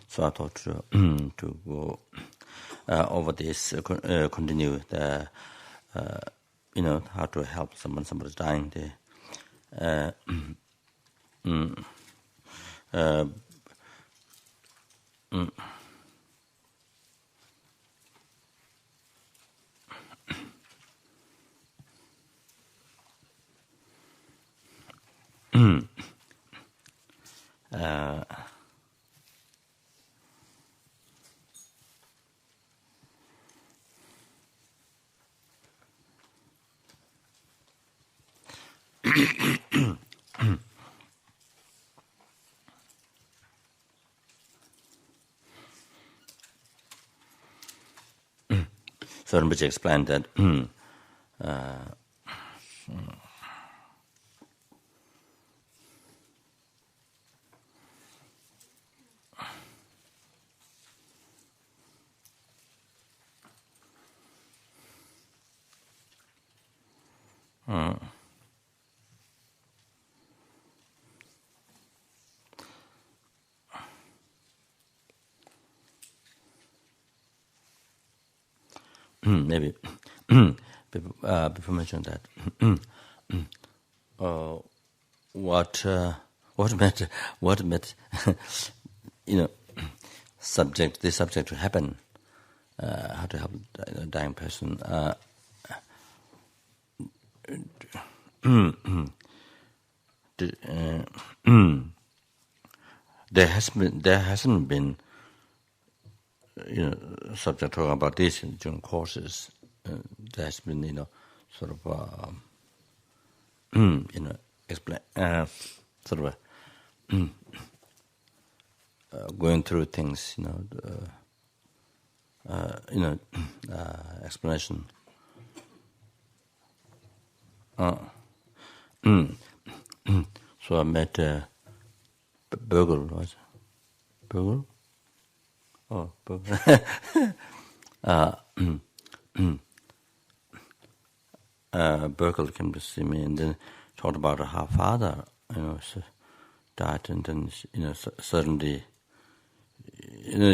So I thought to go over this, continue the, how to help somebody's dying. So Rinpoche explained that maybe before mentioning that what meant this subject to happen, how to help a dying person. There hasn't been subject talking about this during courses. There has been sort of explain sort of going through things, explanation. So I met Burgle, was it? Burgle? Oh, Burgle. Burgle came to see me and then talked about her father, died, and then suddenly,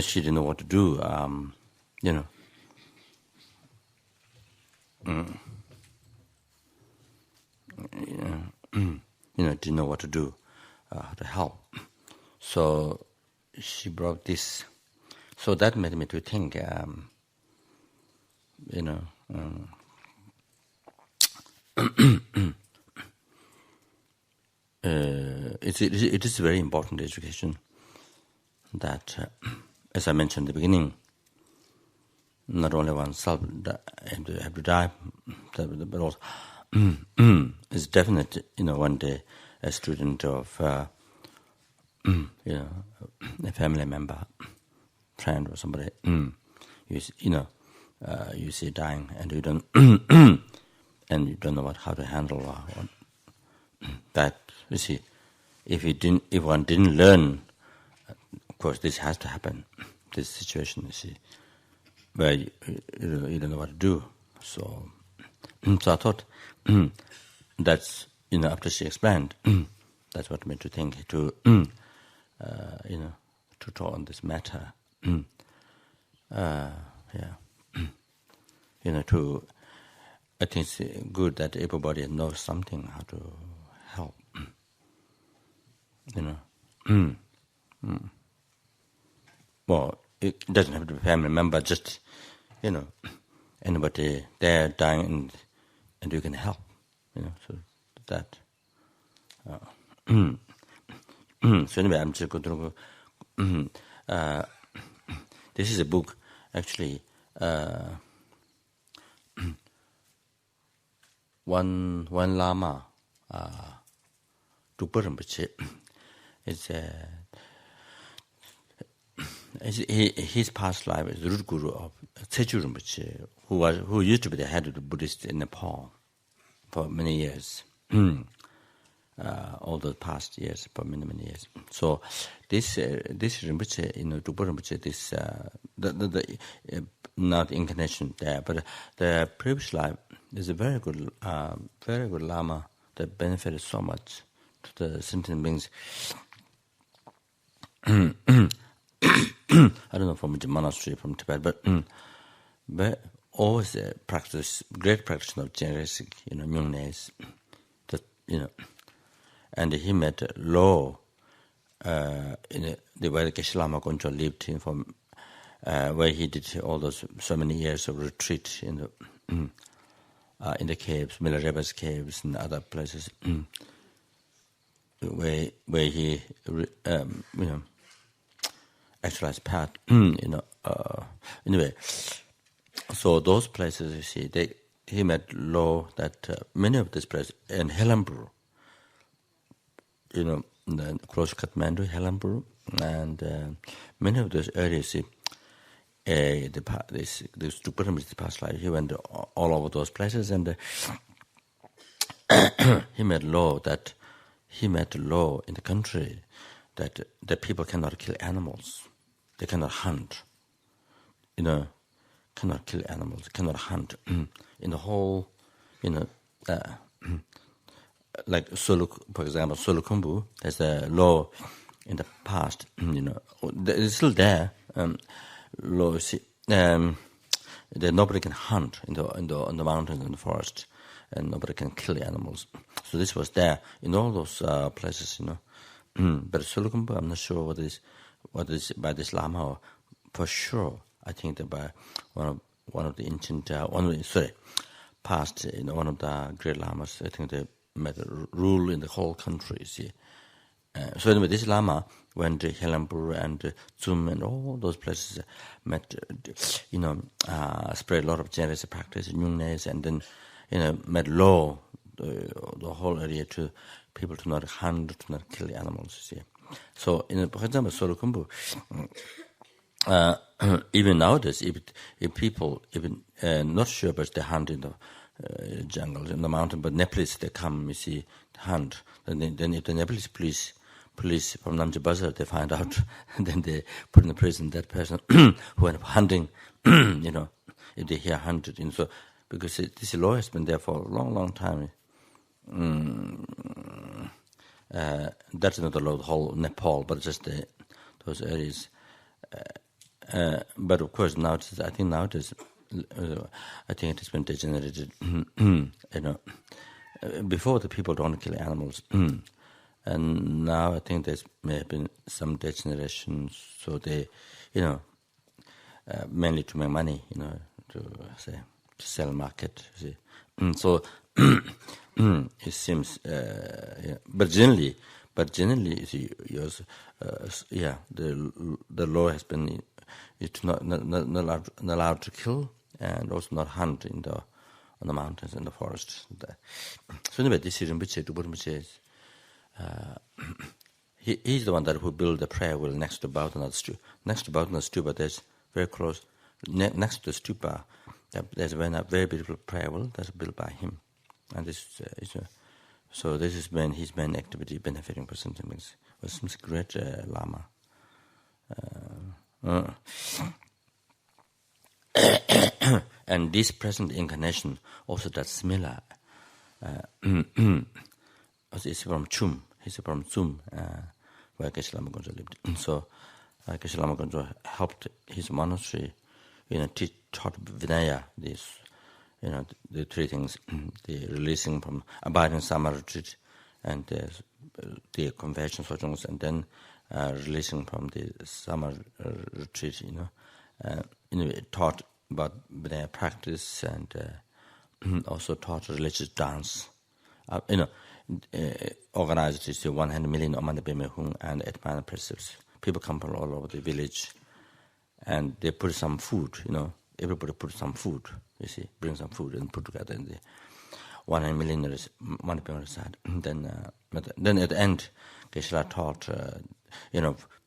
she didn't know what to do. Didn't know what to do, to help. So she brought this. So that made me to think, it is very important education that, as I mentioned at the beginning, not only oneself have to die, but also it's definite, one day a student of, a family member, friend or somebody, you see dying and you don't, and you don't know how to handle that. You see, if one didn't learn, of course, this has to happen. This situation, you see, where you don't know what to do. So I thought that's after she explained, that's what made me think to to talk on this matter. I think it's good that everybody knows something how to help. Well, it doesn't have to be a family member, just anybody there dying and you can help. So that. So anyway, I'm just going to go. This is a book, actually. One Lama Zopa Rinpoche. His past life is root guru of Tsechu Rinpoche, who used to be the head of the Buddhists in Nepal for many years. All the past years, for many years. So this Rinpoche, Zopa Rinpoche, this not incarnation there, but the previous life is a very good Lama that benefited so much to the sentient beings. I don't know from which monastery from Tibet, but always a great practitioner of generosity, Nyungnes, that and he met Lo in the where Geshe Lama Goncho lived in from where he did all those so many years of retreat in the caves, Milareba's caves and other places, where he actualized path, anyway. So those places, you see, he met Lo that many of these places, and Helamburu, close to Kathmandu, Helamburu, and many of those areas, see, this Buddhism past life, he went all over those places, and he met Lo in the country that the people cannot kill animals, they cannot hunt, cannot kill animals, cannot hunt. In the whole, like Soluk, for example, Solukumbu, there's a law in the past, it's still there. Law, that nobody can hunt in the mountains and the forest, and nobody can kill animals. So this was there in all those places, But Solukumbu, I'm not sure what is by this Lama, or for sure. I think that by one of the ancient, past, one of the great lamas. I think they made a rule in the whole country. See, so anyway, this Lama went to Helambur and Zum and all those places, met, spread a lot of generous practice in Nyungnes, and then, met Lo, the whole area to people to not hunt, to not kill animals. See, so for example, Solukumbu. Even nowadays, if people even not sure, but they hunt in the jungles, in the mountain, but Nepalese they come, you see, hunt. Then if the Nepalese police from Namche Bazaar, they find out, and then they put in the prison that person who went hunting, if they hear hunted. So because this law has been there for a long, long time. That's not the law, the whole Nepal, but just those areas. But of course, nowadays, I think it has been degenerated. Before the people don't kill animals, and now I think there's may have been some degeneration. So they, mainly to make money, to sell market. See. So it seems, but generally, you see, the law has been. It's not allowed to kill, and also not hunt on the mountains and the forests. So anyway, this is Rinpoche. He's the one who built the prayer wheel next to Baudhanath stupa. Next to Baudhanath stupa, there's very close. Next to the stupa, there's a very beautiful prayer wheel that's built by him, and this so this is when his main activity benefiting for sentiments was some great Lama. And this present incarnation also does similar. He's from Chum. He's from Chum, where Geshe Lama Goncho lived. So Geshe Lama Goncho helped his monastery, taught Vinaya, this, the three things: the releasing from abiding summer retreat, and the conversion sojongs, and then releasing from the summer retreat, taught about Vinaya practice, and also taught religious dance. Organized this 100 million Omana Bemehung and 8 minor precepts. People come from all over the village, and they put some food, everybody put some food, you see, bring some food and put together in the 100 million Omana Bemehung side. Then at the end, Geshe taught,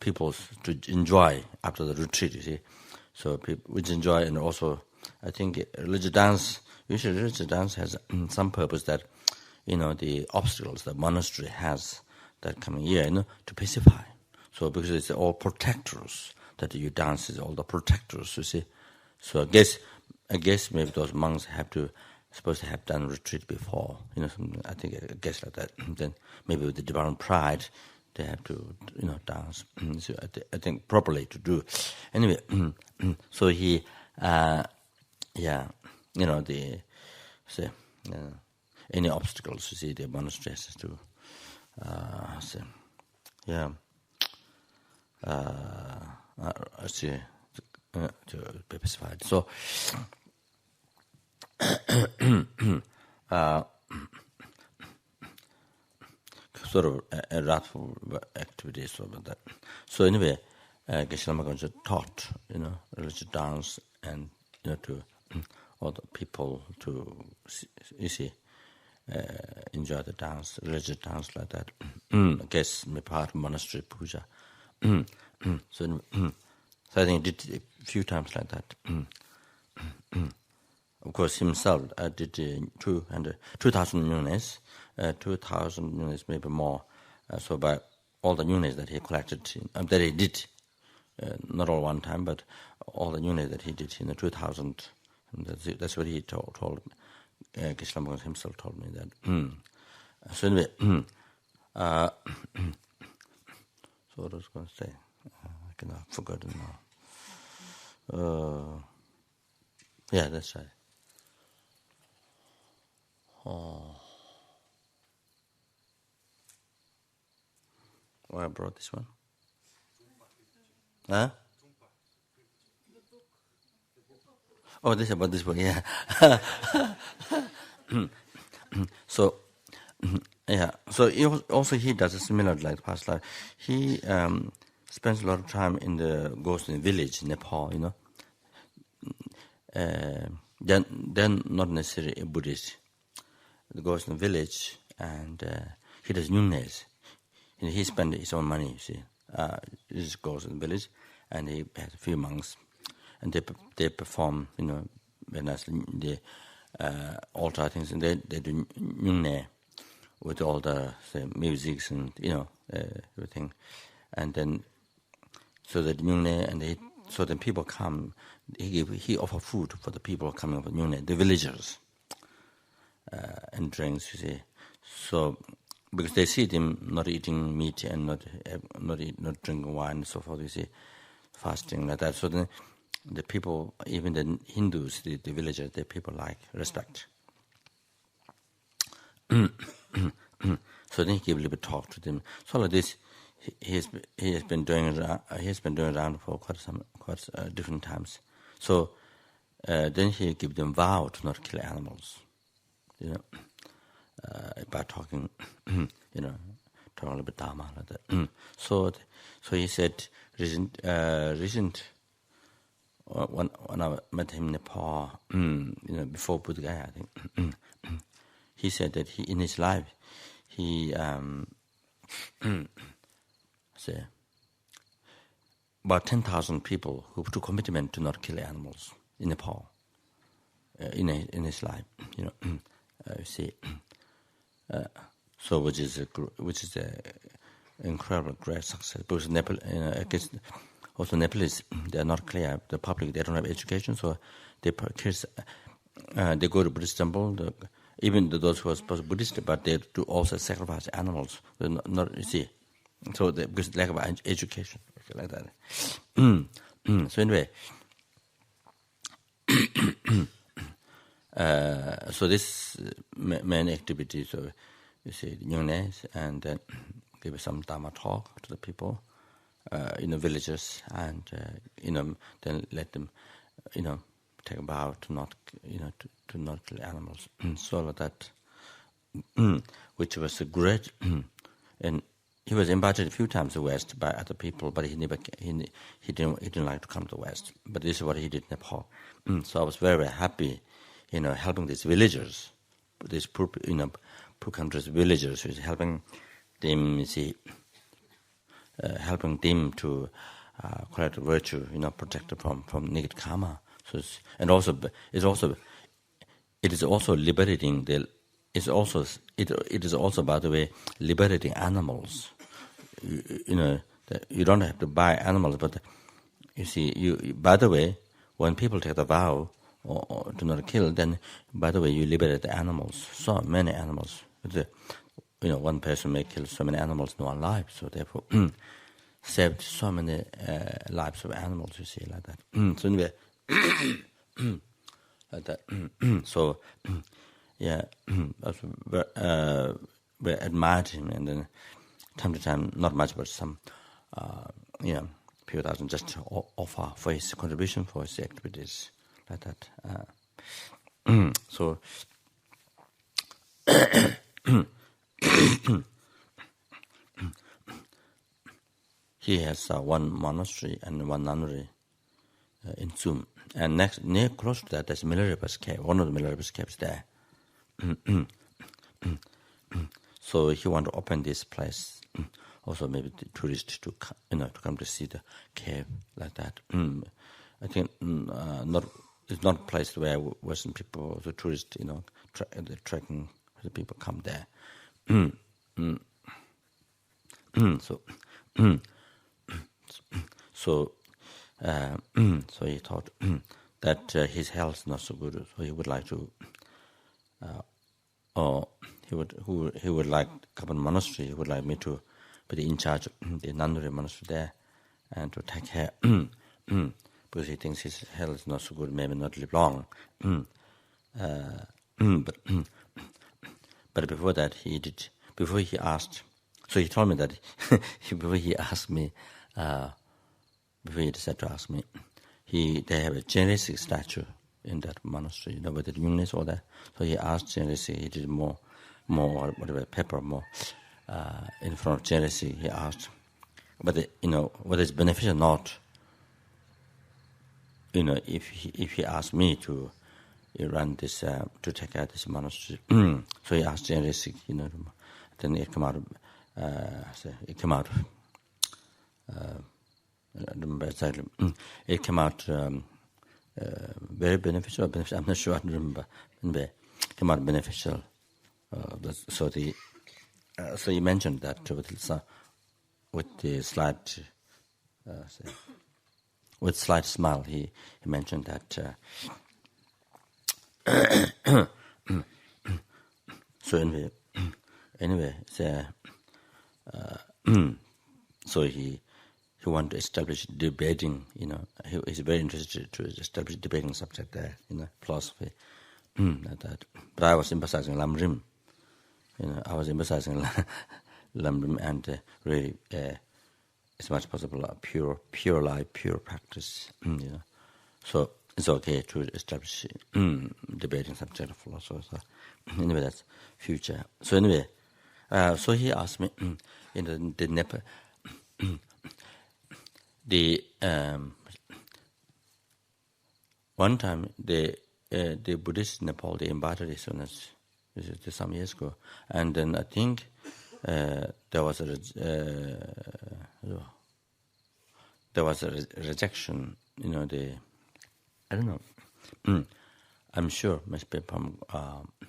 people to enjoy after the retreat, you see. So people which enjoy, and also I think religious dance, usually religious dance has some purpose that, the obstacles the monastery has that coming year, to pacify. So because it's all protectors that you dance is all the protectors, you see. So I guess maybe those monks supposed to have done retreat before, I guess like that. Then maybe with the divine pride, they have to, dance. So I think properly to do. Anyway, so he, any obstacles, you see, the monastery has to, to be specified. So, sort of a wrathful activities over that. So anyway, Geshe Lama Gönche taught, religious dance and, to all the people to, enjoy the dance, religious dance like that. I guess my part of monastery puja. So I think he did a few times like that. Of course, himself did 2,000 units, 2,000 units, maybe more. So by all the units that he collected, that he did, not all one time, but all the units that he did in the 2,000, that's what he told Geshe Lama Gönche himself told me that. So anyway, so what I was going to say, I cannot forget it now. Yeah, that's right. Oh, I brought this one. Huh? Oh, this about this book, yeah. So, yeah. So he does a similar like past life. He spends a lot of time goes in the village in Nepal, Then not necessarily a Buddhist. He goes in the village and he does nyungnes. He spends his own money, you see. He just goes in the village and he has a few monks. And they perform, very nicely, the altar things, and they do nyungne with all the musics and, everything. And then, so that nyungne, and so then people come, he offer food for the people coming for nyungne, the villagers, and drinks, you see. So, because they see them not eating meat and not drinking wine and so forth, you see, fasting like that. So then the people, even the Hindus, the villagers, the people respect. So then he gave a little bit talk to them. So like this, he has been doing around for quite different times. So then he gave them vow to not kill animals, by talking, talking a little bit Dharma like that. So he said, recent. When I met him in Nepal, before Buddha Gaya, I think, he said that in his life, he say about 10,000 people who took commitment to not kill animals in Nepal in his life, you see. So which is a incredible great success because Nepal, also Nepalese, they are not clear. The public, they don't have education, so kids they go to Buddhist temple. Even those who are supposed to be Buddhist, but they do also sacrifice animals. They're not, you see. So because lack of education, like that. So anyway, so this main activity. So you see, nyungnes, and then give some Dharma talk to the people. Villages, and then let them, take a vow to not, to not kill animals. So like that, which was a great, and he was invited a few times to the West by other people, but he didn't like to come to the West. But this is what he did in Nepal. So I was very, very happy, helping these villagers, these poor countries villagers, helping them, you see. Helping them to collect virtue, protect from negative karma. So it is also liberating. It is also, by the way, liberating animals. You don't have to buy animals, but you see, by the way, when people take the vow or to not kill, then by the way, you liberate the animals. So many animals. one person may kill so many animals in one life, so therefore saved so many lives of animals, you see, like that. So anyway, like that. So, yeah, we admired him, and then time to time, not much, but some, few thousand just offer for his contribution, for his activities, like that. So, he has one monastery and one nunnery in Tsum. And near close to that, there's Milarepa's cave, one of the Milarepa's caves there. So he want to open this place. Also, maybe the tourists to come to see the cave like that. I think it's not a place where Western people, the tourists, the trekking, the people come there. So he thought that his health is not so good, so he would like to, he would like Kapan Monastery. He would like me to be in charge of the nunnery monastery there, and to take care, because he thinks his health is not so good, maybe not live long. But before that, before he asked, so he told me that before he asked me. Before he decided to ask me, they have a Generisi statue in that monastery, with the Yungness or that. So he asked Generisi, he did more whatever paper more in front of Generisi. He asked whether whether it's beneficial or not. If he asked me to run this to take care of this monastery. So he asked Generisi, then it came out. I remember exactly. It came out very beneficial. I'm not sure. I don't remember. It came out beneficial. So you mentioned that with the slight smile. He mentioned that. So anyway, so he wanted to establish debating, he's very interested to establish debating subject there, philosophy, like that. But I was emphasizing Lamrim, Lamrim, and really, as much as possible, pure life, pure practice, So it's okay to establish debating subject of philosophy. So anyway, that's future. So anyway, so he asked me, the Nepal. One time the Buddhists in Nepal, they invited his students some years ago, and then I think there was a rejection. I don't know. I'm sure must be from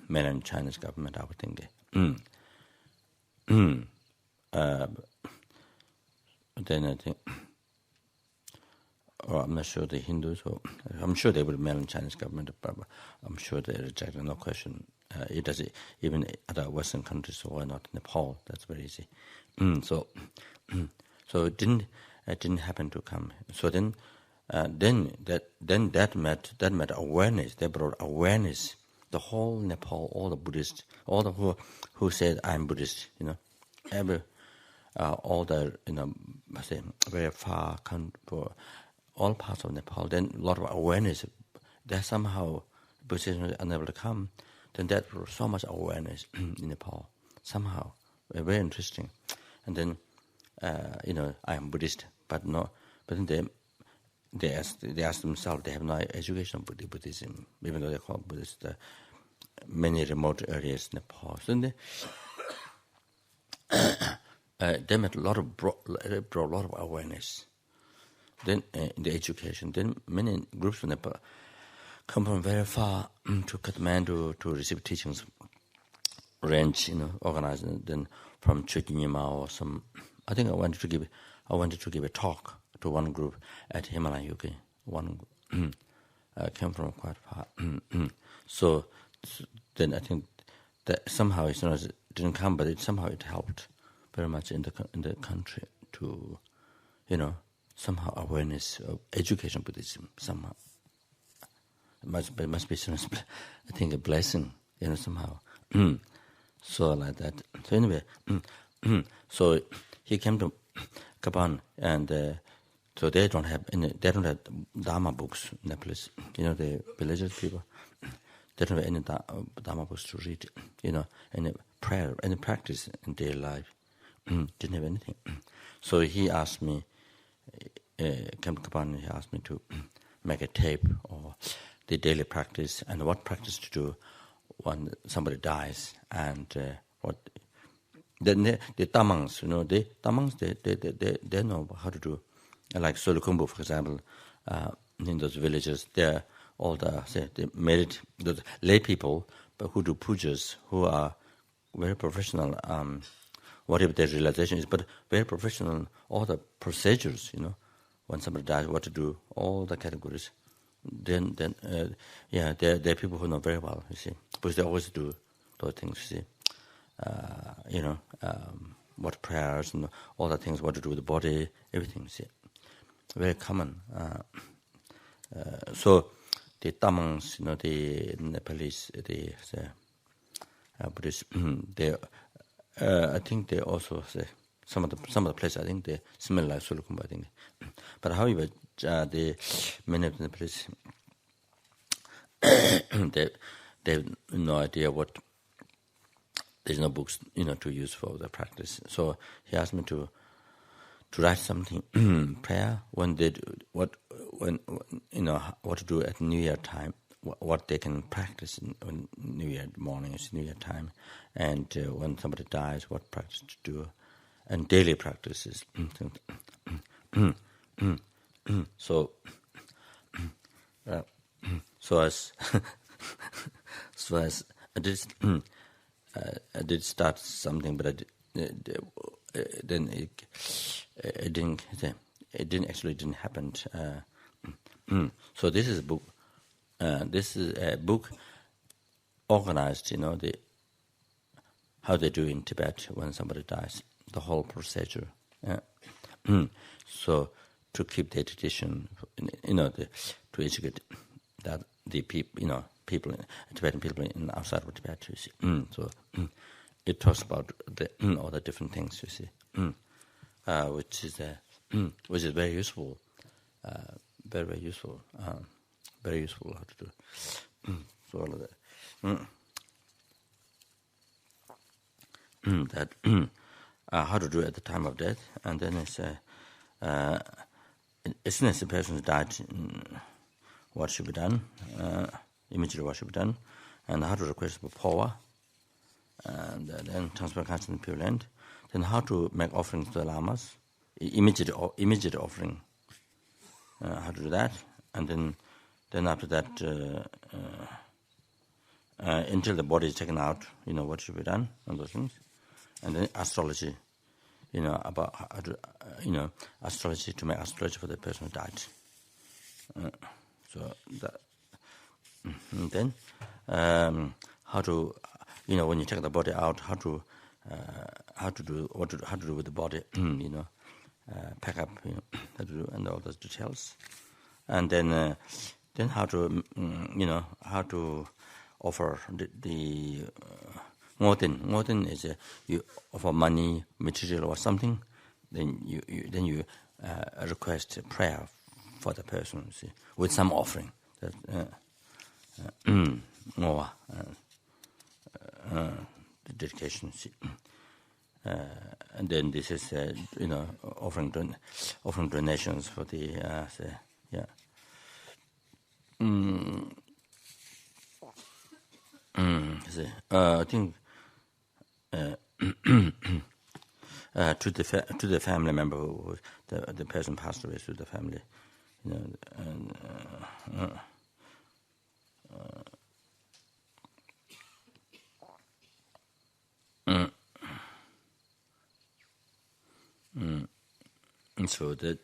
mainland Chinese government. I would think. Then I think. Or I'm not sure the Hindus, or I'm sure they would mainland Chinese government, but I'm sure they rejected, no question. It does even other Western countries, so why not Nepal? That's very easy. So it didn't happen to come. So then that met awareness. They brought awareness. The whole Nepal, all the Buddhists, all the who said I'm Buddhist, all the very far for all parts of Nepal, then a lot of awareness. That somehow Buddhists are unable to come. Then that brought so much awareness in Nepal. Somehow, very interesting. And then, I am Buddhist, but no. But then they ask themselves. They have no education of Buddhism, even though they call Buddhist many remote areas in Nepal. So then they met brought a lot of awareness. Then in the education, then many groups from Nepal come from very far to Kathmandu to receive teachings, range, organized. Then from Chukinyama or some, I think I wanted to give a talk to one group at Himalayan UK. One came from quite far. So then I think that somehow it didn't come, but somehow it helped very much in the country to, somehow awareness of education Buddhism somehow. It must be I think a blessing, somehow. So like that. So anyway, so he came to Kapan, and so they don't have Dharma books in that place. The villagers people, they don't have any Dharma books to read. Any prayer, any practice in their life. Didn't have anything. So he asked me, came to Kapan, he asked me to make a tape or the daily practice and what practice to do when somebody dies, and what then the tamangs, they know how to do. Like Solukumbu, for example, in those villages, they're all the lay people, but who do pujas, who are very professional. Whatever their realization is, but very professional. All the procedures, when somebody dies, what to do, all the categories. Then they're people who know very well, you see, because they always do those things, you see. What prayers and all the things, what to do with the body, everything, you see. Very common. So the Tamangs, the Nepalese, the Buddhists, they, I think they also say some of the places. I think they smell like Sulukumba. I think, but however, the many of the places they have no idea what. There's no books, to use for the practice. So he asked me to write something prayer when they do, what to do at New Year time, what they can practice on New Year morning, it's New Year time, and when somebody dies, what practice to do, and daily practices. So as I did start something, but then it didn't happen. So this is a book. This is a book organized. How they do in Tibet when somebody dies, the whole procedure. So to keep the tradition, to educate that the people, Tibetan people outside of Tibet, you see. So it talks about all the different things, you see, which is very useful, very useful, very useful how to do. So all of that. That how to do it at the time of death, and then it's as soon as the person has died, what should be done, immediately what should be done, and how to request for power, and then transfer consciousness to Pure Land, then how to make offerings to the lamas, immediate offering, how to do that, and then after that, until the body is taken out, what should be done, and those things. And then astrology, about how to, astrology, to make astrology for the person who died. So that, and then how to, when you take the body out, how to do with the body, pack up, how to do, and all those details, and then how to, how to offer the Ngotin is you offer money, material, or something. Then you request a prayer for the person, see, with some offering. The dedication, see. And then this is offering donations for the I think. To the family member who the person passed away, to the family, and so that.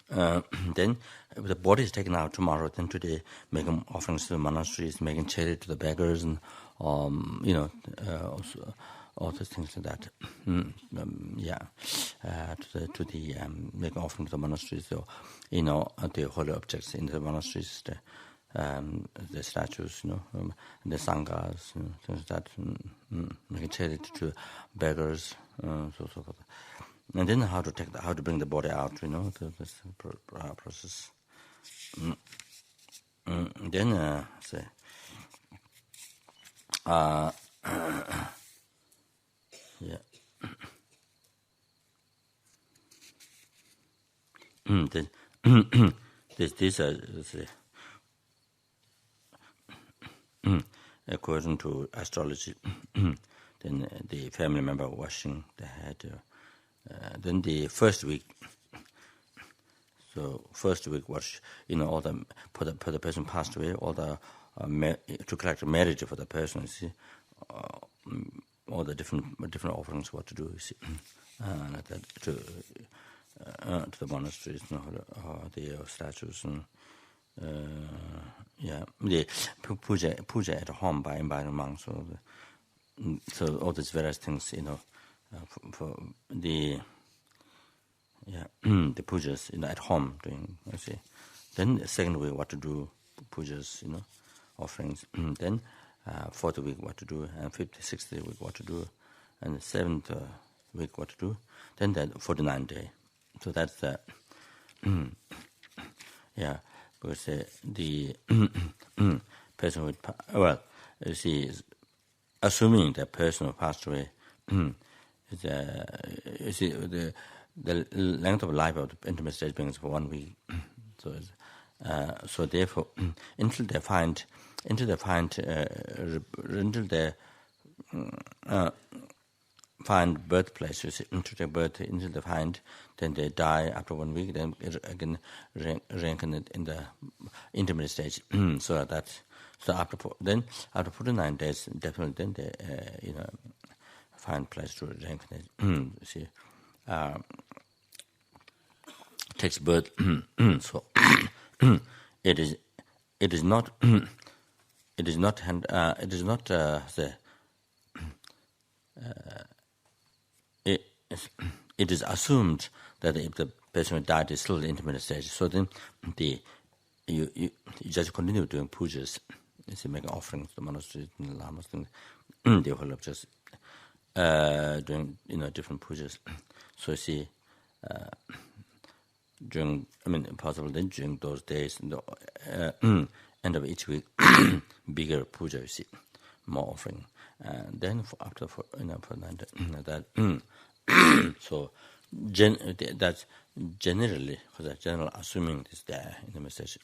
Then if the body is taken out tomorrow, then today making offerings to the monasteries, making charity to the beggars, and also all those things like that. To the making offerings to the monasteries, so the holy objects in the monasteries, the statues, the sanghas, things like that, making charity to beggars, so forth. And then how to bring the body out, this process. Then say, yeah. This according to astrology. Then the family member washing the head. Then the first week. So first week wash, all the for the person passed away, all the to collect marriage for the person. You see, all the different offerings, what to do. You see, like that, to the monasteries, the statues, and the puja at home by inviting monks. So all these various things, for the. The pujas, at home doing, you see. Then the second week, what to do, pujas, offerings. Then fourth week, what to do, and fifth, sixth week, what to do, and the seventh week, what to do. Then the 49th day. So that's the, because the person would, you see, assuming the person who passed away, you see, the length of life of the intimate stage beings for 1 week. So therefore, until they find birthplace, you see, until they birth, until they find, then they die after 1 week. Then again reincarnate in the intimate stage. So after 49 days, definitely then they find place to reincarnate. See. Takes birth. So it is not it is assumed that if the person who died is still in the intimate stage, so then you just continue doing pujas, you see, making offerings to the monasteries and the lamas, and they will just doing different pujas. So you see, possible then during those days, end of each week, bigger puja, you see, more offering. And then after for that, so that's generally, for the general assuming is there in the message.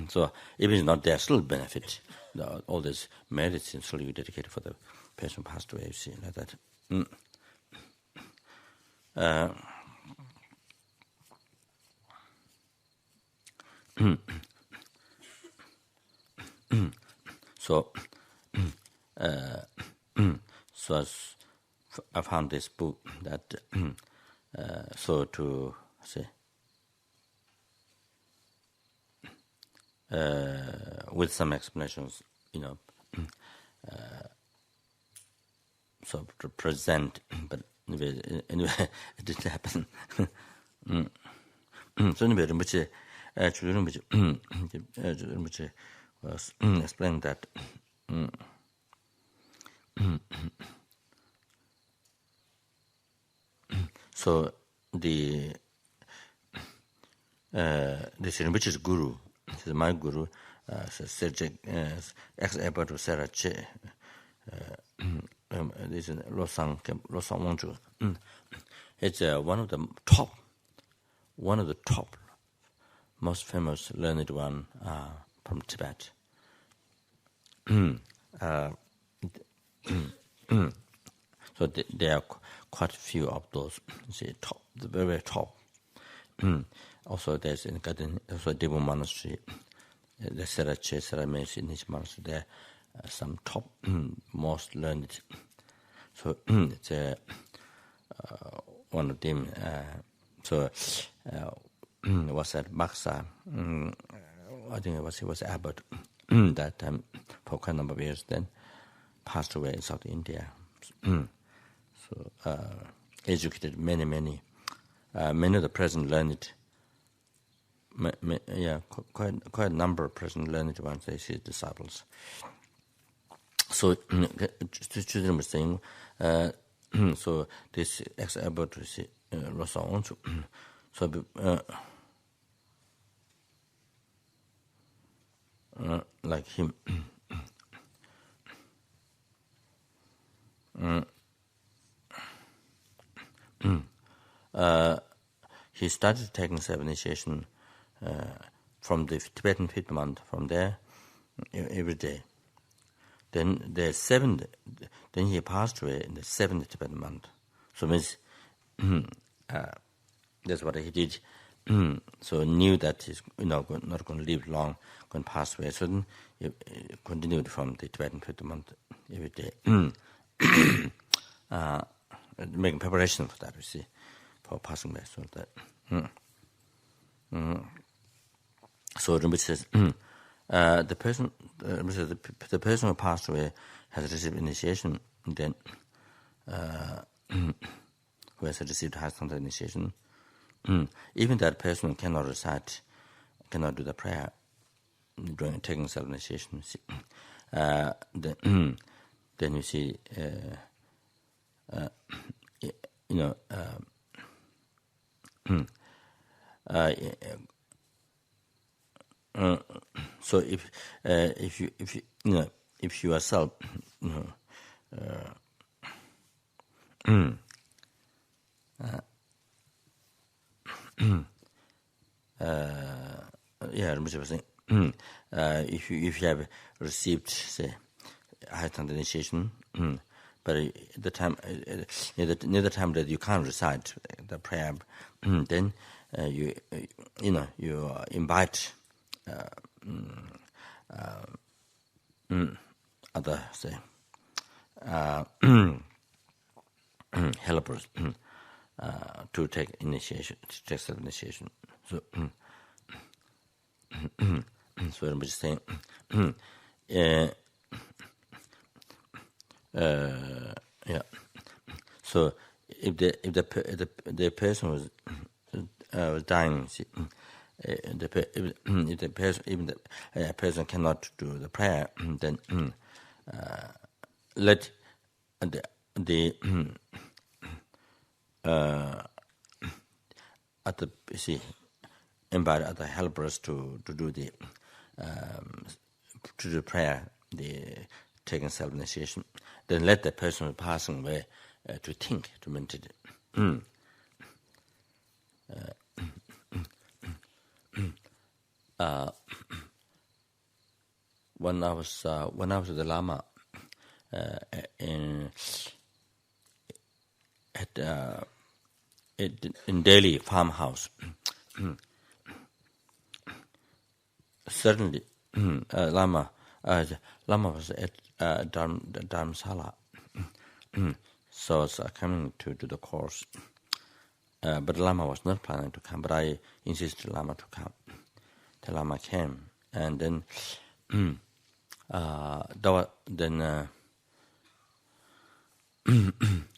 So if it's not there, still benefit. All these merits still you dedicated for the person passed away, you see, like that. So I found this book that so to say with some explanations, so to present, but anyway, it didn't happen. So anyway, Rinpoche was explaining that so this Rinpoche's guru, this is my guru, ex-abbot of Serache, this is Losang Wangzhu. It's one of the top, most famous learned one from Tibet. So there are quite a few of those. See, top, the very, very top. Also, there's in Garden, also Devo Monastery, the Serache, Serames in each monastery. There are some top, most learned. So it's one of them. So was at Baksa. I think he was abbot that time for quite a number of years. Then passed away in South India. So educated many of the present learned. Quite a number of present learned ones. They his disciples. So children were saying. So this ex-abbot was also so like him. He started taking self-initiation from the Tibetan 5th month. From there, every day. Then then he passed away in the 7th Tibetan month. So means that's what he did. So knew that he's not going to live long, going to pass away. So then he continued from the Tibetan 5th month every day, making preparation for that. You see, for passing away. So that. So Rinpoche says. The person who passed away has received initiation, then who has received high standard initiation, even that person cannot recite, cannot do the prayer during taking self-initiation. Then you see, so if you yourself if you have received say high standard initiation, but the time near the time that you can't recite the prayer, then you invite other say helpers to take initiation, to take self-initiation. So so I'm just saying so if the person was dying, if the person cannot do the prayer, then let the invite other helpers to do the prayer, the taking self-initiation. Then let the person passing away to think, to meditate. When I was with the Lama in Delhi farmhouse, certainly Lama was at Dharamsala, so I was coming to do the course. But Lama was not planning to come, but I insisted Lama to come. The Lama came, and then I'm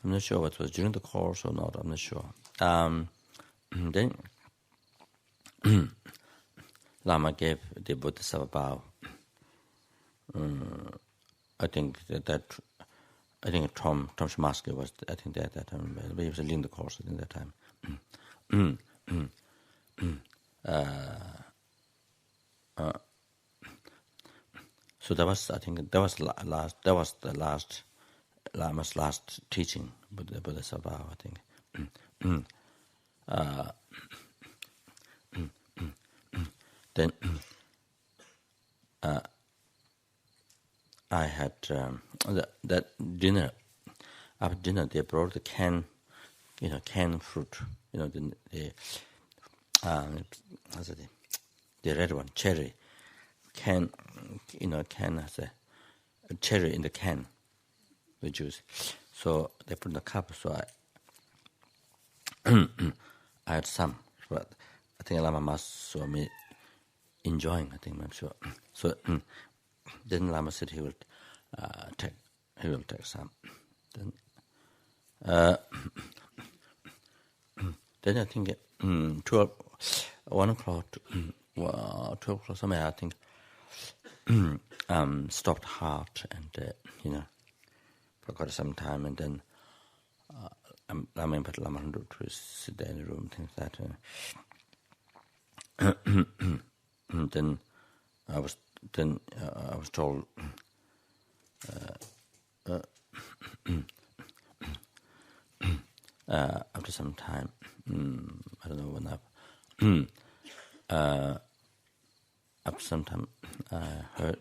not sure what was during the course or not. I'm not sure. Then Lama gave the Bodhisattva bow. I think Tom Shamaski was. I think that time, but he was leading the course. I think that time. So that was. I think that was last. That was the last Lama's last teaching. Bodhisattva bow. I think. Then I had that dinner. After dinner, they brought the canned fruit. The red one, cherry. Can has a cherry in the can, the juice. So they put in the cup. So I had some, but I think Lama must saw me enjoying. I think I'm sure. So then Lama said he will take some. Then then I think 12, 1 o'clock, 12 o'clock somewhere. I think stopped hard and for quite some time, and then Lama invited Lama to sit there in the room, things like that. And then I was told after some time, I don't know when after some time I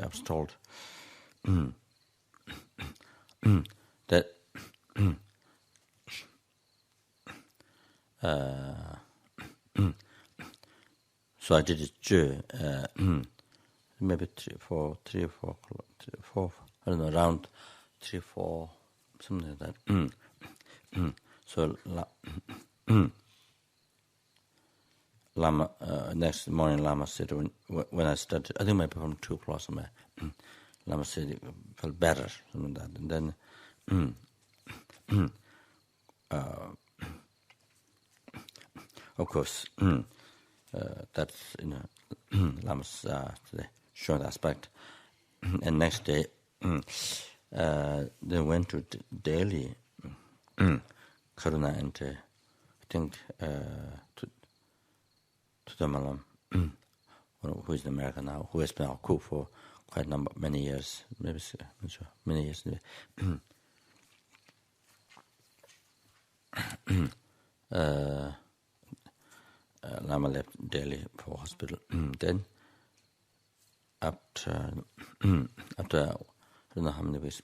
was told that so I did it maybe 3 or 4 o'clock, I don't know, around 3 4 something like that. So Lama next morning Lama said when I started, I think maybe from 2 o'clock somewhere, Lama said it felt better, something like that, and then of course that's Lama's the short aspect. And next day they went to Delhi, Karuna, and I think to the Malam, who is in America now, who has been our cook for quite many years, maybe I'm sure, many years. Lama left Delhi for hospital. Then after I don't know how many weeks,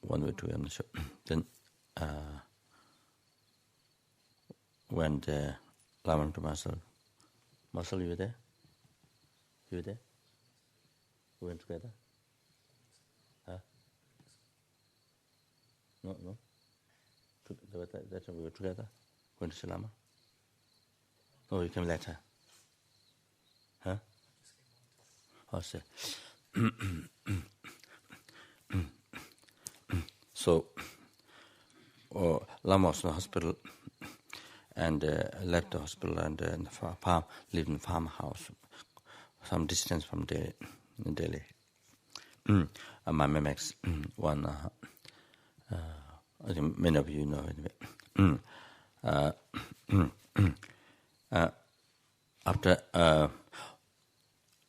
1 or 2, I'm not sure. Then when the Lama to Marcel, you were there? You were there? We went together? Huh? No. That time we were together, going to see Lama. Oh, you came later. Huh? I see. So, Lama was in the hospital and left the hospital and lived in a farmhouse, some distance from Delhi. My mimics, one, I think many of you know it. After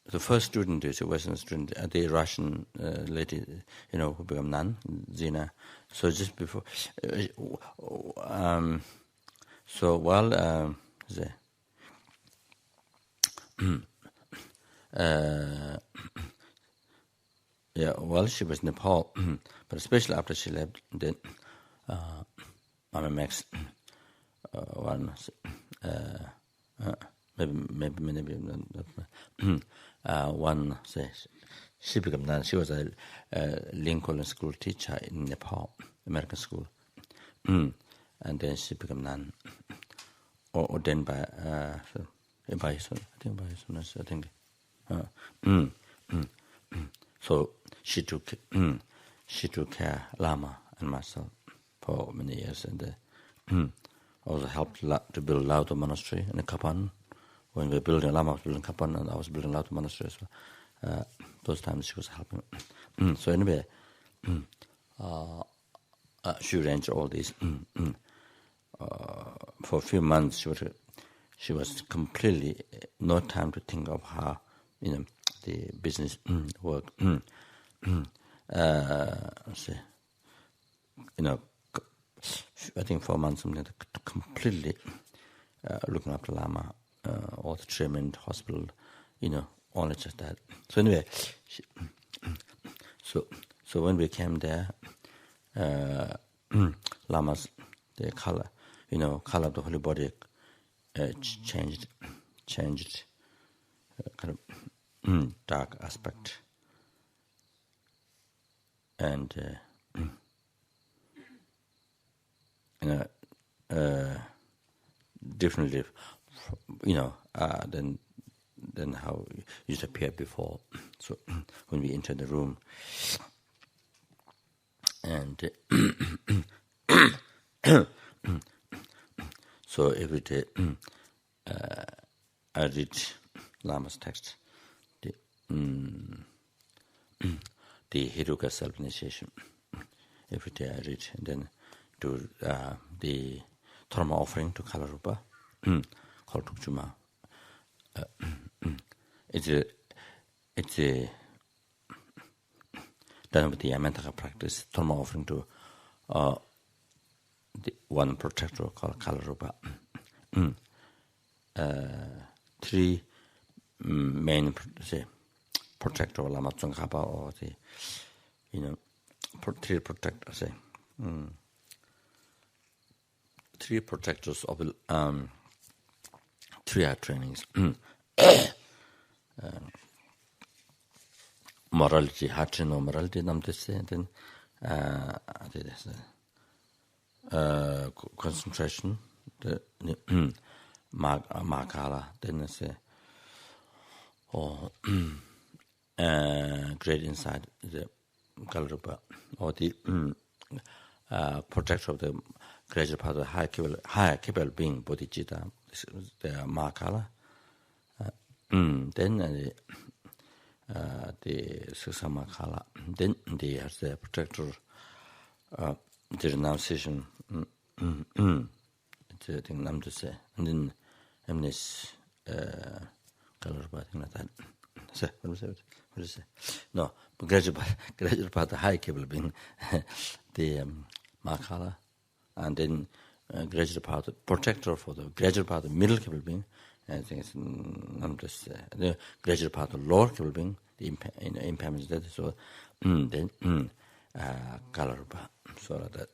the first student is a Western student, the Russian lady, who became nun, Zina. So just before, so while while she was in Nepal, but especially after she left, then Mama Max, one, maybe many, one says she became nun. She was a Lincoln school teacher in Nepal, American school, and then she became nun, ordained by his son, I think. So she took care of Lama and myself for many years, and also helped to build Lauto Monastery in the Kapan. When we were building, Lama was building Kapan, and I was building Lauto Monastery as well. Those times she was helping. So anyway, she arranged all these. For a few months, she was completely no time to think of her, the business work. I think 4 months, something completely looking after Lama, all the treatment, hospital, only just that. So anyway, so when we came there, Lama's the color, color of the holy body changed, kind of dark aspect, and definitely than how it used to appear before. So when we enter the room, and so every day I read Lama's text, the Hiruka self-initiation. Every day I read, and then do the Dharma offering to Kalarupa, called Tukchuma. It's a done with the Amantaka practice, Dharma offering to the one protector called Kalarupa. Three main protector Lama Tsongkhapa, or the three protectors. Three protectors of three trainings. Morality, Hachino morality, then concentration, the Makala, then great insight, the Kalarupa, or the protector of the gradual part of the higher capable being, Bodhicitta, the Makala. Then the Susamakala, then there's the protector, the renunciation, the thing I'm to say, and then Emnis Kalarupa, thing like that. So, what do you say? No, but gradual part, the high capable being, the Makala, and then gradual part, the protector for the gradual part, the middle capable being. I think it's the gradual part of lower capable being, the impermanence. That so then Kalarupa, so that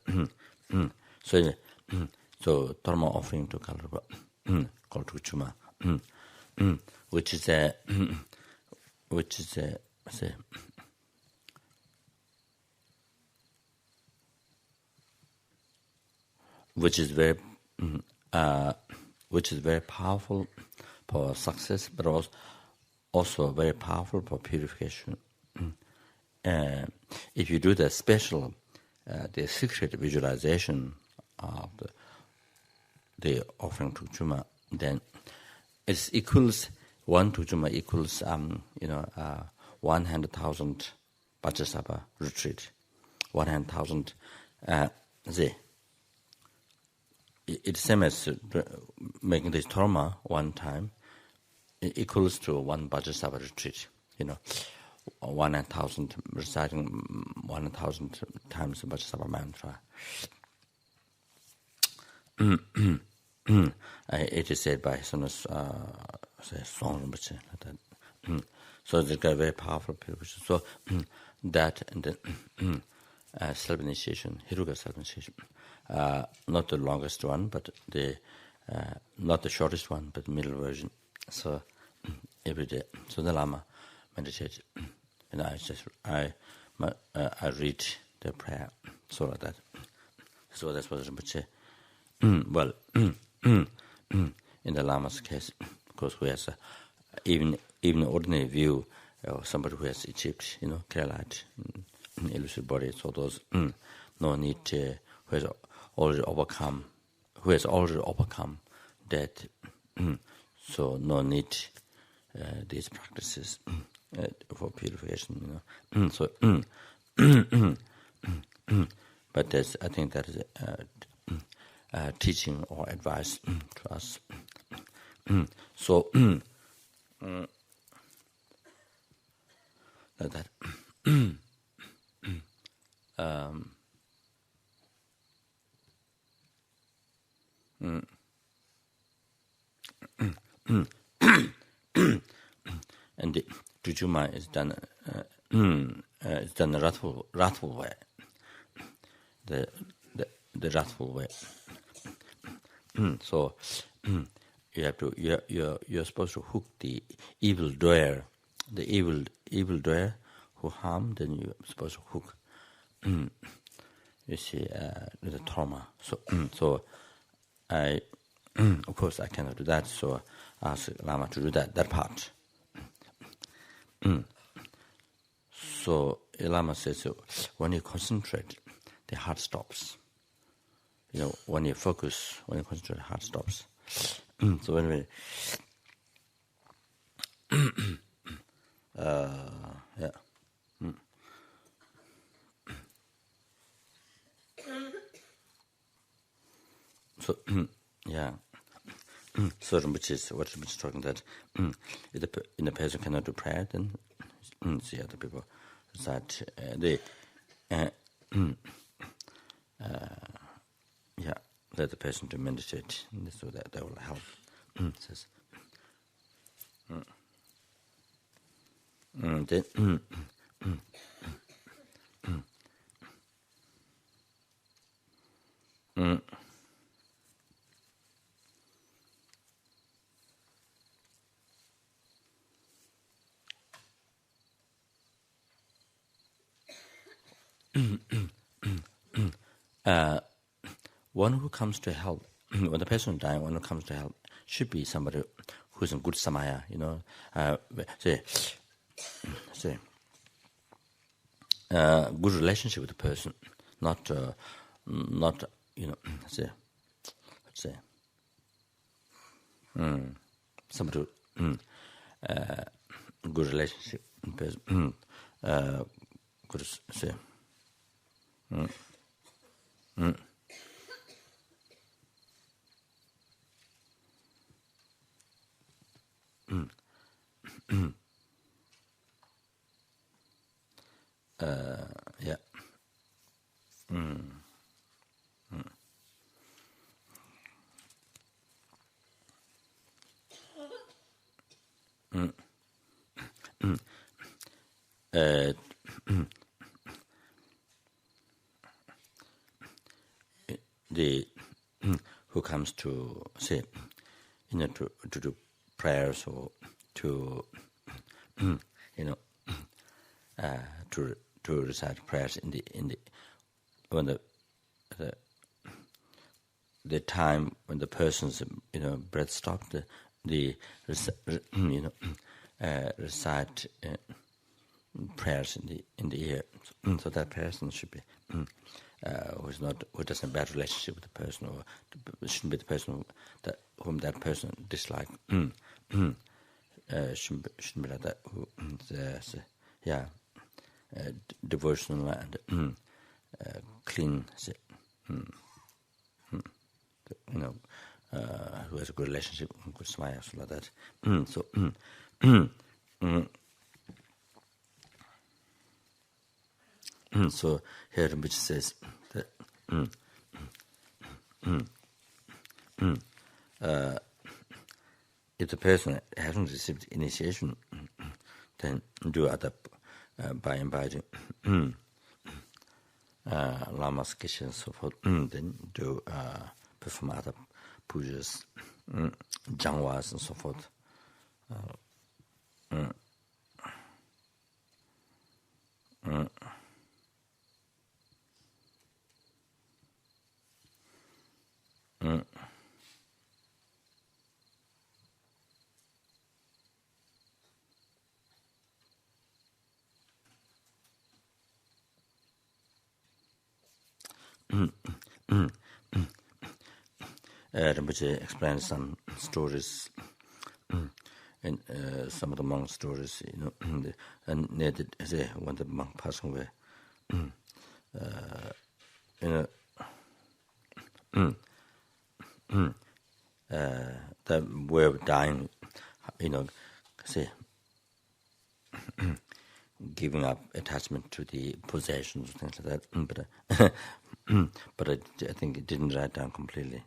so Dharma offering to Kalarupa, called Tuchuma, which is a which is very powerful for success, but also very powerful for purification. If you do the special, the secret visualization of the offering to Chuma, then it equals 1 to Chuma equals 100,000 Vajrasattva retreat, 100,000 it's same as making this Dharma one time. It equals to one Vajrasattva retreat. 1,000 reciting 1,000 times the Vajrasattva mantra. It is said by some Song Rinpoche like that. So it's got very powerful purification. So that and then self-initiation, Hiruka self-initiation. Not the longest one, but not the shortest one, but the middle version. So every day, so the Lama meditates, and I read the prayer, so like that. So that's what Rinpoche. Well, in the Lama's case, of course, who has even ordinary view of somebody who has achieved, Keralite, illusory body. So those no need who has already overcome that. So no need these practices for purification. So, but I think that is teaching or advice to us. So like that. And the Tujuma is done. It's done the wrathful way. The wrathful way. So you have to. You're supposed to hook the evil doer. The evil doer who harm. Then you're supposed to hook. You see the trauma. So I of course, I cannot do that, so I ask Lama to do that part. So Lama says, when you concentrate, the heart stops. When you focus, when you concentrate, the heart stops. So when we, yeah. So yeah. So which is what Rinpoche is talking that if the person cannot do prayer, then see other people that let the person to meditate, so that will help. Says, then one who comes to help, when the person is dying, one who comes to help should be somebody who's in good samaya, good relationship with the person, not somebody good relationship with the person, good say. Yeah. The who comes to say, to do prayers or to to recite prayers in the when the time when the person's breath stopped, the recite prayers in the ear. So that person should be who doesn't have a bad relationship with the person, or shouldn't be the person whom that person dislikes. Shouldn't be like that. Who devotional and clean. Who has a good relationship, good smile, so like that. So here Rinpoche says that if the person hasn't received initiation, then do other by inviting lamas, geshe, and so forth. Then do perform other pujas, jangwas, and so forth. Rinpoche explains some stories, and some of the monk stories, and when the monk passed away, the way of dying, say, giving up attachment to the possessions, things like that. But I think it didn't write down completely.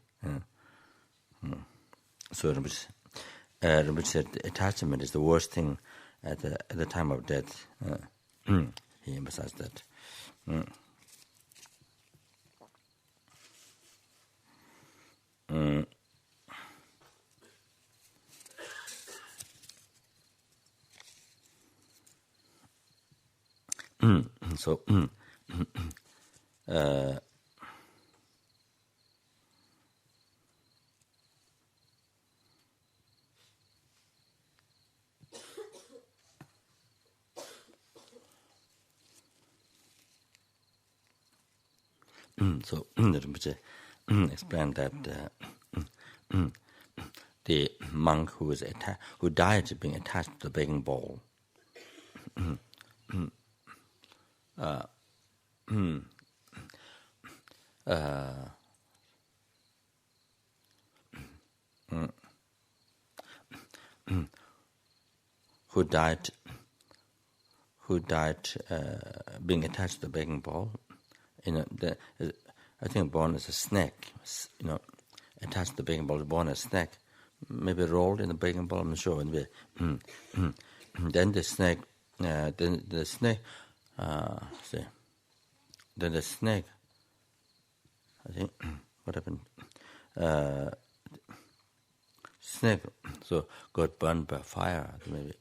So Rinpoche said attachment is the worst thing at the time of death. He emphasized that. So So Rinpoche explained that the monk who died being attached to the begging bowl, who died being attached to the begging bowl. I think born as a snake, attached to the begging bowl, born as a snake, maybe rolled in the begging bowl, I'm not sure. Then the snake, I think, what happened? Snake, so got burned by fire, maybe.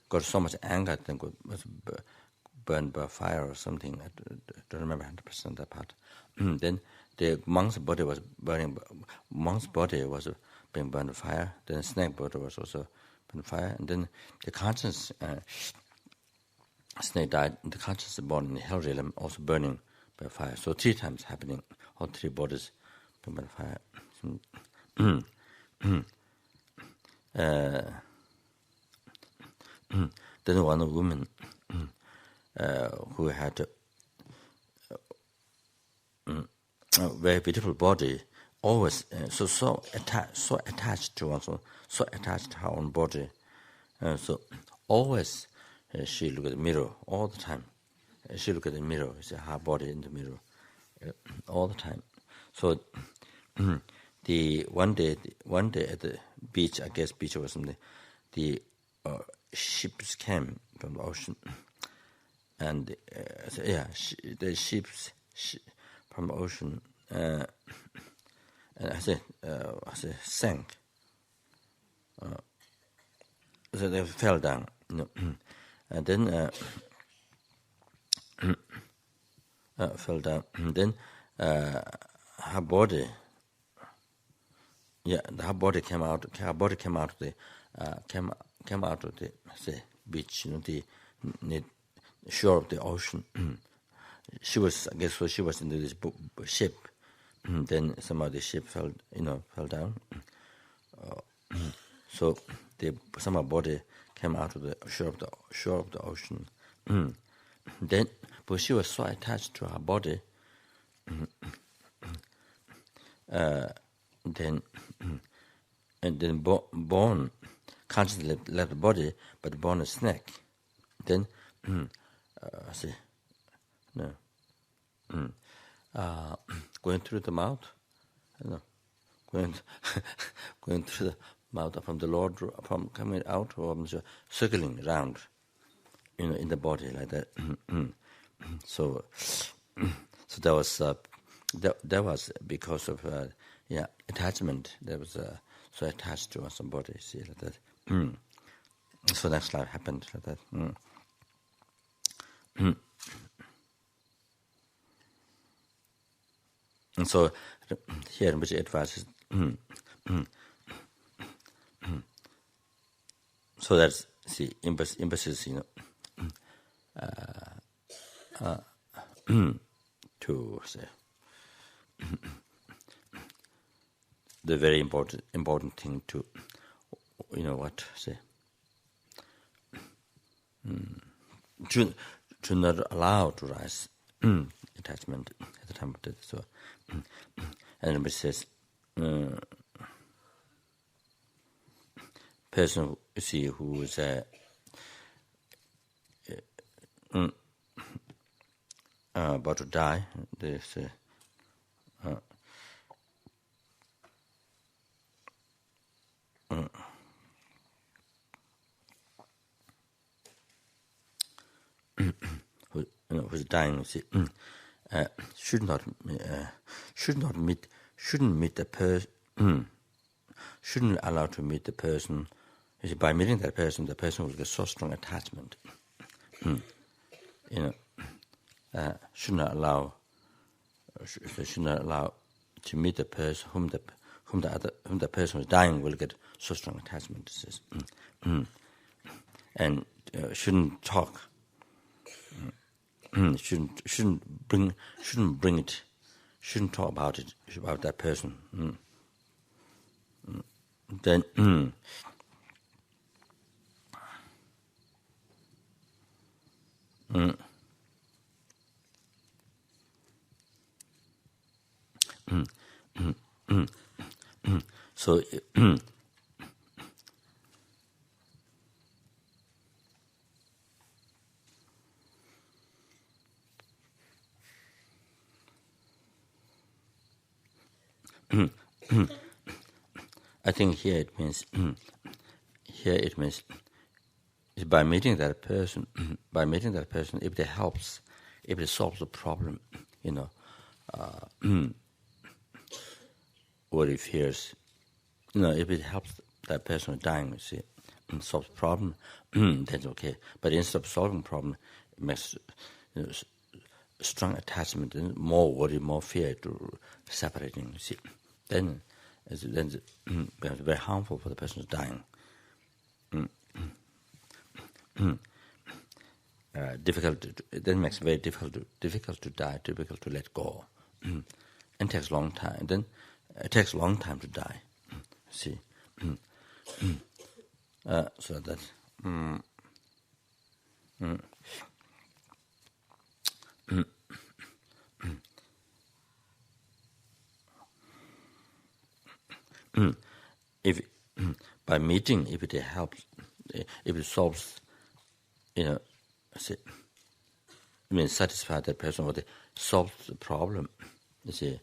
Got so much anger, I think was burned by fire or something. I don't remember 100% that part. Then the monk's body was being burned by fire. Then the snake body was also burned by fire. And then the conscious snake died. The conscious born in the hell realm also burning by fire. So 3 times happening. All 3 bodies burned by fire. Then one woman who had a very beautiful body, always so attached to her own body, so always she looked at the mirror all the time. She looked at the mirror, see her body in the mirror all the time. So the one day at the beach, I guess beach or something, the ships came from the ocean, and the ships from the ocean, and I say sank. So they fell down, and then fell down. And then her body. Yeah, her body came out. Her body came out of the beach, the shore of the ocean. She was in this ship. Then some of the ship fell down. So some of her body came out of the shore of the ocean. Then, but she was so attached to her body. Then born consciously left the body, but born a snake. Then going through the mouth, going through the mouth from the Lord, from coming out, or circling around, in the body like that. So that was because of attachment. That was so attached to somebody, see, like that. So next life happened like that. And so here, which advice is so that's emphasis, to say the very important thing to to not allow to rise attachment at the time of death. So and it says person who is about to die, there's who's dying, shouldn't allow to meet the person. By meeting that person, the person will get so strong attachment. Should not allow to meet the person whom the person who is dying will get so strong attachment. Says, and shouldn't talk. Shouldn't bring it. Shouldn't talk about it, about that person. Then so I think here it means by meeting that person, if it helps, if it solves the problem, what he fears, if it helps that person who's dying, you see, and solves the problem, that's okay. But instead of solving the problem, it makes strong attachment and more worry, more fear to separating, you see. Then it's very harmful for the person who's dying. That makes it very difficult to die, difficult to let go, and takes a long time. Then it takes a long time to die. See, so that. If by meeting, if it helps, if it solves, satisfy that person, or solves the problem, you see,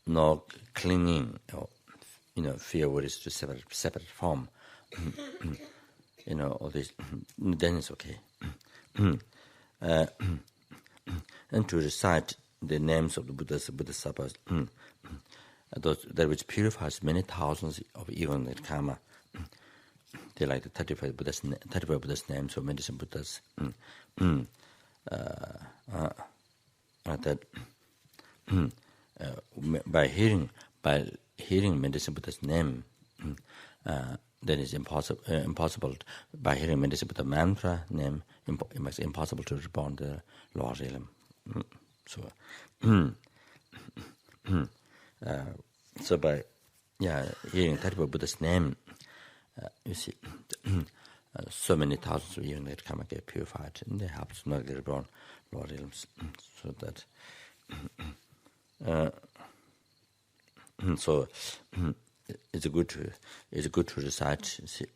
no clinging, or fear what is to separate from, all this, then it's okay. And to recite the names of the Buddhas, Bodhisattvas, that which purifies many thousands of eons in karma. They like the 35 Buddhas names of medicine Buddhas. By hearing medicine Buddha's name, that is impossible. By hearing medicine Buddha mantra name, it makes it impossible to reborn the lower realm. So by hearing 35 Buddha's name, you see, so many thousands of years that karma get purified, and they help to not get reborn lower realms. So that so it's good to recite. See,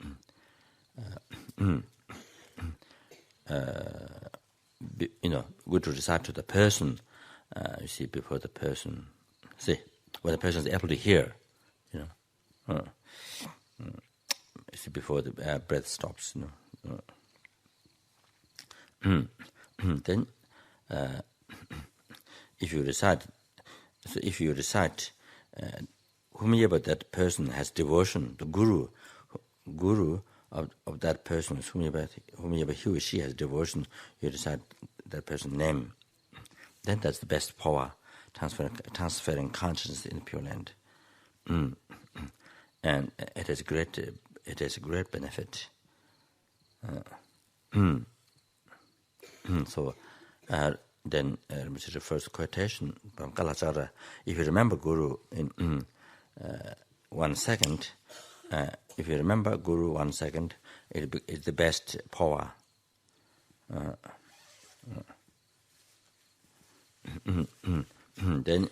good to recite to the person. You see, before the person, see, when the person is able to hear, you see, before the breath stops, then if you recite, whomever that person has devotion, the guru of that person, whomever he or she has devotion, you recite that person's name. Then that's the best power, transferring consciousness in the Pure Land, and it has a great benefit. So then which is the first quotation from Kalachara. If you remember Guru in 1 second, if you remember Guru 1 second, it's the best power. Then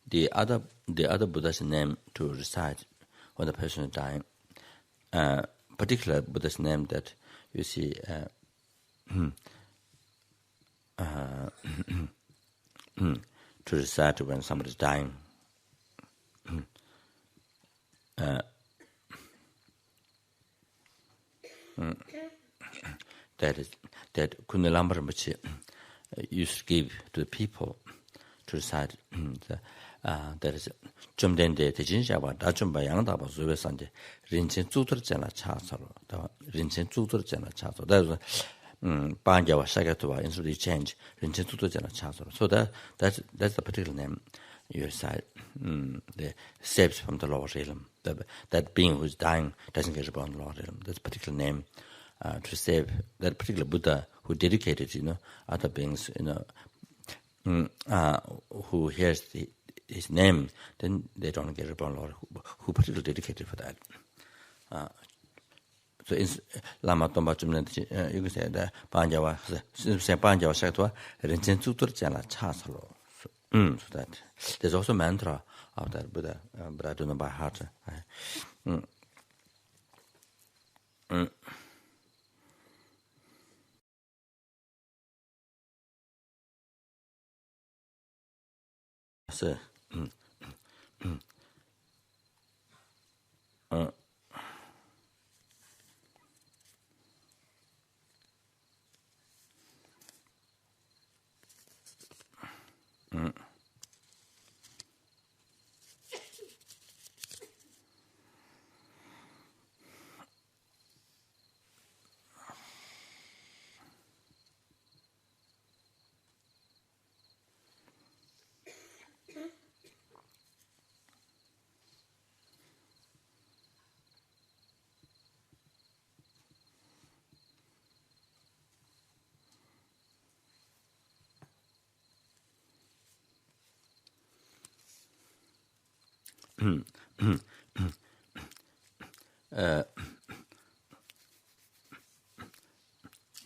the other Buddha's name to recite when the person is dying, particular Buddha's name that you see to recite when somebody is dying. That Kunalamba Rinpoche used to give to the people to recite. That is Jumdende Tejinjaba, Dajumba Yangdaba Zubesanje, Rinchen Zutur Jana Chasaro, Rinchen Zutur Jana Chaso. That Banjawa Shagatuwa, instead of change, so that's the particular name you recite. The saves from the lower realm. That being who's dying doesn't get upon the lower realm. That's a particular name to save that particular Buddha who dedicated, other beings, who hears his name, then they don't get upon Lord, who particularly dedicated for that. So in Lama Zopa Rinpoche, you can say that Banjawa Shakatwa, Rinchen Sutur Chala Chasalo. So that there's also mantra of that Buddha, but I don't know by heart. So,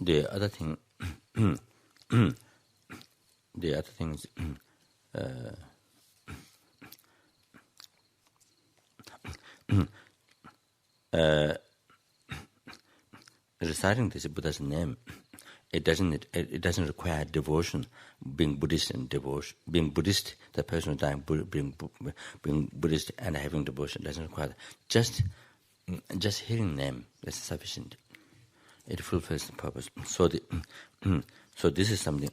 the other thing is reciting this Buddha's name. It doesn't require devotion. Being Buddhist and devotion, being Buddhist, the person who's dying, being Buddhist and having devotion doesn't require that. Just hearing name is sufficient. It fulfills the purpose. So this is something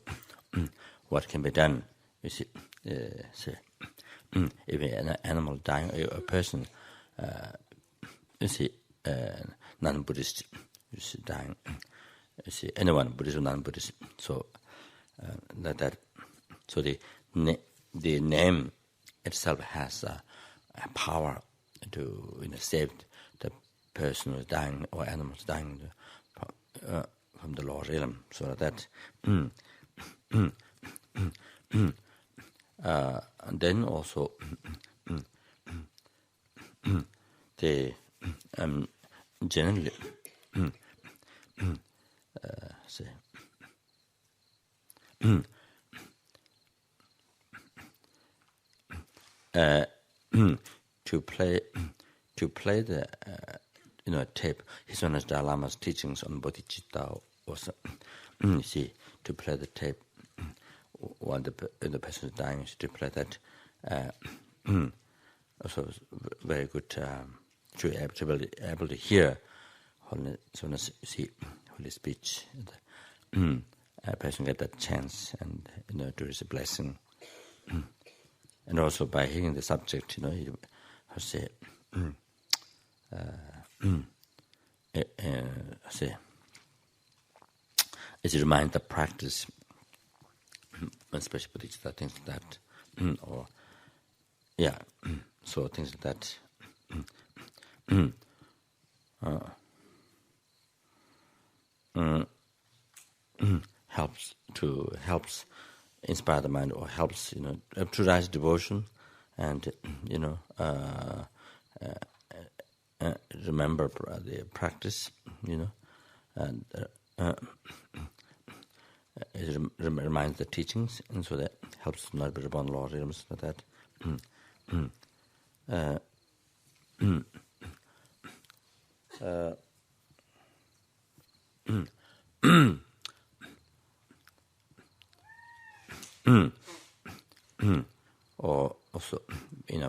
what can be done. You see, if an animal dying, a person, you see, non-Buddhist, you see, dying. You see, anyone, Buddhist or non-Buddhist. So so the name itself has a power to save the person who's dying or animals dying from the lower realm. So that and then also they generally say to play the tape. His Holiness Dalai Lama's teachings on bodhicitta was see, to play the tape while the person is dying, to play that also very good to be able to hear holy speech. A person get that chance and do his blessing, and also by hearing the subject, you say it reminds the practice, especially bodhicitta, things like that, or so things like that. Helps inspire the mind, or helps to rise devotion, and remember the practice, and it reminds the teachings, and so that helps not be upon Lord realms like that. Or also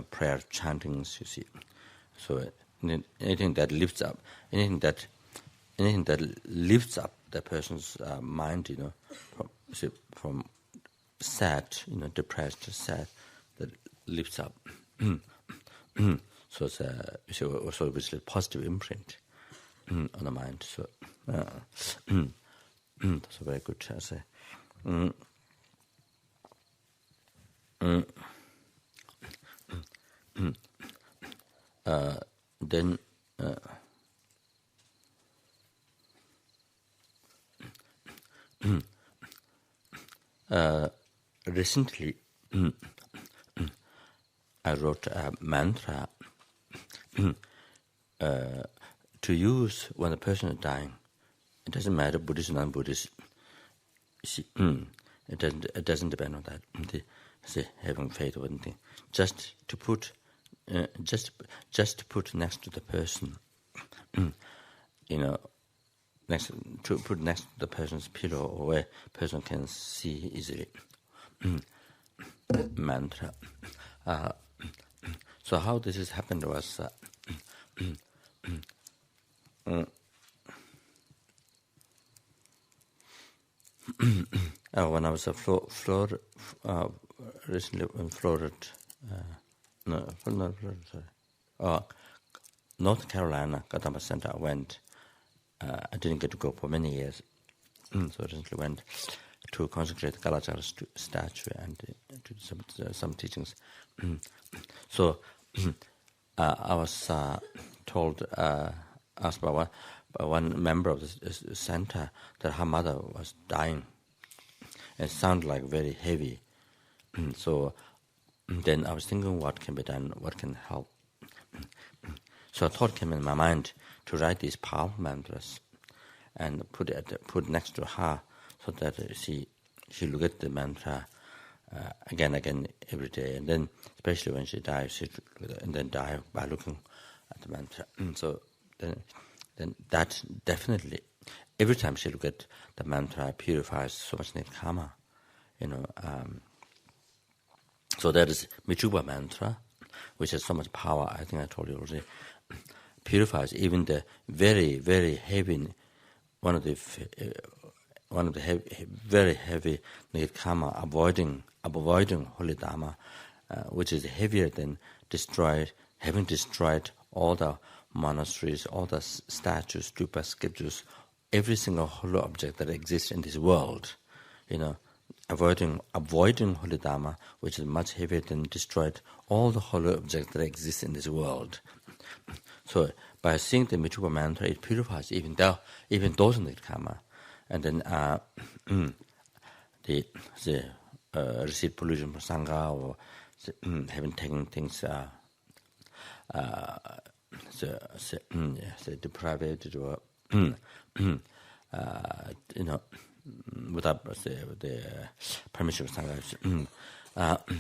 prayer chantings, you see. So anything that lifts up the person's mind, from sad, depressed, sad, that lifts up. So it's also a positive imprint on the mind. So That's a very good essay. Then recently I wrote a mantra to use when a person is dying. It doesn't matter Buddhist or non-Buddhist. It doesn't depend on that. Having faith or anything. Just to put next to the person, next to the person's pillow or where person can see easily. Mantra. So how this has happened was when I was recently in Florida, North Carolina, Kadamba Center, I went. I didn't get to go for many years, so I recently went to consecrate the Kalachara statue and to some teachings. So I was told, asked by one member of the center that her mother was dying. It sounded like very heavy. So then I was thinking what can be done, what can help. So a thought came in my mind to write these powerful mantras and put next to her so that she look at the mantra again every day, and then especially when she dies, she and then die by looking at the mantra. So then that definitely every time she look at the mantra purifies so much karma, So that is Michuba mantra, which has so much power. I think I told you already. Purifies even the very, very heavy, one of the very heavy karma, avoiding holy dharma, which is heavier than having destroyed all the monasteries, all the statues, stupas, sculptures, every single holy object that exists in this world, avoiding holy dharma, which is much heavier than destroyed all the holy objects that exist in this world. So by saying the Michupa mantra, it purifies even those karma, and then the receive pollution from sangha or having taken things deprived or without the permission of sangha,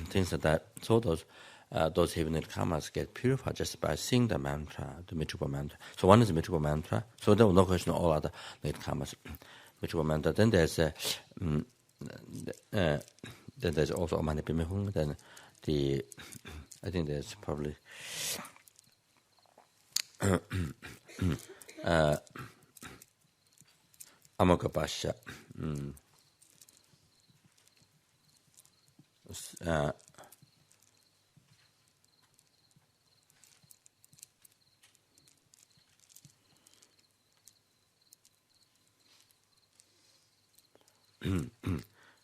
things like that. So those heavenly karmas get purified just by saying the mantra, the Michupa mantra. So one is the Michupa mantra. So there was no question of all other karmas. Michupa mantra. Then there's also Omani Pimehung. Then I think there's probably Amagabasha.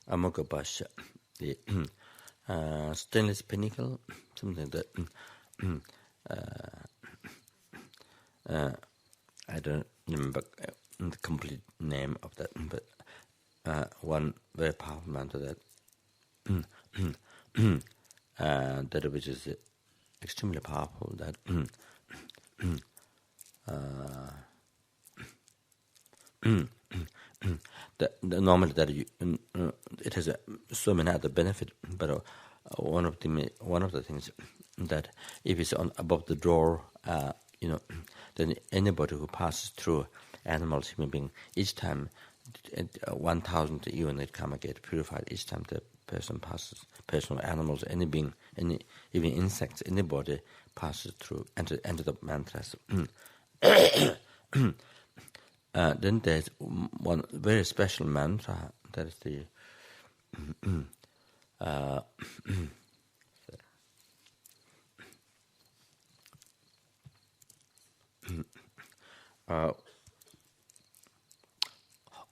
Amagabasha, the stainless pinnacle, something like that. I don't remember the complete name of that, but one very powerful mantra that which is extremely powerful. That normally that it has so many other benefits, but one of the things that if it's above the door, then anybody who passes through animals, human being, each time 1,000 unit karma get purified each time the person passes, person or animals, any being, even insects, anybody passes through, enter the mantras. Then there's one very special mantra, that is the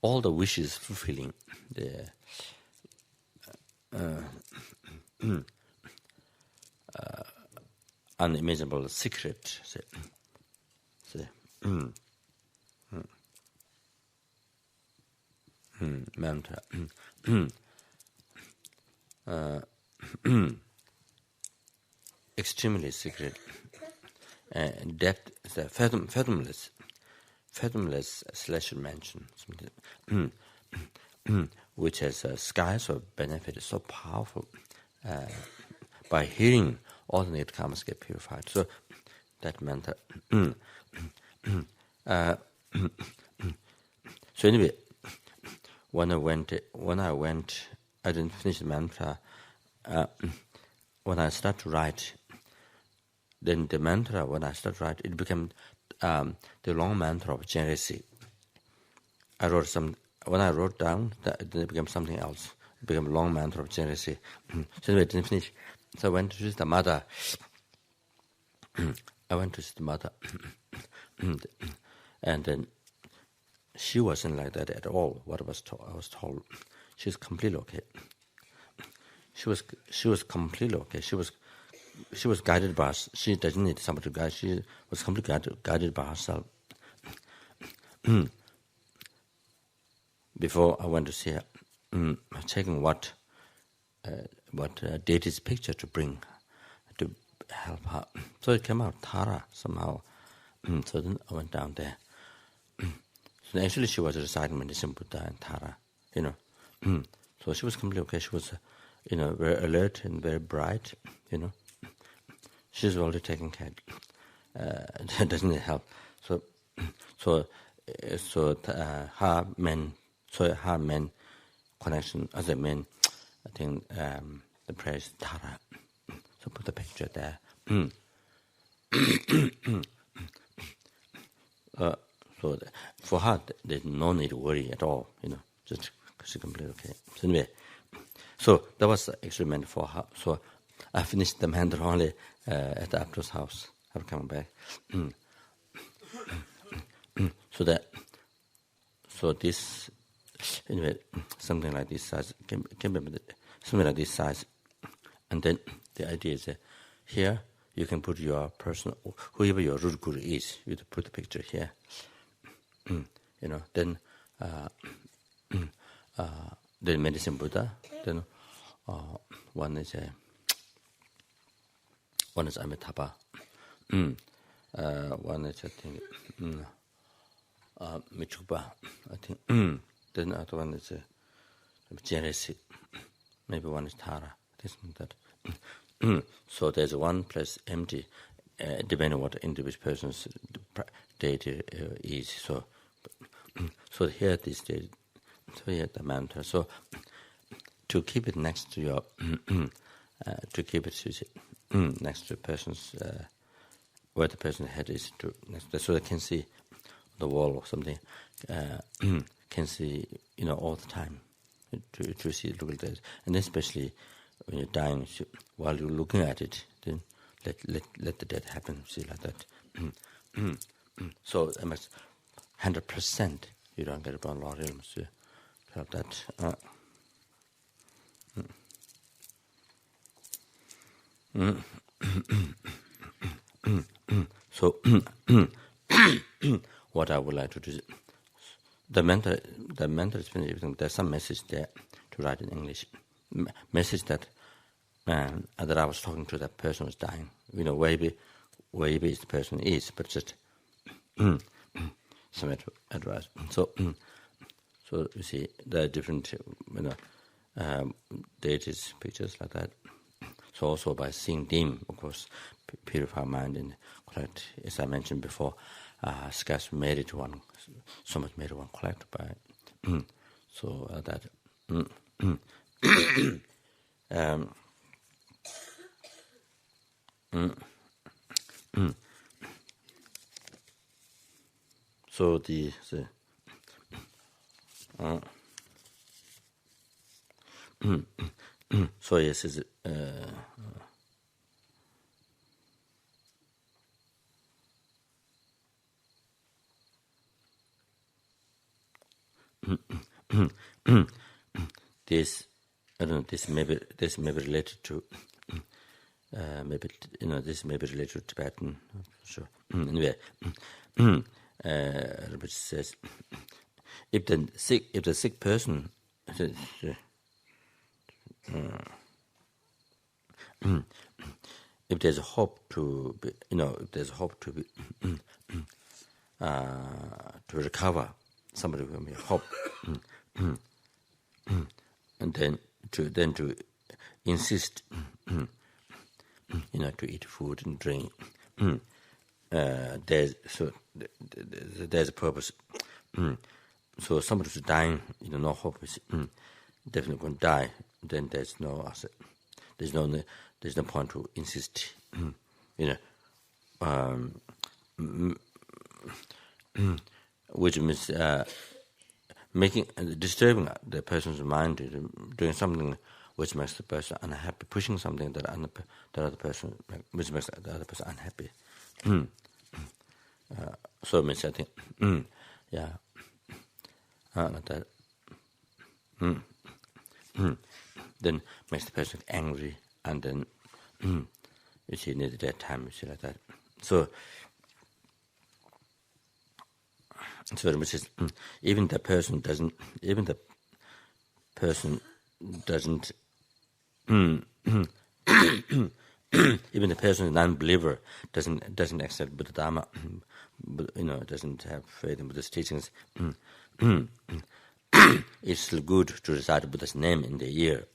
all the wishes fulfilling, the unimaginable secret, mantra, extremely secret, depth, the fathomless slash mention, which has skies of benefit so powerful. By hearing, all the negative karmas get purified. So that mantra. So anyway, when I went, I didn't finish the mantra. When I start to write, then the mantra, when I start to write, it became the long mantra of generosity. When I wrote down, then it became something else. It became a long mantra of generosity. So anyway, I didn't finish. So I went to see the mother. And then she wasn't like that at all. What I was told, she's completely okay. She was completely okay. She was guided by us. She doesn't need somebody to guide. She was completely guided by herself. Before I went to see her, checking what deity's picture to bring to help her. So it came out Tara somehow. So then I went down there. So actually she was reciting Medicine Buddha and Tara, So she was completely okay. She was, very alert and very bright, She's already taken care. Doesn't need help. So her main connection as a main, I think the prayer is Tara. So put the picture there. So for her, there's no need to worry at all, just she's completely okay. So anyway, so that was the experiment for her. So I finished the mantra only at the Abdul's house. I'm coming back. So this, anyway, something like this size, something like this size. And then the idea is that here you can put your personal, whoever your root guru is, you put the picture here. Then Medicine Buddha, then one is Amitabha, one is I think Michupa, I think. Then the other one is Jeresi, maybe one is Tara. This and that. So there's one place empty, depending on what the individual person's deity is. So here this deity, so here the mantra. So to keep it next to your, next to the person's, where the person's head is, so they can see the wall or something, can see, all the time, to see, look at that. And especially when you're dying, while you're looking at it, then let the death happen, see, like that. So I must 100% you don't get about Lord Ilms to have that. So what I would like to do, the mentor is finished. There's some message there to write in English. Message that I was talking to, that person was dying. Wherever the person is, but just some advice. So you see, there are different deities, pictures like that. So also by seeing them, of course, purify mind and collect, as I mentioned before, scarce made it one, so much made it one collect by so that so the so yes, is this, I don't know, this may be related to this may be related to Tibetan. Sure. Anyway, which says, if the sick person, if there's a hope to be, if there's hope to be to recover, somebody will be hope, and then to insist, to eat food and drink. There's a purpose. So somebody who's dying, no hope is definitely going to die. Then there's no point to insist. Which means disturbing the person's mind, doing something which makes the person unhappy, pushing something that other person, which makes the other person unhappy. So it means, I think, that then makes the person angry, and then you see, near that time, you see, like that. So which is, even the person doesn't, even the person non-believer doesn't accept Buddhadharma, doesn't have faith in Buddha's teachings. It's still good to recite Buddha's name in the year,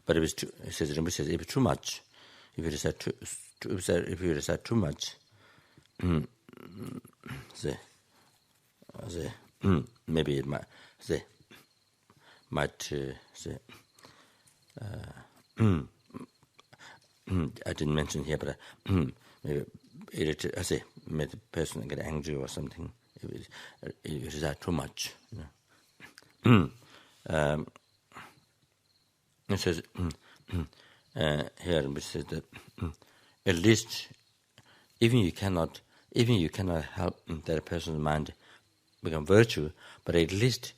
but if it's too, it says, if it's too much, if you recite too much, maybe it might I didn't mention here, but maybe made the person get angry or something if it is too much. It says here, which says that at least even you cannot help that person's mind become virtue, but at least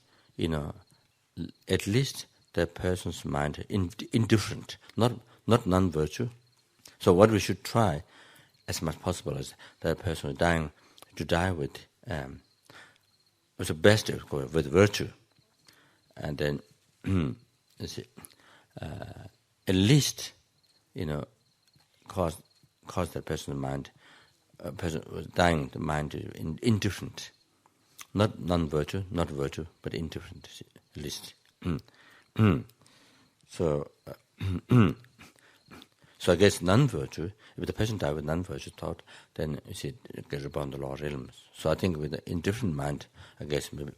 that person's mind indifferent, not non-virtue. So what we should try as much possible is that person dying to die with the best with virtue, and then at least cause that person's mind, person dying the mind indifferent, not non-virtue, not virtue, but indifferent at least. So I guess non-virtue, if the person died with non-virtue thought, then you see it gets upon the lower realms. So I think with the indifferent mind, I guess maybe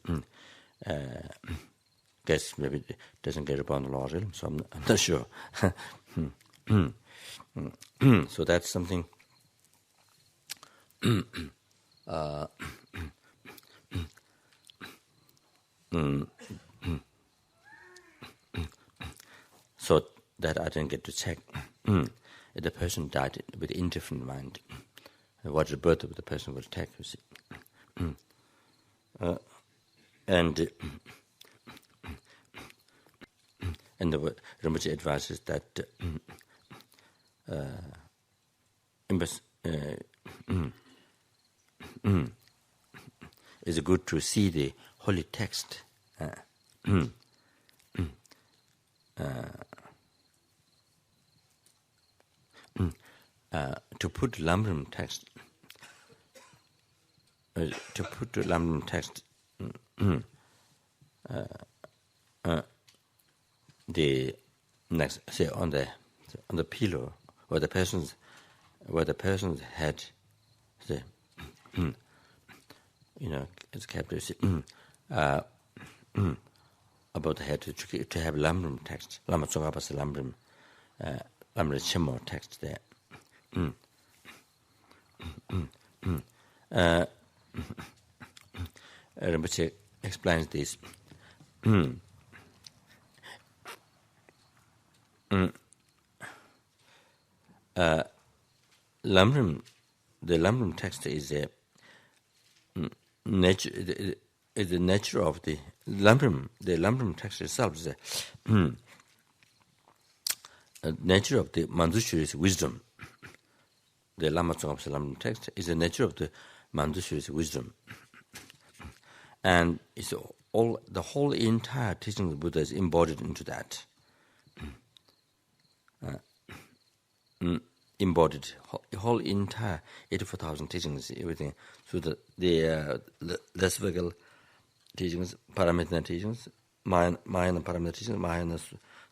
it doesn't get upon the lower realms. So I'm not sure. So that's something. So that I didn't get to check if the person died with indifferent mind, what the birth of the person will take. You see, and the Rinpoche advises that it's good to see the holy text. To put Lamrim text, the next, say on the pillow where the person's head, say, it's kept about the head to have Lamrim text, Lama Zopa Rinpoche Lamrim Chimo text there. Rinpoche explains this. The Lamrim text is the nature of the the Lamrim text itself is the nature of the Manjushri's wisdom. The Lama Tsongkhapa Lamrim text is the nature of the Manjushri's wisdom. And it's the whole entire teaching of the Buddha is embodied into that. Embodied, whole entire 84,000 teachings, everything. So the Lesvagal teachings, Paramitana teachings, Mahayana Paramitana teachings, Mahayana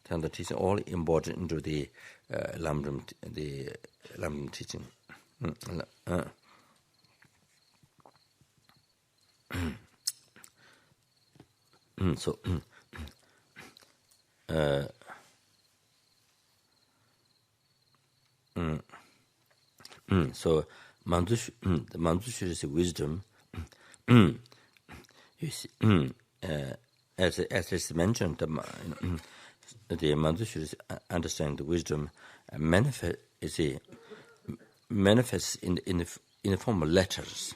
Tantra teachings, all embodied into the Lamrim teaching. So the Manjushri's wisdom, you see, as is mentioned, the Manjushri's understanding the wisdom manifests in the form of letters.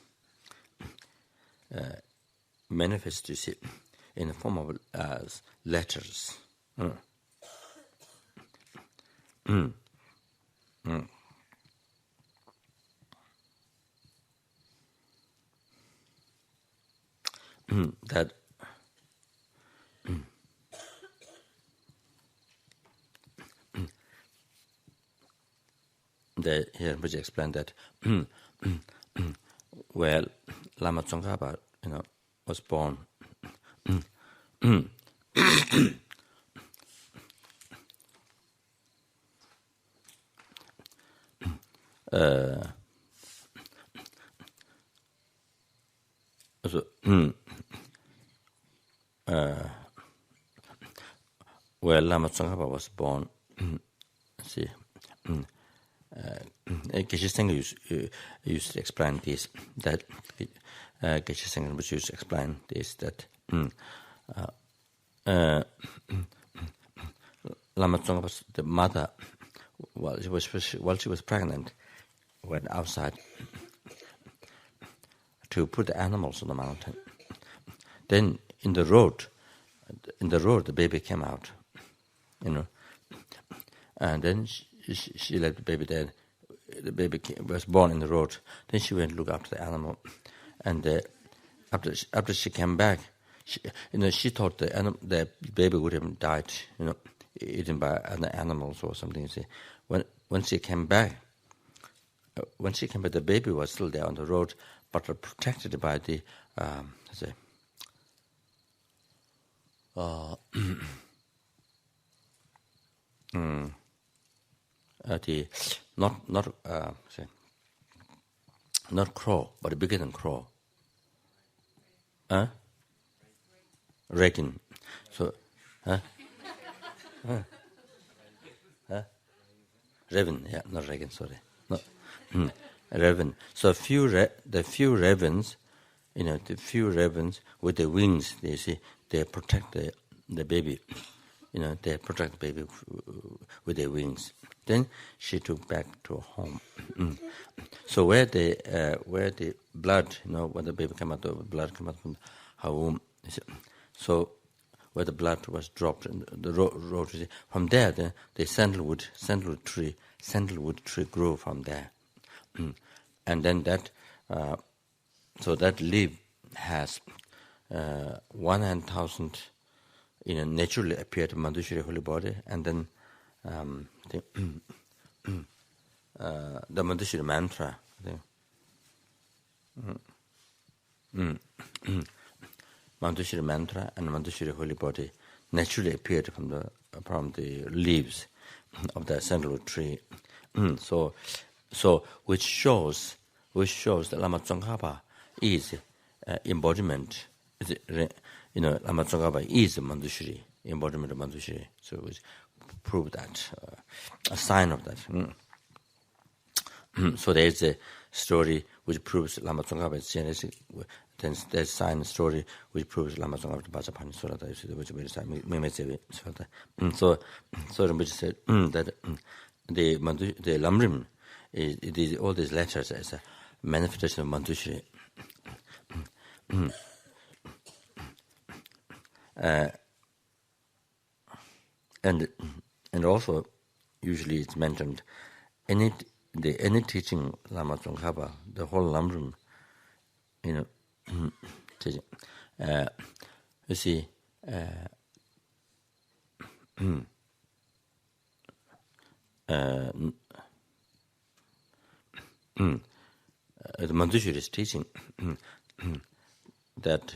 Manifests, you see, in the form of letters. That here Rinpoche explained that well, Lama Tsongkhapa, was born well, Lama Tsongkhapa was born. See, Geshe Sengye used to explain this. That Geshe Sengye used to explain this. That Lama Tsongkhapa's the mother, while she was pregnant, went outside to put the animals on the mountain. Then in the road, the baby came out, and then she left the baby there. The baby was born in the road. Then she went to look after the animal, and after she came back, she thought the baby would have died, eaten by other animals or something. See, when she came back, the baby was still there on the road, but protected by the not crow, but bigger than crow. Raven. So, raven. Yeah, not raven. Sorry, not raven. So the few ravens, with the wings, they see they protect the baby. They protect the baby with their wings. Then she took back to home. So where the blood, when the baby came out, the blood came out from her womb. So where the blood was dropped in the road, from there the sandalwood tree grew from there, and then that leaf has 100,000. Naturally appeared Manjushri holy body, and then the Manjushri mantra. Manjushri mantra and Manjushri holy body naturally appeared from the leaves of the sandalwood tree. So which shows that Lama Tsongkhapa is embodiment. Lama Tsongkhapa is a Manjushri, embodiment of Manjushri. So we prove that, a sign of that. So there is a story which proves Lama Tsongkhapa is genetic. Then there's a sign story which proves Lama Tsongkhapa is Bajapani Surata, which we say. So Rinpoche said that the Lamrim, all these letters as a manifestation of Manjushri. and also usually it's mentioned any teaching Lama Tsongkhapa, the whole Lamrim, teaching. You see, the Manjushri is teaching that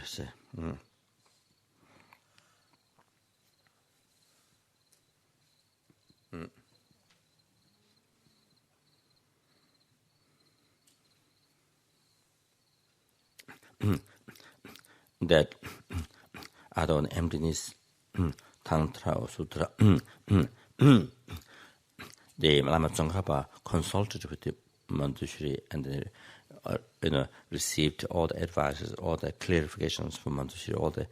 that Adon emptiness, Tantra Sutra, the Lama Tsongkhapa consulted with the Manjushri and received all the advices, all the clarifications from Manjushri, all the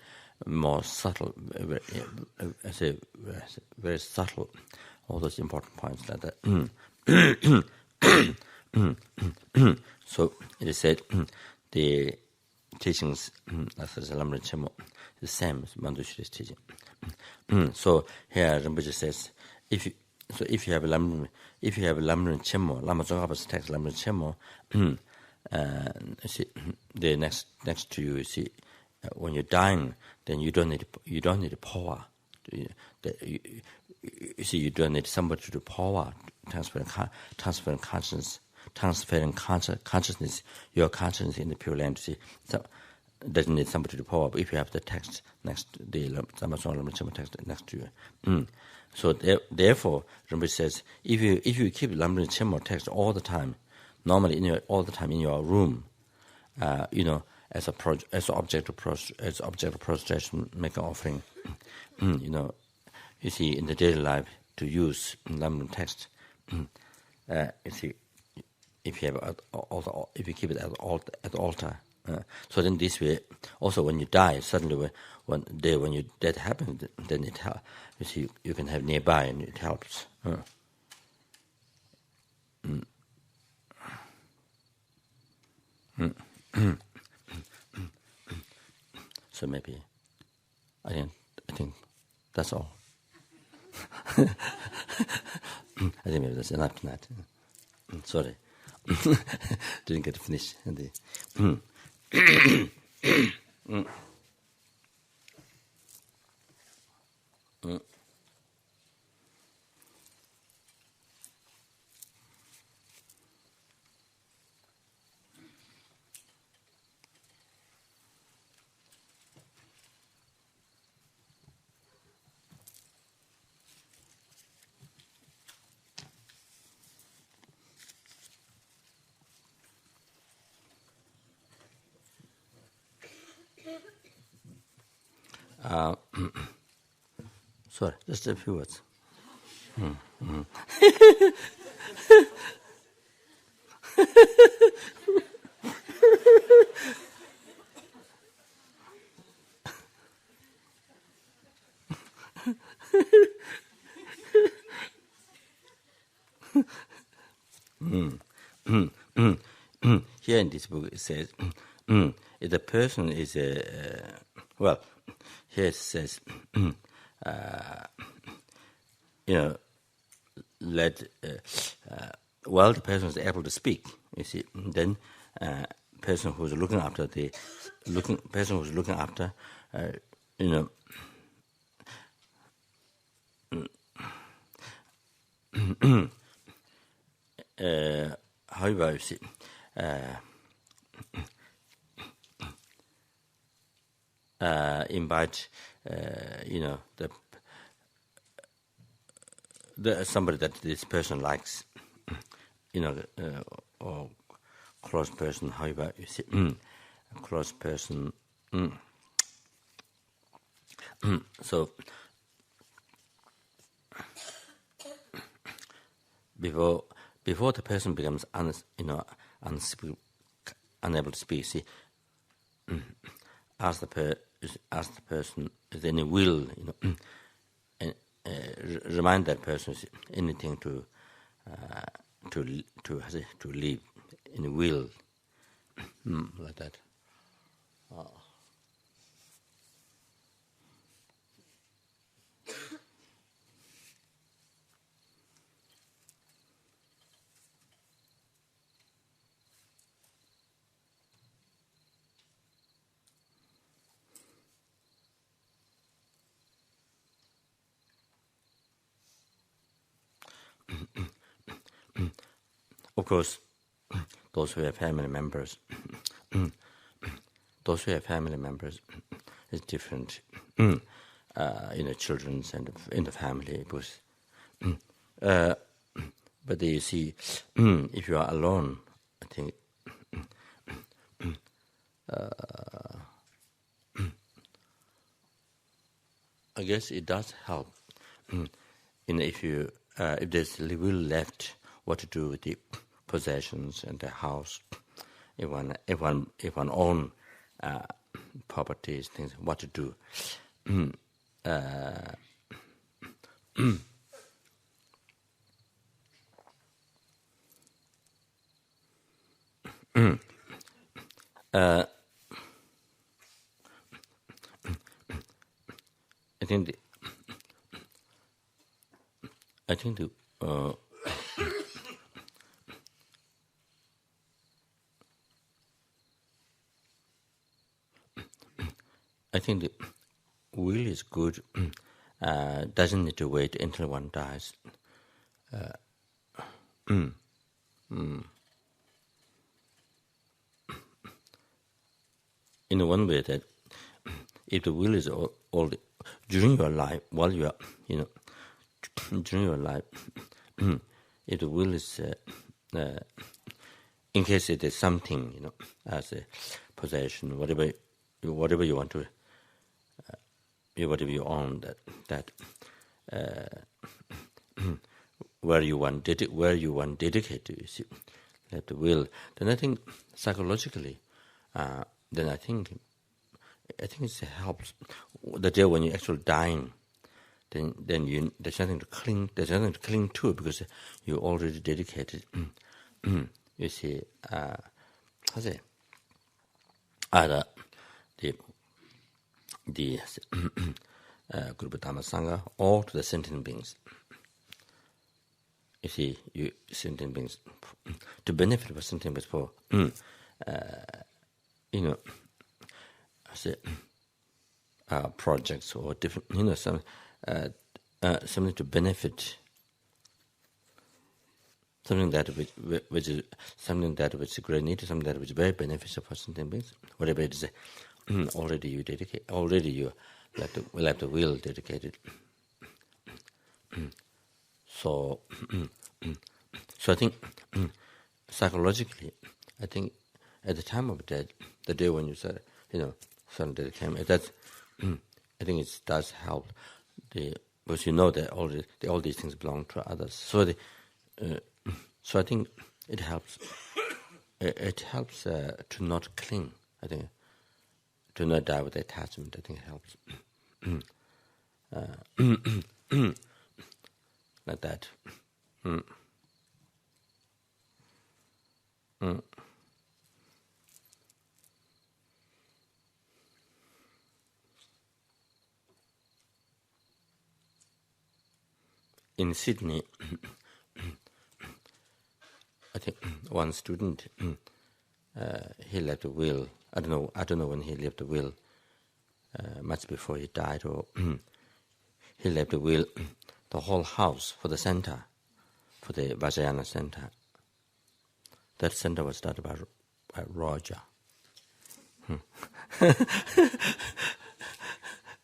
more subtle, very subtle, all those important points like that. So it is said the teachings as Lamrim Chemo the same as Manjushri's teaching. So here Rinpoche says, if you have Lamrim Chemo, Lama Tsongkhapa's text Lamrim Chemo, see, the next to you see, when you're dying, then you don't need power. You see, you don't need somebody to do power, transferring consciousness, your consciousness in the Pure Land. See, so doesn't need somebody to do power. But if you have the text next, the Lama Tsongkhapa text next to you, so therefore, Rinpoche says, if you keep Lamrim Chemo text all the time, normally all the time in your room, as object of prostration, make an offering, you see, in the daily life to use Lamrim text, you see, if you keep it at the altar, so then this way, also when you die, suddenly when your death happens, then it helps. You see, you can have nearby, and it helps. So maybe I think that's all. I think maybe that's enough tonight. Sorry, didn't get to finish. Sorry, just a few words. Here in this book it says, if the person is well, here it says, while the person is able to speak, you see, then person who's looking after however, you see, invite the somebody that this person likes, or close person, however, you see, close person. So before the person becomes unable to speak, see, ask the person, is there any will, and remind that person anything to live, any will, like that. of course, those who have family members, is different. Children and in the family, because. But you see, if you are alone, I think I guess it does help. If there's will left, what to do with the possessions and the house, if one own properties, things, what to do. I think the will is good. Doesn't need to wait until one dies. In one way, that if the will is all during your life, while you are, during your life, if the will is, in case it is something, as a possession, whatever you want to, whatever you own, that where you want dedicate to, you see, that the will. Then I think psychologically, then I think it helps. The day when you're actually dying, then there's nothing to cling. There's nothing to cling to, because you already dedicated. You see, either the Guru Dharma Sangha or to the sentient beings. You see, sentient beings, to benefit for sentient beings, for projects or different, something to benefit, something that which is something that which is great need, something that which is very beneficial for sentient beings. Whatever it is, already you dedicate. Already you will have the will dedicated. So I think psychologically, I think at the time of death, the day when you said, sudden death came, that's, I think it does help. Because that all these things belong to others. So so I think it helps. It helps to not cling. I think to not die with attachment. I think it helps. Like that. In Sydney, I think one student, he left a will. I don't know when he left the will. Much before he died, or he left a will. The whole house for the center, for the Vajrayana center. That center was started by Roger.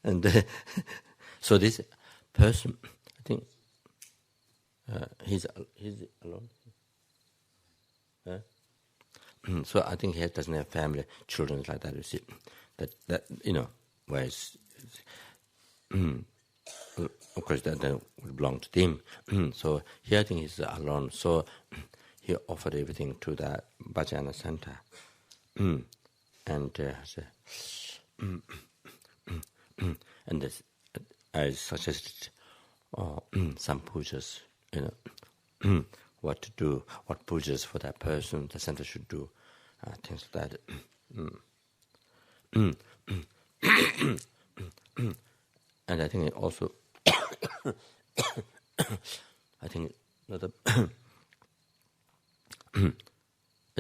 And so this person, I think, he's alone. So I think he doesn't have family, children like that. You see, that where it's of course that would belong to him. So here I think he's alone. So he offered everything to that Vajrayana center, and I suggested some pujas, what to do, what pujas for that person the center should do, things like that. And I think it also, I think another, I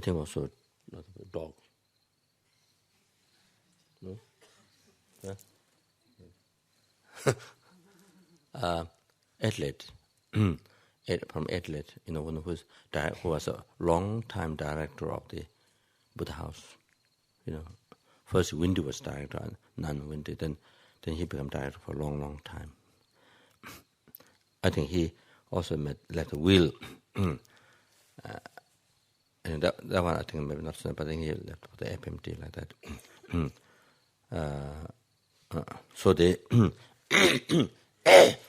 think also another dog. No? Yeah? Athlete. from Adelaide, one who was a long-time director of the Buddha House. First Windy was director, and non-Windy. Then he became director for a long, long time. I think he also left a will. And that one I think maybe not so, but I think he left for the FPMT like that. So they,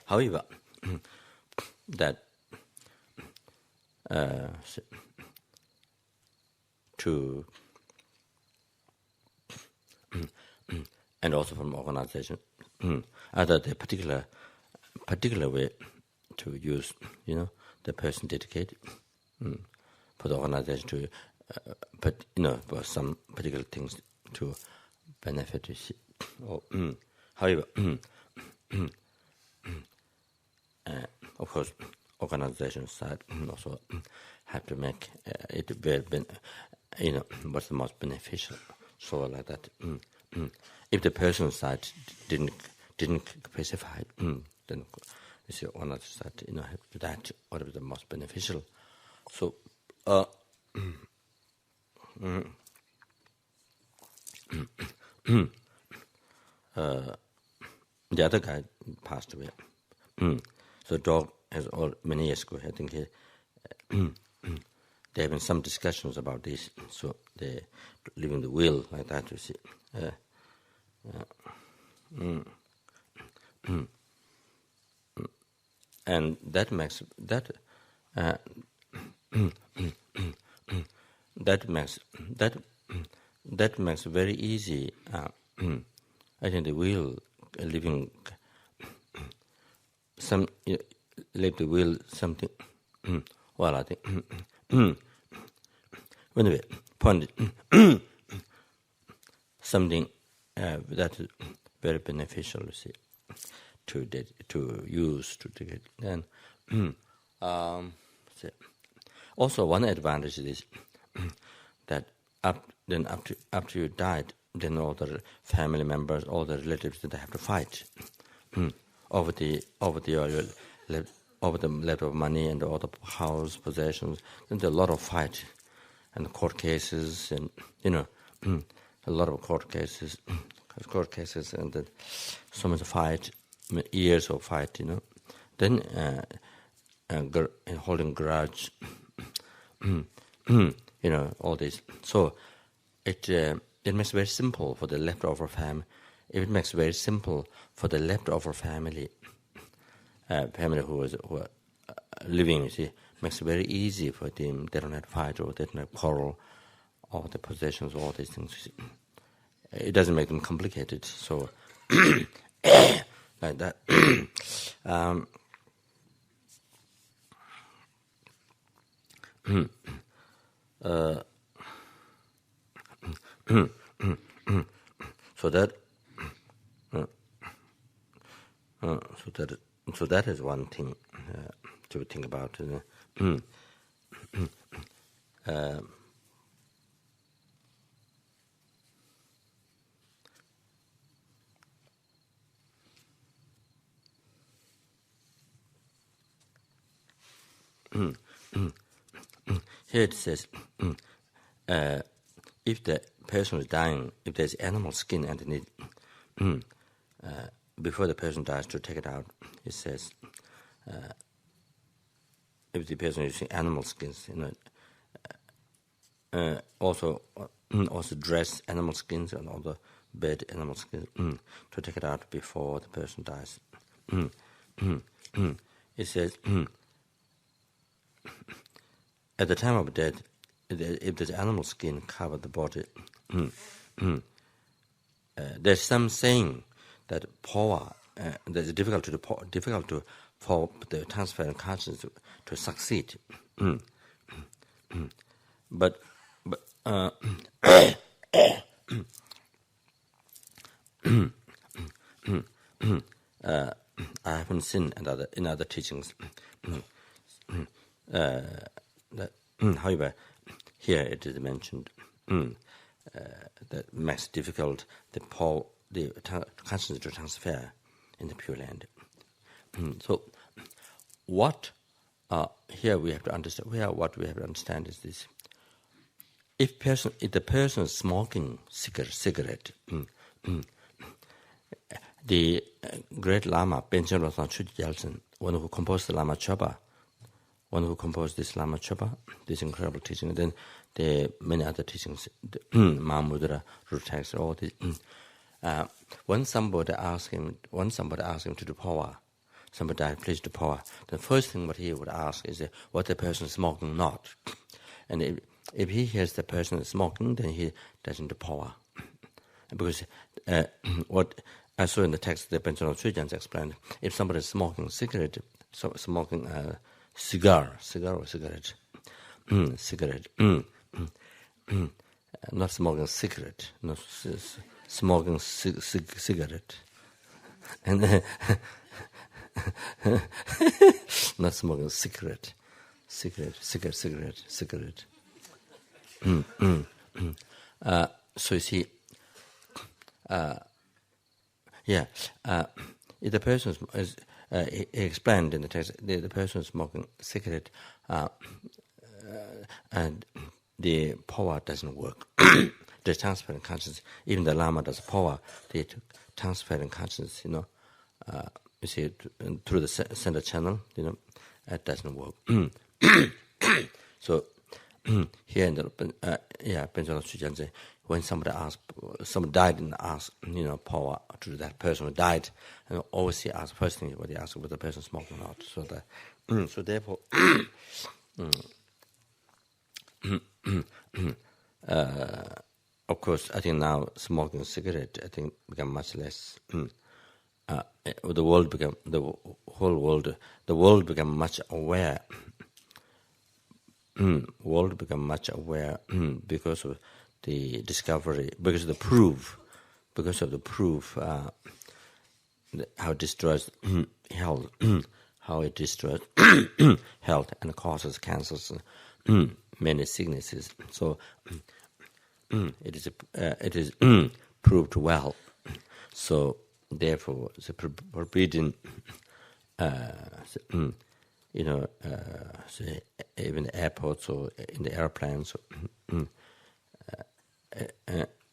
however, that to and also from organization, either the particular way to use, the person dedicated for the organization to, for some particular things to benefit. Or, however, of course, organization side also have to make it very, what's the most beneficial. So like that. If the person side didn't specify, then you see on other side, have to do that what is the most beneficial. So the other guy passed away. So dog has many years ago, I think there have been some discussions about this. So they leaving the will like that, you see. And that makes very easy. I think the will leaving leave the will something. Well, I think anyway, point something that is very beneficial, you see, to use to get. And also one advantage is that after you died, then all the family members, all the relatives, they have to fight over the level of money and all the house possessions. Then there's a lot of fight and court cases, and a lot of court cases, and then so much fight, years of fight, Then holding grudge, all this. So it makes it very simple for the leftover family. It makes it very simple for the leftover family who are living, you see, makes it very easy for them. They don't have to fight, or they don't have quarrel, all the possessions, all these things. You see. It doesn't make them complicated. So like that. So that is one thing to think about. Here it says, if the person is dying, if there's animal skin underneath, before the person dies, to take it out, it says, if the person is using animal skins, also dress animal skins and all the bed animal skins, to take it out before the person dies. It says, at the time of death, if there's animal skin cover the body, there's some saying that power, that it's difficult for the transfer of consciousness to succeed. But I haven't seen in other teachings. However, here it is mentioned that makes it difficult the consciousness to transfer in the Pure Land. So, what here we have to understand. What we have to understand is this: if the person is smoking cigarette, the great Lama Benchen Rosang Chuji Yeltsin, one who composed the Lama Chopa, this Lama Chopa, this incredible teaching, then there are many other teachings, Mahamudra, root text, all this. When somebody asked him to do power, somebody died, please do power, the first thing what he would ask is what the person is smoking not. And if he hears the person is smoking, then he doesn't do power. Because what I saw in the text, the Benjamin Sujans explained, if somebody is smoking cigarette, smoking cigar or cigarette, not smoking cigarette, not smoking cigarette, and not smoking cigarette. So you see, if the person is, he explained in the text, the person is smoking cigarette, and the power doesn't work. The transparent consciousness, even the Lama does power, the transparent consciousness, you see, through the center channel, it doesn't work. So here in the Benjamin Sujans, when somebody died and asked, power to that person who died, and always he asks first thing what he asks, whether the person smoked or not. So that, so therefore, of course, I think now smoking cigarette, I think become much less. The world become much aware. World become much aware because of the discovery, because of the proof, how it destroys health, how it destroys health and causes cancers, many sicknesses. So it is proved well. So therefore, the forbidden, say even the airports or in the airplanes,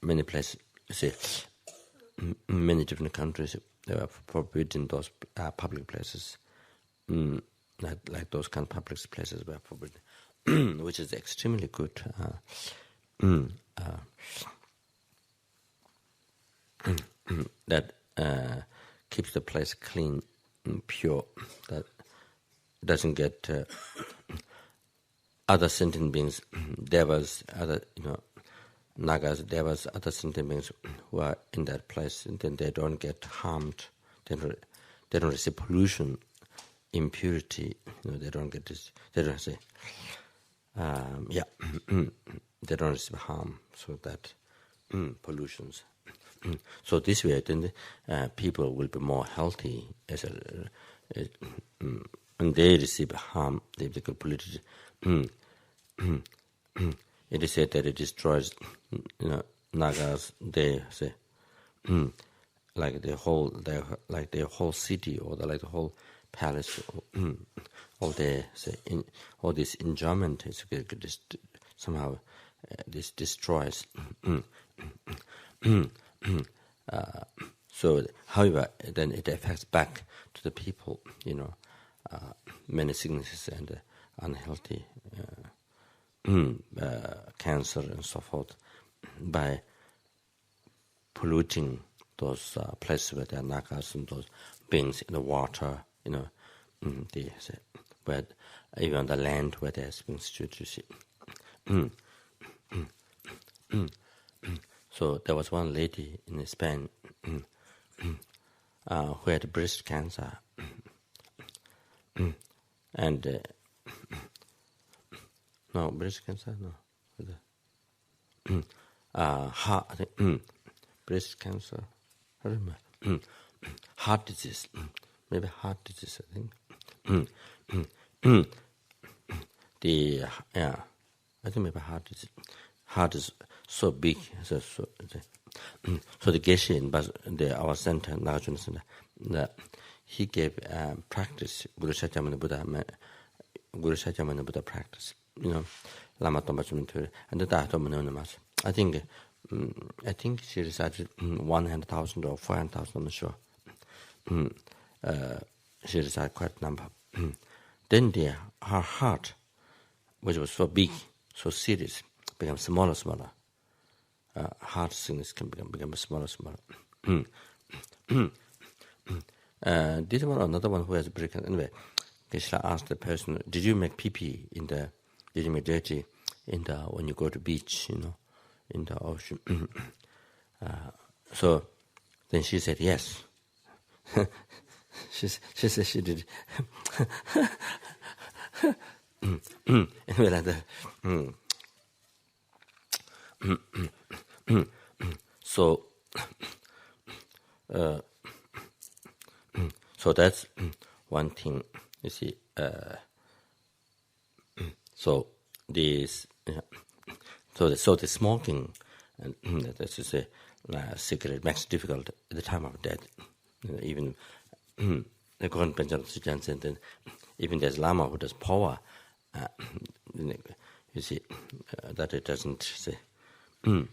many places, say many different countries, they are forbidden those public places, like those kind of public places were forbidden, which is extremely good. That keeps the place clean, pure. That doesn't get other sentient beings, devas, other nagas, devas, other sentient beings who are in that place, and then they don't get harmed. They don't receive pollution, impurity. They don't get this. They don't say, they don't receive harm. So that pollutions. So this way, then people will be more healthy and they receive harm. They get polluted. It is said that it destroys, nagas. They say, like the whole city or the whole palace. All they say, all this enjoyment is somehow this destroys. So, however, then it affects back to the people, many sicknesses and unhealthy cancer and so forth by polluting those places where there are nagas and those beings in the water, where even on the land where there's been stood, you see. So there was one lady in Spain who had breast cancer, and no breast cancer, heart, I think, breast cancer, I don't remember, heart disease, maybe heart disease, I think. I think maybe heart disease. Heart is so big, so the Geshe in our center, Nagarjuna Center, he gave practice. Buddha Shakyamuni Buddha, Guru Sajamana Buddha practice, Lama Zopa and the Dato Manonimas. I think she recited 100,000 or 400,000, I'm not sure. She recited quite a number. Then her heart, which was so big, so serious, became smaller. Heart sickness can become smaller. This one, another one who has a break. Anyway, Geshe-la asked the person, "Did you make pee-pee did you make dirty when you go to beach, in the ocean?" So then she said yes. she said she did. Anyway, like that. So that's one thing, you see. So this, so the smoking, and that's to say, cigarette makes it difficult at the time of death. Even according to Benjamin Sujan, then even there's Lama who does power. You see that it doesn't say because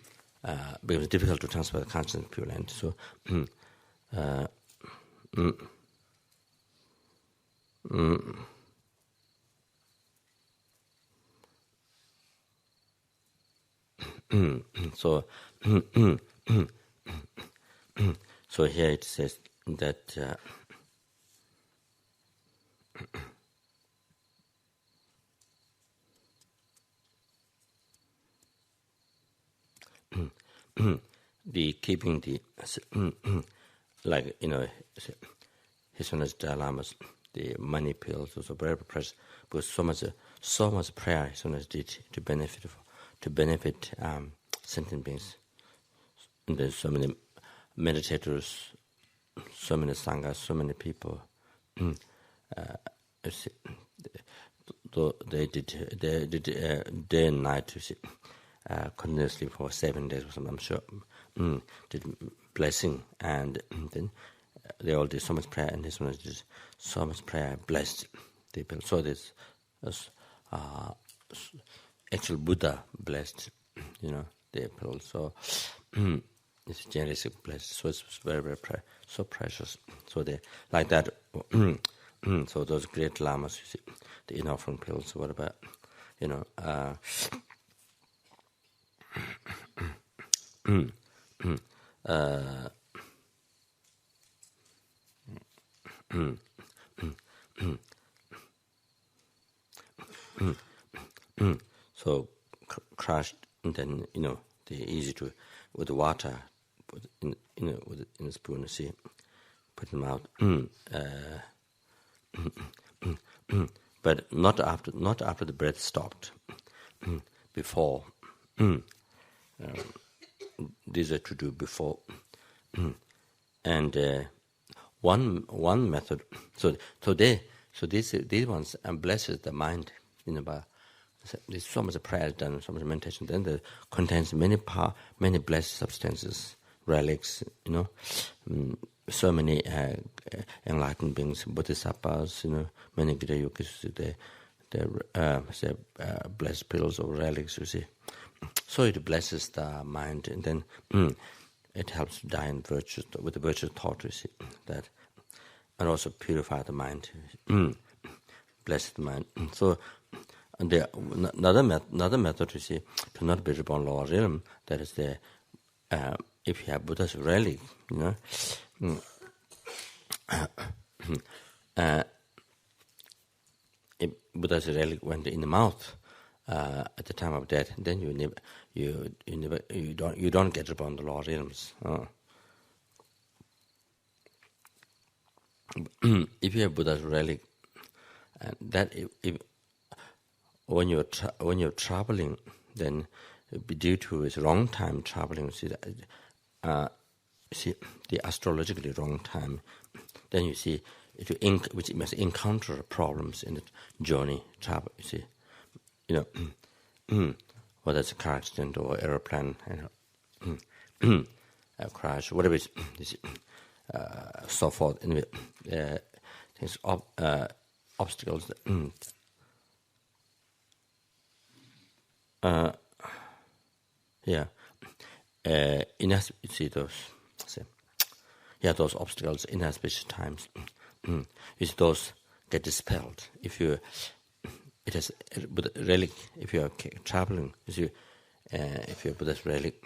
it's difficult to transfer the consciousness pure land. So so here it says that the keeping the like his one is the Lamas, the money pills was very precious because so much prayer his one did to benefit sentient beings. And there's so many meditators, so many sanghas, so many people. They did day and night to see. Continuously for 7 days or something, I'm sure, did blessing, and then they all did so much prayer, and this one did so much prayer, blessed the people. So this actual Buddha blessed, the people. So it's generously blessed. So it's very, very so precious. So they like that. So those great lamas, you see, the in-offering pills. What about, so crushed, and then they're easy to with water, put in a spoon, you see, put them out. But not after the breath stopped. Before. These are to do before. And one method. So these ones blesses the mind. By there's so much prayer done, so much meditation. Then it contains many blessed substances, relics. So many enlightened beings, bodhisattvas. Many Gita yogis. They blessed pills or relics. You see. So it blesses the mind, and then it helps to die in virtues with the virtuous thought. You see that, and also purify the mind, bless the mind. So, and another method, you see, to not be reborn lower realm. That is if you have Buddha's relic, if Buddha's relic went in the mouth. At the time of death, then you don't get upon the lower realms. If you have Buddha's relic, that if when you're traveling, then due to his wrong time traveling, see the astrologically wrong time, then you see which must encounter problems in the journey travel. You see. Whether it's a car accident or aeroplane, a crash, whatever it is, so forth. Anyway, things obstacles see those. Those obstacles, inauspicious times. Is those get dispelled if you. It is but relic. If you are traveling, if your Buddha's relic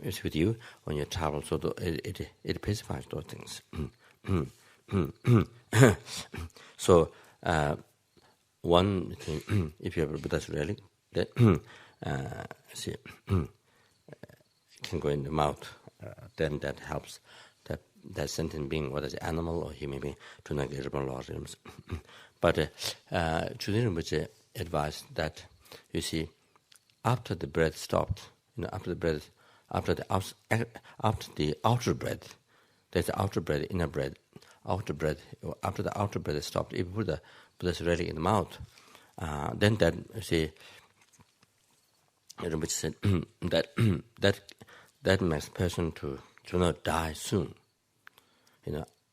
is with you when you travel, so it pacifies those things. So one thing, if you have a Buddha's relic, that can go in the mouth. Then that helps that sentient being, whether it's animal or human being, to not get items. But Chunin Rinpoche advised that, you see, after the breath stopped, after the outer breath, there's the outer breath, inner breath, outer breath. After the outer breath is stopped, if you put the Buddha's relic in the mouth, then that, you see, Rinpoche said that makes person to not die soon.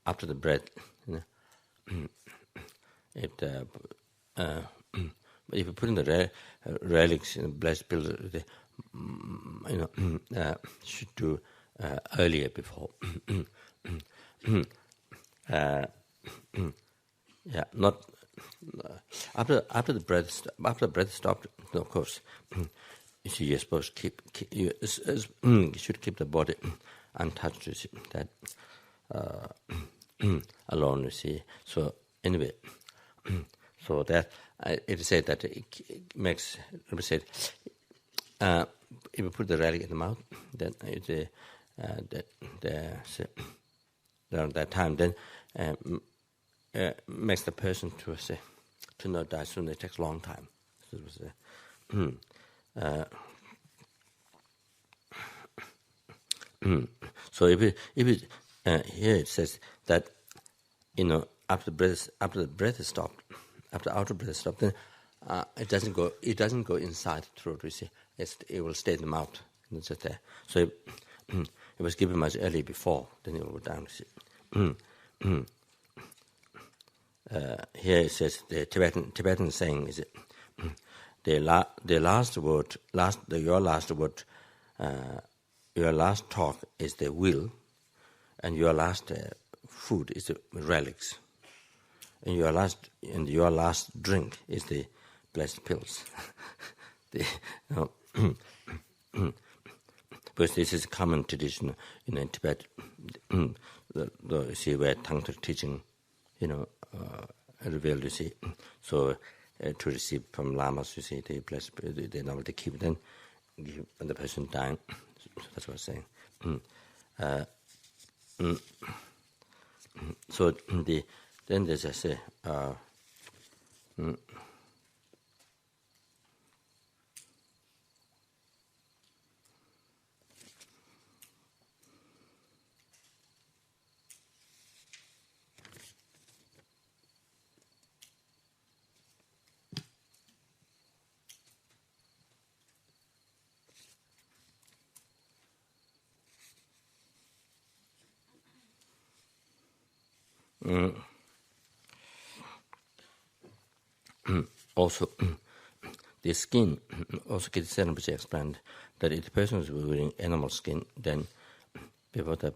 After the breath, if you put in the relics in the blessed pillar, should do earlier before. Not after the breath stopped. Of course, you're supposed to you should keep the body untouched. You see, that alone. You see. So anyway. So that it is said that it makes. It said, if you put the relic in the mouth, then around that time, then makes the person to not die soon. It takes a long time. So if here it says that after the breath is stopped, after the outer breath is stopped, then it doesn't go inside the throat. You see, it will stay in the mouth. It's just there. So it was given much earlier before, then it will go down. You see. Here it says the Tibetan saying is the last word, your last talk is the will, and your last food is the relics, and your last drink is the blessed pills. Because this is a common tradition in Tibet. You see where Tangtra teaching, revealed. You see, so to receive from lamas, you see, they bless, they normally keep then give when the person dying. So that's what I'm saying. So then there's I say. Also, the skin, also Rinpoche explained that if the person is wearing animal skin, then before that,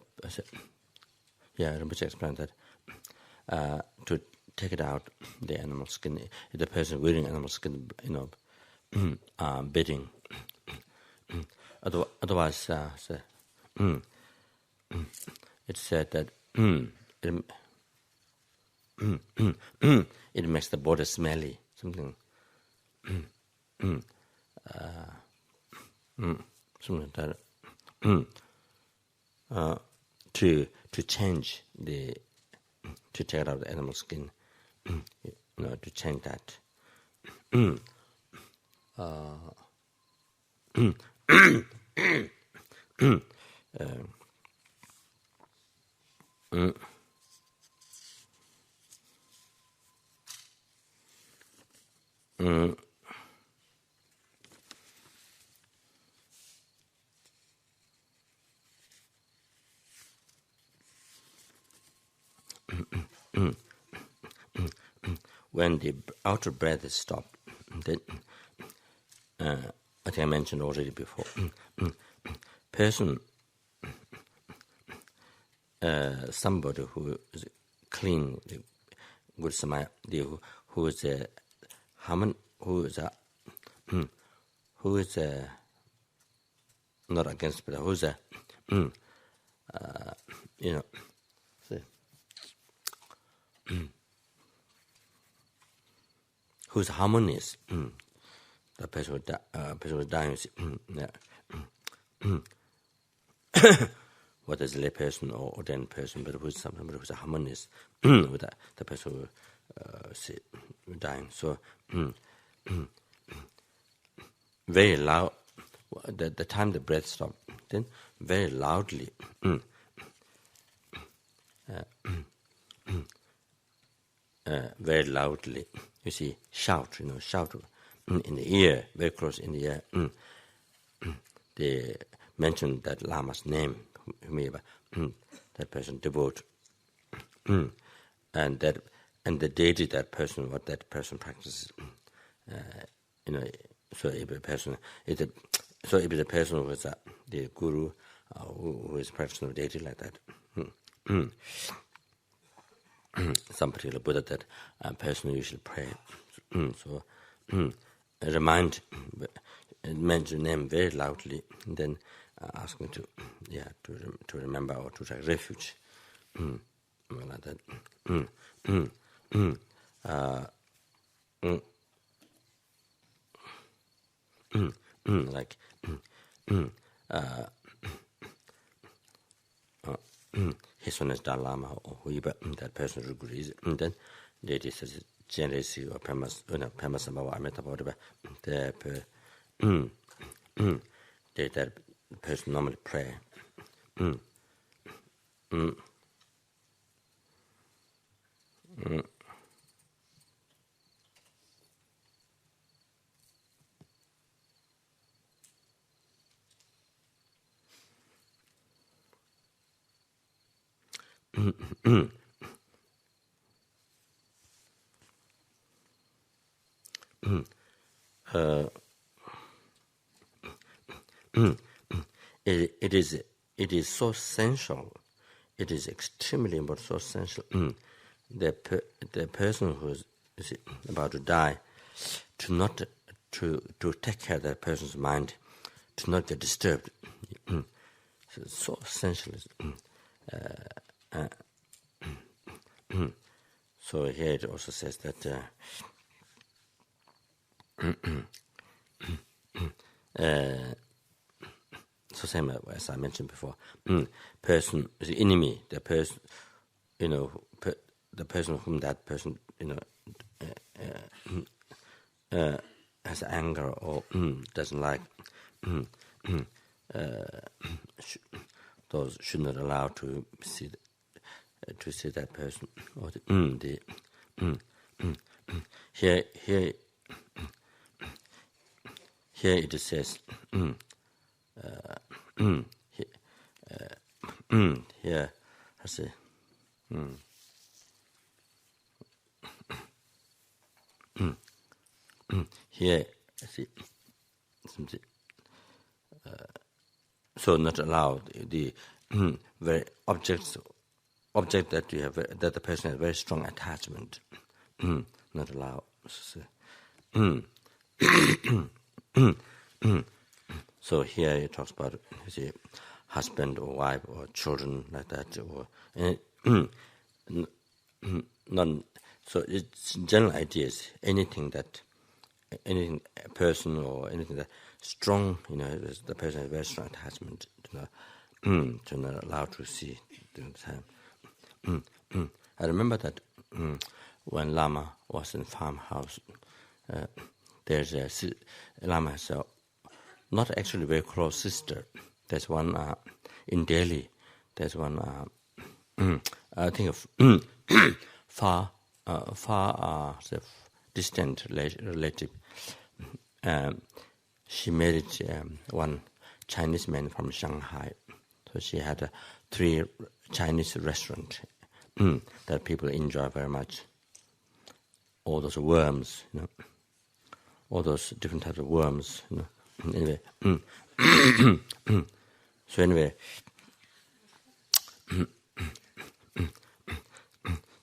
Rinpoche explained that to take it out, the animal skin, if the person wearing animal skin, bedding, otherwise, it said that it makes the body smelly, something something like that. To change to take out the animal skin, to change that. When the outer breath is stopped, then I think I mentioned already before. Person, somebody who is clean, good samadhi, who is a harmon, who is not against, but who's a who's harmonious. The person who dying, whether it's a lay person or ordained person, but who's somebody who's a harmonious with the person who dying. So very loud. The time the breath stopped, then very loudly. Very loudly, you see, shout in the ear, very close in the ear. They mentioned that Lama's name, whomever that person devote, and the deity that person, what that person practices. So if a person, if the person who is the guru, who is practicing a deity like that. Some particular Buddha that a person usually pray. So mention name very loudly, and then ask me to remember or to take refuge. Like that. Like His Holiness Dalai Lama or whoever that person agrees, and then deity says generously or Pamasambhava Amrita whatever that person normally pray. It is so essential. It is extremely important, so essential. The person who is about to die, to take care of that person's mind, to not get disturbed. So it's so essential. So here it also says that so same as I mentioned before, person is the enemy. The person, the person whom that person, has anger or doesn't like, those should not allow to see that person. Or here it says. Here, I say. Here, I see. So not allowed the very object that you have that the person has very strong attachment. Not allowed. So here it talks about husband or wife or children like that, or none. So it's general ideas. Anything person or anything that strong, the person has very strong attachment to not allow to see during the time. I remember that when Lama was in farmhouse, there's Lama has a not actually very close sister. There's one in Delhi. There's one I think of far distant relative. She married one Chinese man from Shanghai. So she had 3 Chinese restaurants that people enjoy very much. All those worms, all those different types of worms. Anyway, so anyway,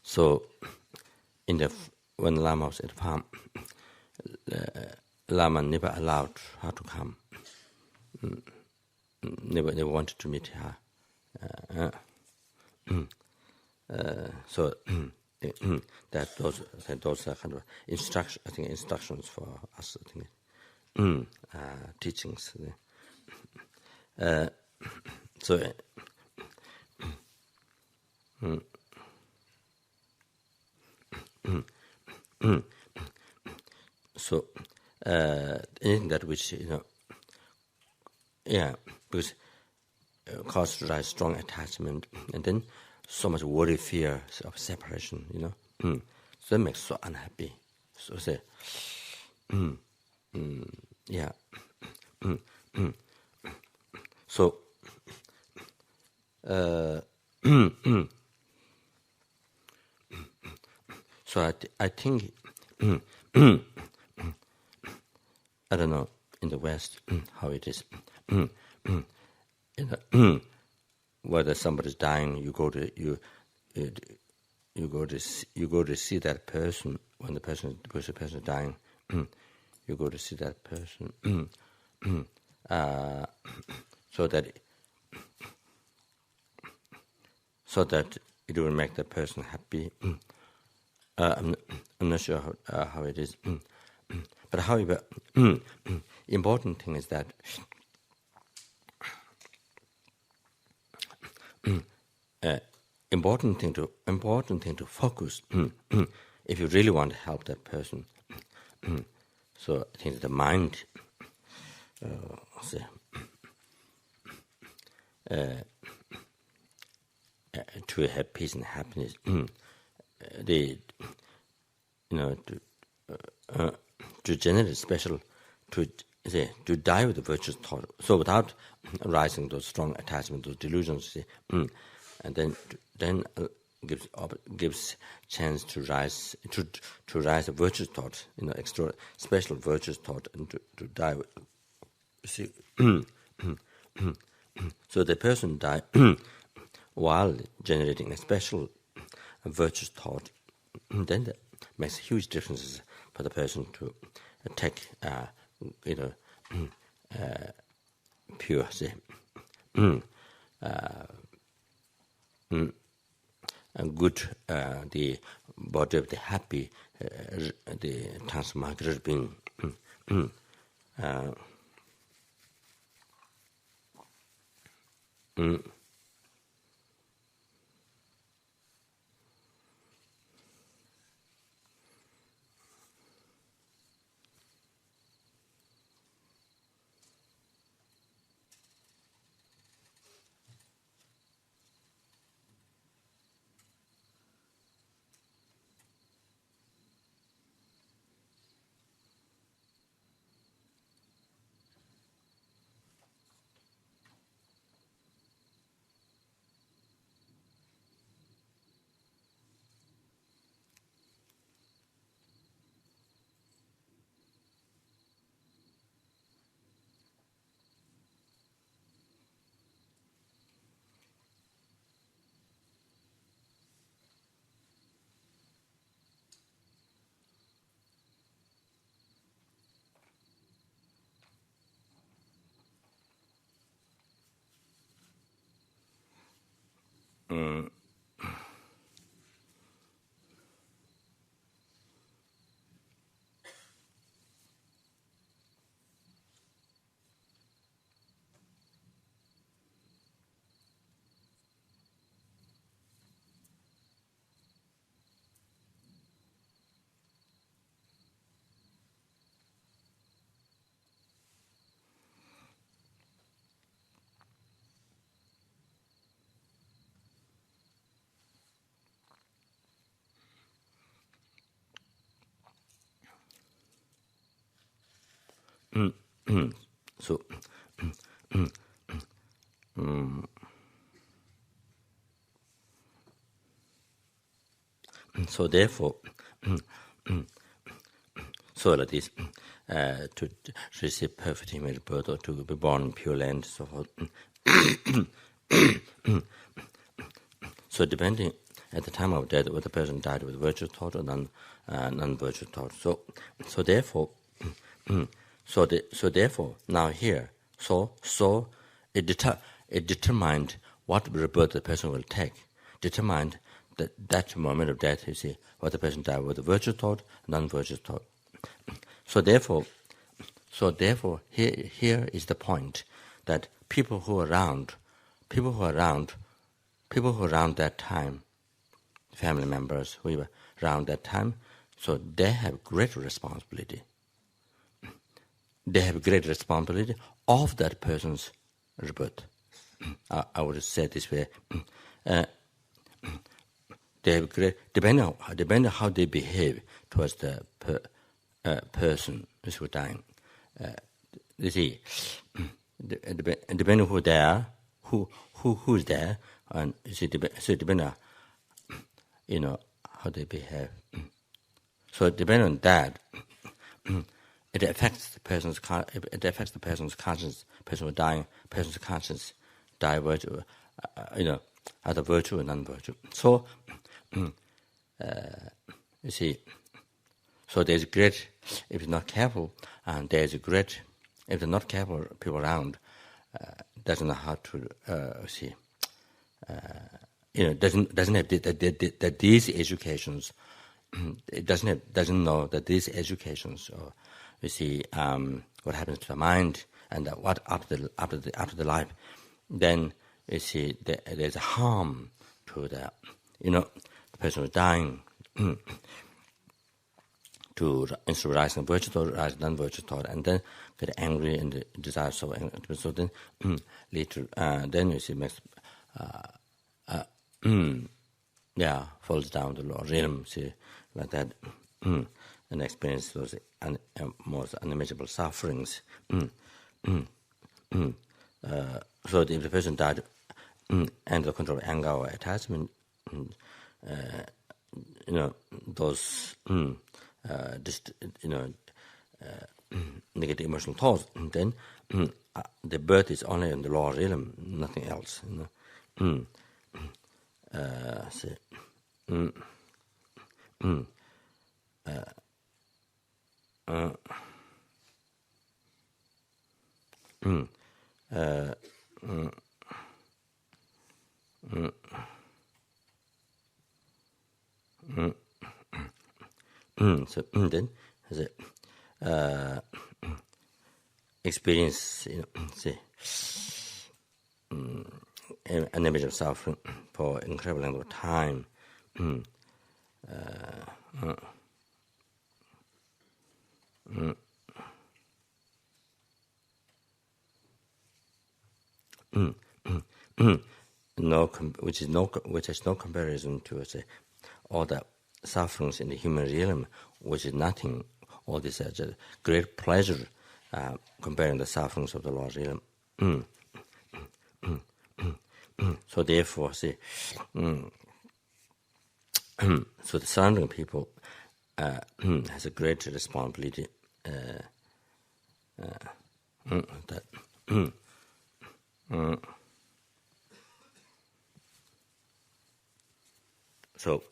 so when Lama was at the farm, Lama never allowed her to come. Never wanted to meet her. So that those are kind of instructions for us. Teachings. So anything that which because causes rise strong attachment, and then so much worry, fear of separation, so that makes so unhappy. So say, so so I think I don't know in the West how it is. Whether somebody's dying, you go to see that person when the person is dying. You go to see that person so that it will make the person happy. I'm not sure how it is, but however, important thing is that important thing to focus if you really want to help that person. So I think the mind to have peace and happiness, to generate special, to die with the virtuous thought. So without arising those strong attachments, those delusions, and then gives chance to rise a virtuous thought, extra special virtuous thought, and to die with. See, so the person die while generating a special virtuous thought, then that makes huge differences for the person to take pure, say, and good, the body of the happy, the transmigrated being. So, so therefore, so like this, to receive perfect human birth or to be born in Pure Land, so forth. So depending at the time of death, whether the person died with virtuous thought or non-virtuous thought. So therefore, now here, so it determined what rebirth the person will take. Determined that moment of death, you see, whether the person died with a virtuous thought, non-virtuous thought. So therefore, here is the point that people who are around that time, family members who were around that time, so they have great responsibility. They have great responsibility of that person's rebirth. I would say this way. They have great, depending on how they behave towards the person who's dying. You see, depending on who they are, who's there, and you see, depending on how they behave. So depending on that, it affects the person's conscience. Person who dying, person's conscience, die virtue, either virtue or non-virtue. So you see, so there's great, if you're not careful, and there's a great, if they're not careful, people around doesn't know how to doesn't have that these educations. It doesn't know that these educations, or you see, what happens to the mind, and what after the life, then you see there's a harm to the person who's dying. To instead of rising virtue thought, rise non-virtue thought, and then get angry and desire so angry. So then lead to then you see makes falls down the lower realm, see, like that, and experience those most unimaginable sufferings. So if the person died under the control of anger or attachment, those negative emotional thoughts, and then the birth is only in the lower realm, nothing else. So then as a experience, an image of suffering for incredible length of time. Which has no comparison to all the sufferings in the human realm, which is nothing. All this is a great pleasure comparing the sufferings of the lower realm. So therefore, so the surrounding people has a great responsibility that. So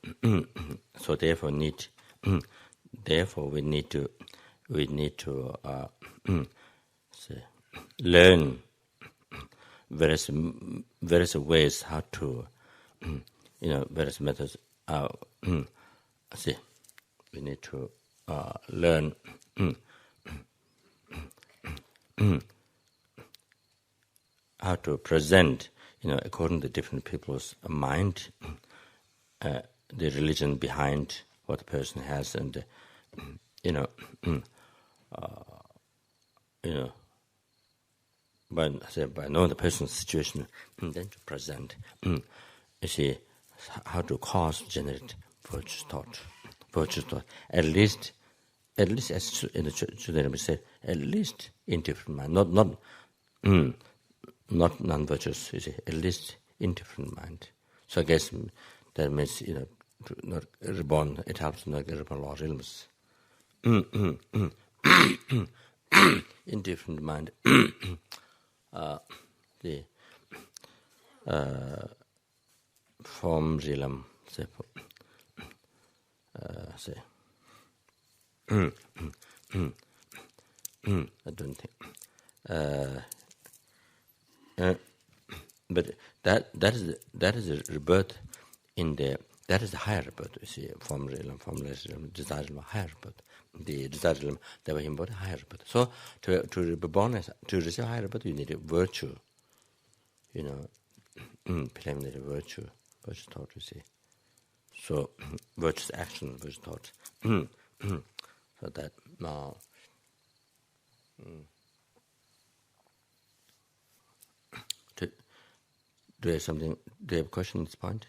therefore we need to learn various ways how to various methods. We need to learn how to present, according to different people's mind, the religion behind what the person has, and by knowing the person's situation, and then to present, how to generate virtuous thought. At least as in the Buddhadharma said, at least indifferent mind, not non-virtuous. At least indifferent mind. So I guess that means to not reborn. It helps to not get reborn lower realms. indifferent mind, the form realm, say, I don't think. But that is a rebirth in the, that is the higher rebirth, you see, form realm, formless realm, desire realm, higher rebirth. The desire realm, they were in both higher rebirth. So to be born as, to receive higher rebirth, you need a virtue, preliminary virtue thought, you see. So virtuous action, virtuous thought. So that now. Do you have something? Do you have a question at this point?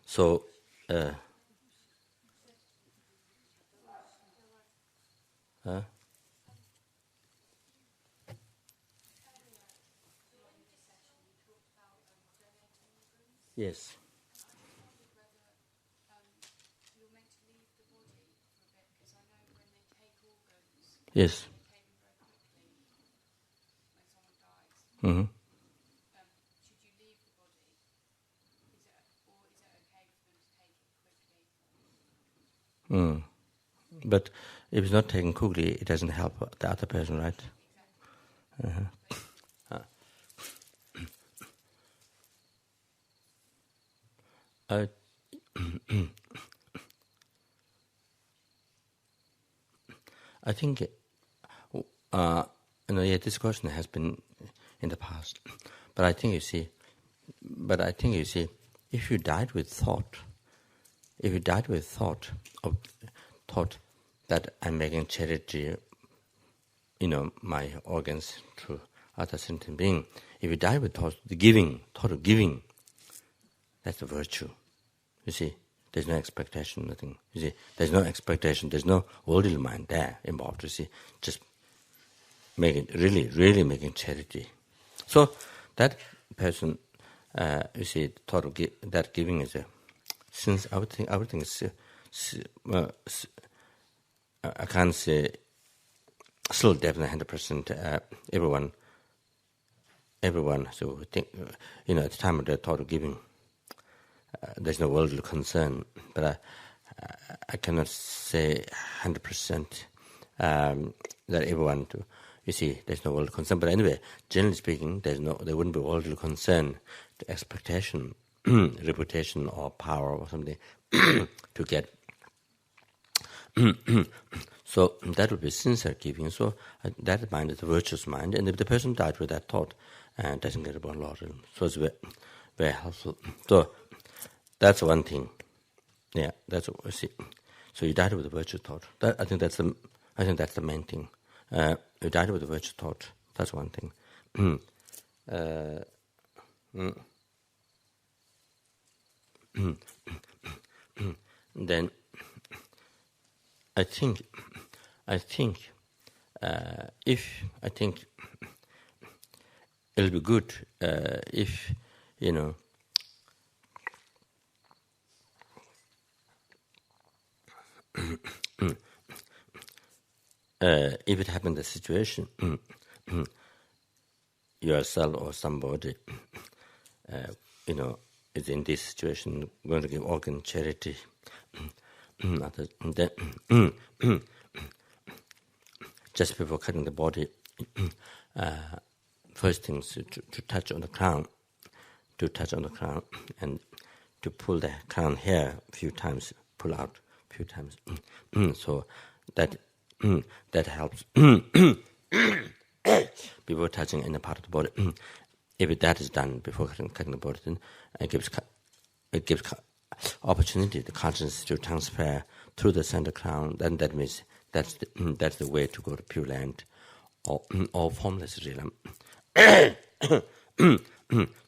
So, yes. Yes. Mm-hmm. But if it's not taken quickly, it doesn't help the other person, right? I think, this question has been in the past, but I think you see, if you died with thought, thought that I'm making charity, my organs to other sentient being, if you die with thought of giving, that's the virtue. You see, there's no expectation, nothing. You see, there's no expectation, there's no worldly mind there involved. You see, just really making charity. So that person, you see, thought of that giving is since everything is, I can't say still definitely 100%. Everyone. So think, at the time of the thought of giving, there's no worldly concern, but I cannot say 100% that everyone. You see, there's no worldly concern. But anyway, generally speaking, there wouldn't be worldly concern, the expectation, reputation, or power, or something to get. So that would be sincere giving. So that mind is a virtuous mind, and if the person died with that thought, doesn't get about Lord, so it's very, very helpful. So that's one thing. Yeah, that's what we see. So you died with a virtuous thought. I think that's the main thing. You died with a virtuous thought. That's one thing. Then I think it'll be good if if it happened the situation yourself or somebody is in this situation going to give organ charity, then just before cutting the body, first thing is to touch on the crown, and to pull the crown hair a few times, pull out a few times. So that helps before touching any part of the body. If that is done before cutting the body, then it gives opportunity, the consciousness to transfer through the center crown. Then that means that's the way to go to Pure Land or formless realm.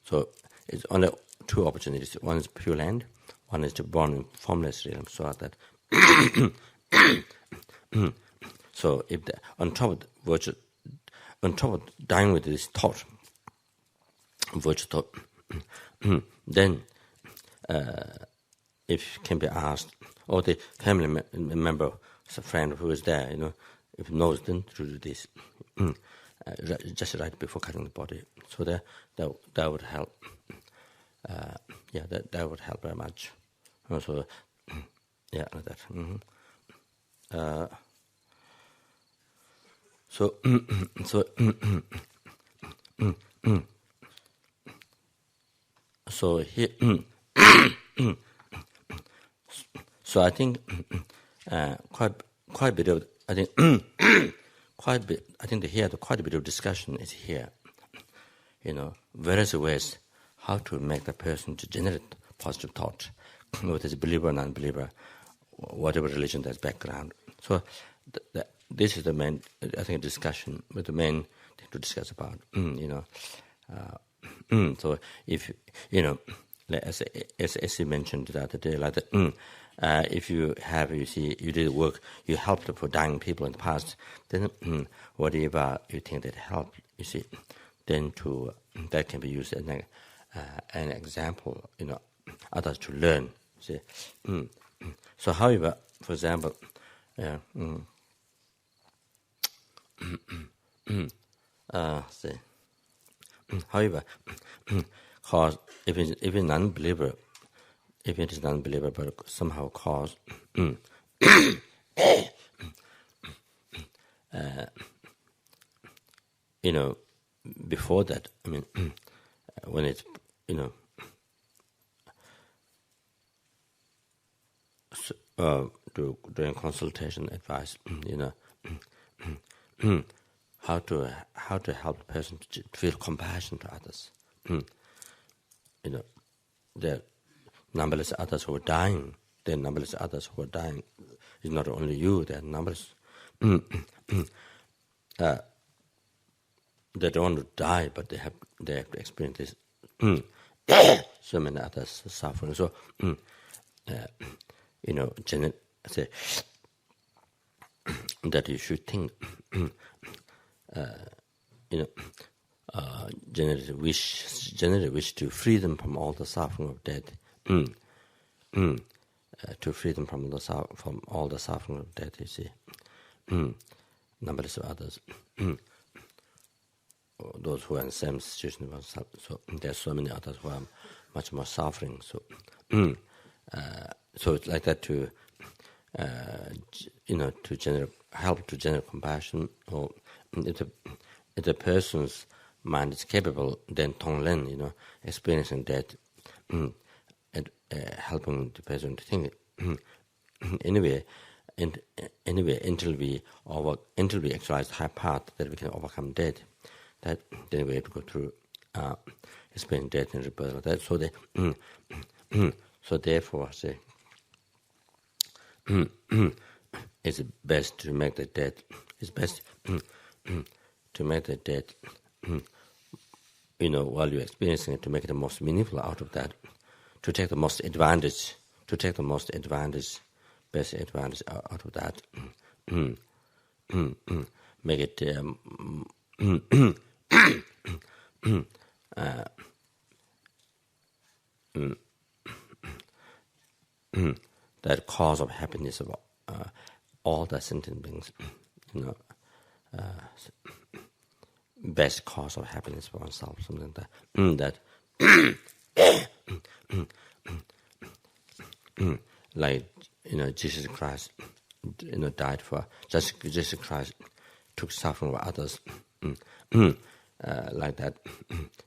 So it's only two opportunities. One is Pure Land, one is to born in formless realm. So that so if on top of dying with this thought, virtue thought, then if can be asked, or the family member, a friend who is there, if knows, then to do this, just right before cutting the body. So that would help. That would help very much. Also, like that. So here, so I think quite a bit of I think quite a bit. I think here quite a bit of discussion is here. Various ways how to make the person to generate positive thought, whether it's a believer or non-believer, whatever religion there's background. So this is the main, I think, discussion, with the main thing to discuss about. So if as you mentioned the other day, like that, if you did work, you helped for dying people in the past, then whatever you think that helped, then that can be used as an example, others to learn. So, however, for example, however, cause if it's non-believer, if it is non-believer, but somehow cause before that, when it's during consultation advice, how to help the person to feel compassion to others. There are numberless others who are dying. There are numberless others who are dying. It's not only you. There are numberless. They don't want to die, but they have to experience this. So many others suffering. So, say that you should think, generally wish to free them from all the suffering of death. To free them from all the suffering of death. Numberless of others. Those who are in the same situation, so there's so many others who are much more suffering. So, so it's like that to help to generate compassion. Or if the person's mind is capable, then Tonglen, experiencing that, and helping the person to think. Anyway, until we actualize the high path that we can overcome death. That then we have to go through experience death and rebirth. That so therefore, say it's best to make the death. It's best to make the death. While you're experiencing it, to make it the most meaningful out of that, to take the most advantage, best advantage out of that. Make it. That cause of happiness of all the sentient beings, best cause of happiness for oneself, something like that. Like Jesus Christ, died for. Jesus Christ took suffering of others. Like that,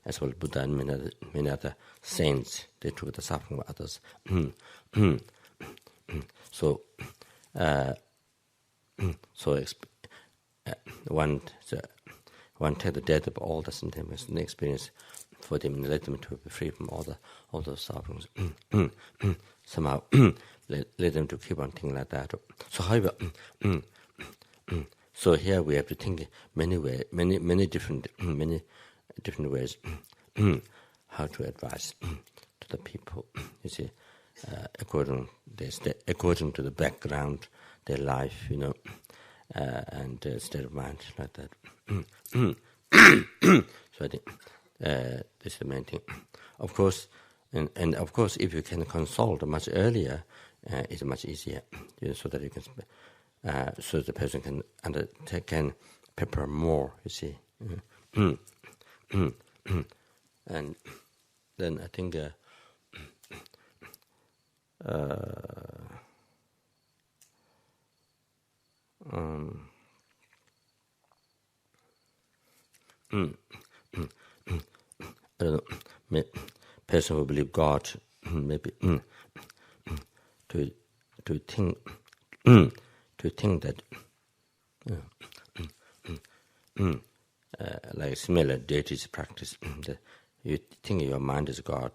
as well as Buddha and many other saints, they took the suffering of others. So one take the death of all the sentience and experience for them, and let them to be free from all those sufferings. Somehow let them to keep on thinking like that. So however, so here we have to think many different ways how to advise to the people. According to the background, their life, and state of mind, like that. So I think this is the main thing. Of course, And of course, if you can consult much earlier, it's much easier, so that you can, so the person can can prepare more. You see, and then I think. I don't know, person who believe God, maybe to think to think that like similar deities practice, that you think your mind is God,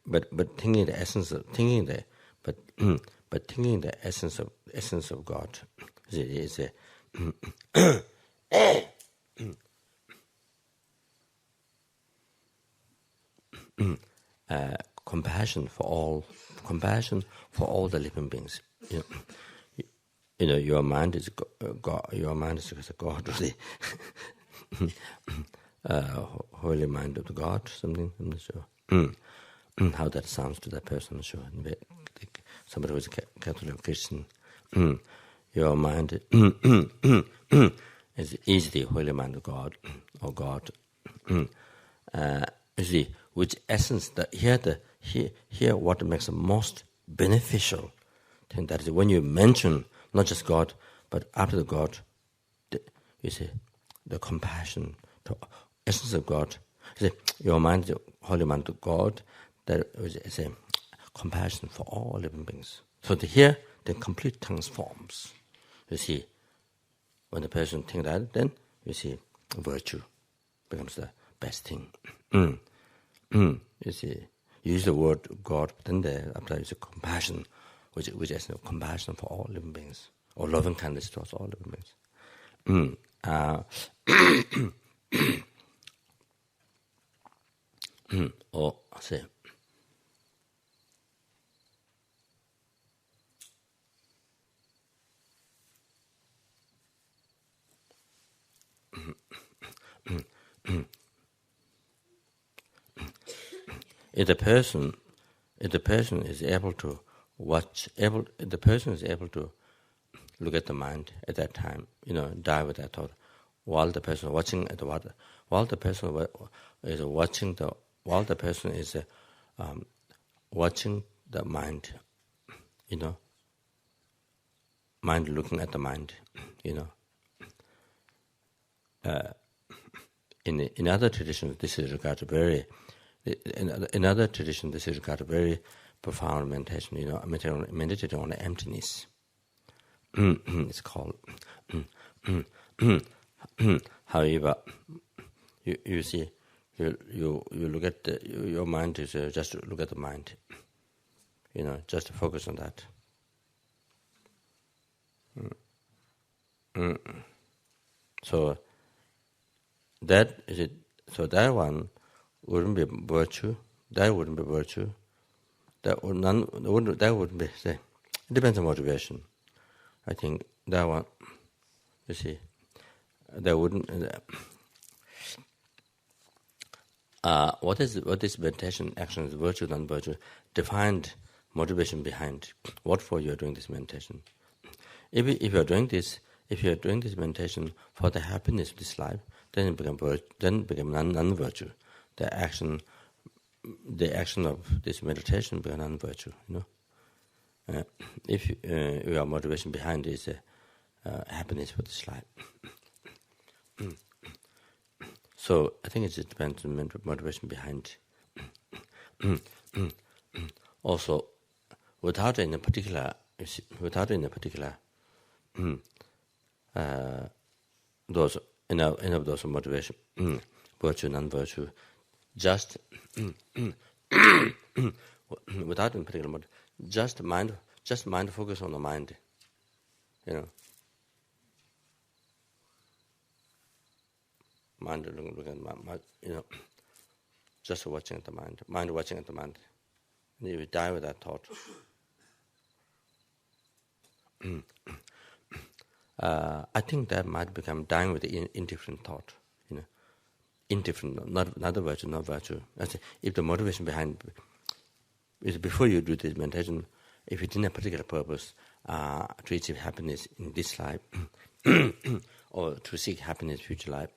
but thinking the essence of thinking the but thinking the essence of God is a compassion for all the living beings. Your mind is God. Your mind is God, really. Holy mind of God, something. I'm not sure how that sounds to that person. Sure, somebody who is Catholic or Christian. Your mind is the holy mind of God, or God. You see, which essence that here what makes the most beneficial thing, that is when you mention not just God, but after the God, you see, the compassion, the essence of God. You see, your mind, the holy mind of God, that is a compassion for all living beings. So here, the complete transforms. You see, when the person thinks that, then you see, virtue becomes the best thing. You see, you use the word God, but then after you use compassion, which is compassion for all living beings, or loving kindness towards all living beings. Or say, if the person is able to the person is able to look at the mind at that time, die with that thought, while the person watching at the water, while the person is watching while the person is watching the mind, mind looking at the mind, in other traditions this is regarded very. In other traditions, this is regarded very profound meditation. Meditating on emptiness. It's called. However, you see, you look at your mind is just to look at the mind. Just to focus on that. So that is it. So that one wouldn't be virtue. That wouldn't be virtue. That wouldn't be. Say, it depends on motivation. I think that one. You see, that wouldn't. What is meditation? Action is virtue, non-virtue. Defined motivation behind what for you are doing this meditation. If you are doing this meditation for the happiness of this life, then it become non-virtue. The action of this meditation becomes non-virtue. If your motivation behind is happiness for this life. So I think it just depends on motivation behind. Also, without any particular those any of those motivation, virtue, non-virtue, just without any particular motive, just mind focus on the mind, mind looking at mind, just watching at the mind watching at the mind, and you die with that thought. I think that might become dying with the indifferent thought. indifferent, not a virtue, not virtue. If the motivation behind is before you do this meditation, if you didn't have a particular purpose to achieve happiness in this life, or to seek happiness in future life,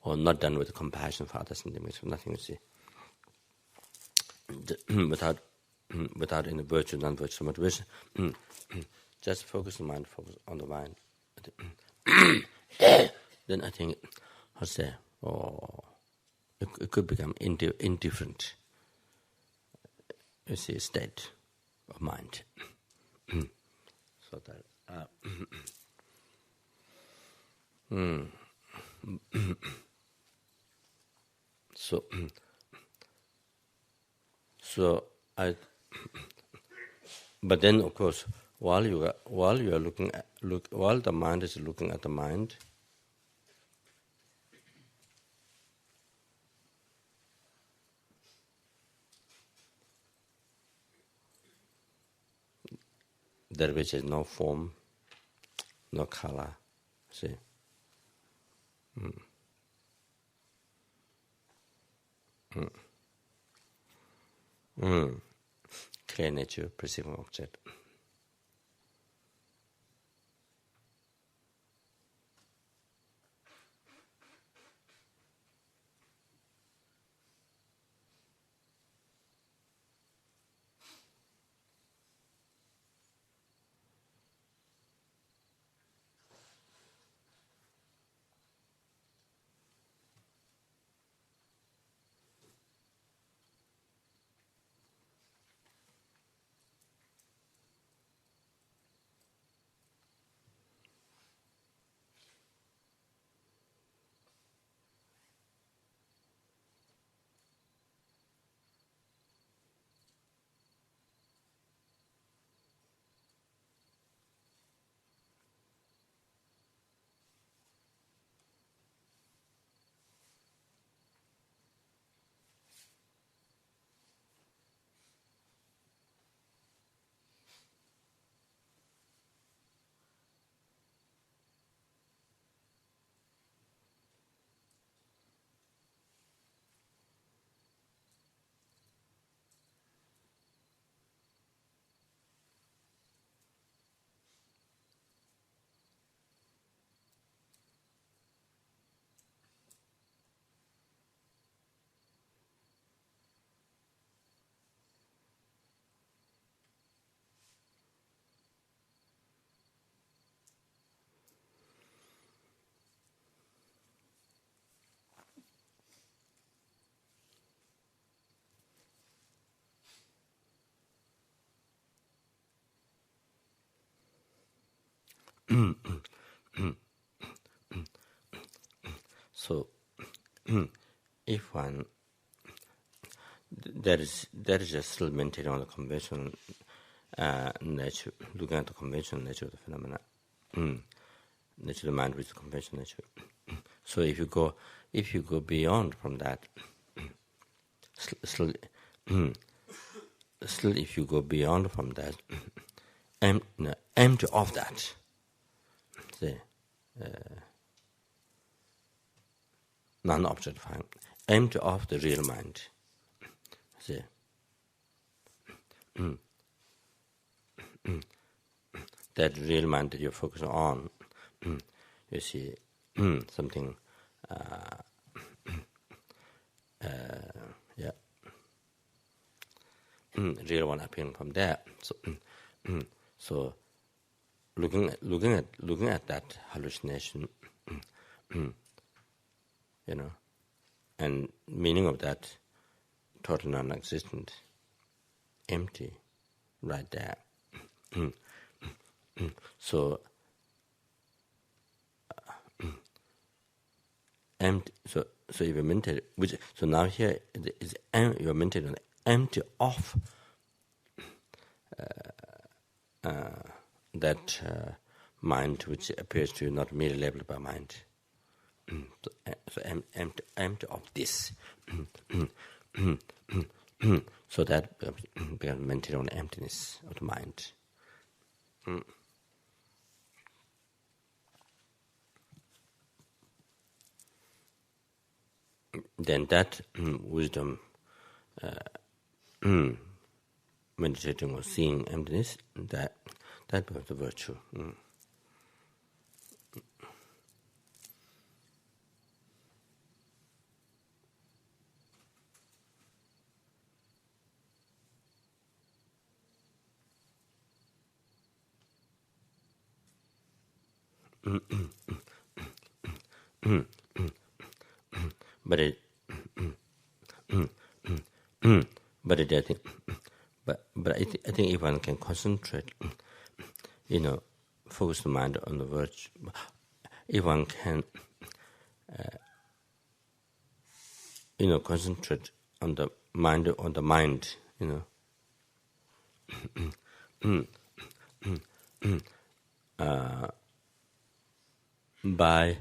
or not done with compassion for others and limits, nothing you see. Without any virtue, non-virtue motivation, just focus on the mind. Then I think, it could become indifferent. You see, state of mind. So that. So I. But then, of course, while the mind is looking at the mind, there which is no form, no color. See. Clear nature, perceiving object. So, if one that is just still maintaining on the conventional nature, looking at the conventional nature of the phenomena, nature of the mind with the conventional nature. So if you go beyond from that, still if you go beyond from that, empty of that, say, non-objectifying, empty of the real mind. See, that real mind that you're focusing on, you see something, real one appearing from there. So looking at that hallucination, and meaning of that total non-existent, empty, right there. So empty. So you meditate. So now here is you are meditating on empty of that mind, which appears to you not merely labeled by mind. So empty of this. So that we are meditating on emptiness of the mind. then that wisdom, meditating or seeing emptiness, that becomes a virtue. But it, but it, I think, I think if one can concentrate, focus the mind on the virtue, if one can, concentrate on the mind, by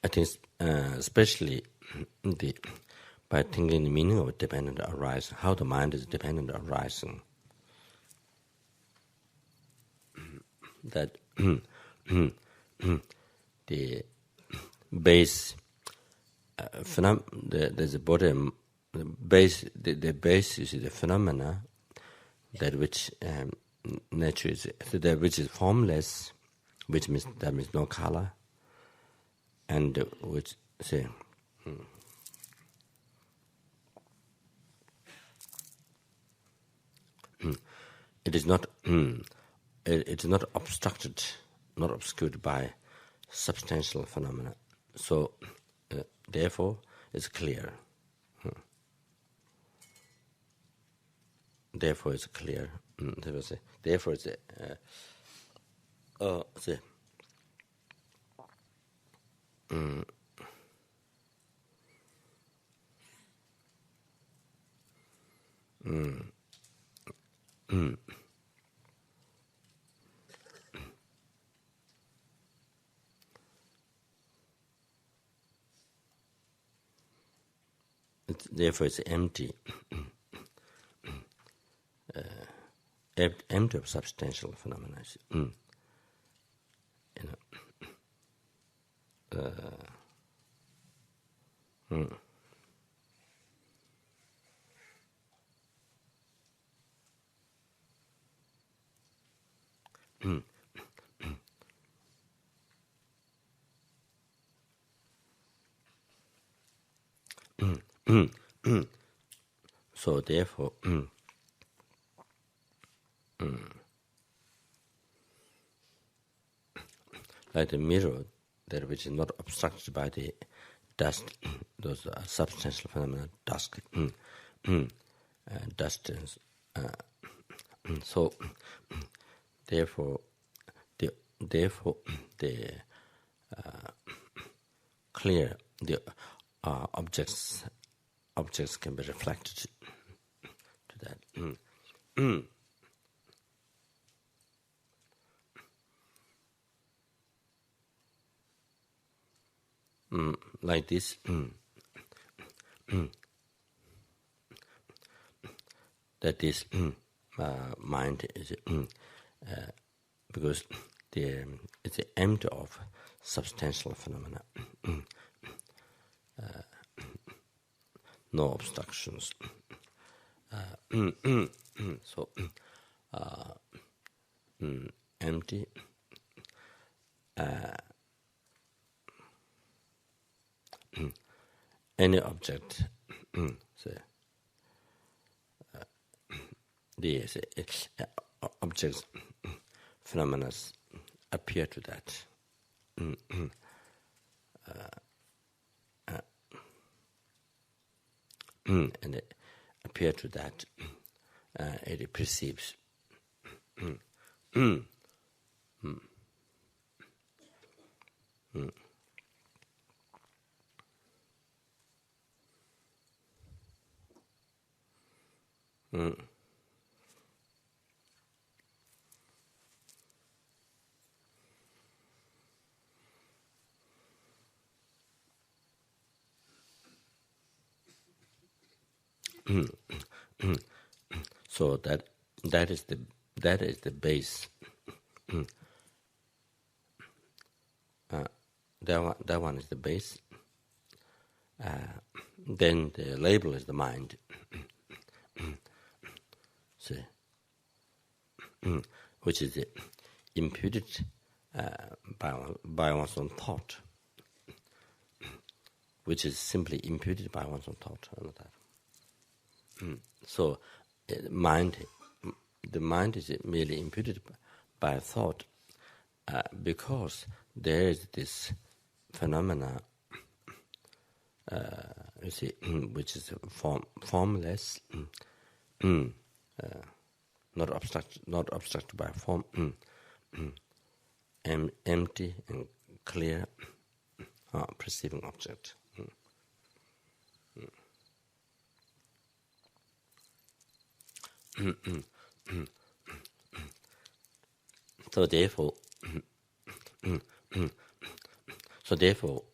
I think especially by thinking the meaning of dependent arising, how the mind is dependent arising, that the base there's a body, the base is the phenomena that which nature is, that which is formless, which means that means no color, and which say it is not it is not obstructed, not obscured by substantial phenomena. So therefore it's clear. Therefore it's clear. Therefore it's therefore it's empty, empty of substantial phenomena. So therefore, like the mirror, that which is not obstructed by the dust, those are substantial phenomena, dust, dust. So therefore, the clear the objects can be reflected to that. Like this, that this mind is because it's empty of substantial phenomena, no obstructions. So empty. Any object, say, the objects, phenomena appear to that. And it appear to that, it perceives. So that is the base. That one is the base. Then the label is the mind. See, which is imputed by one's own thought, which is simply imputed by one's own thought. So, the mind is merely imputed by thought because there is this phenomena, you see, which is formless, not obstructed by form, empty and clear, perceiving object. So therefore,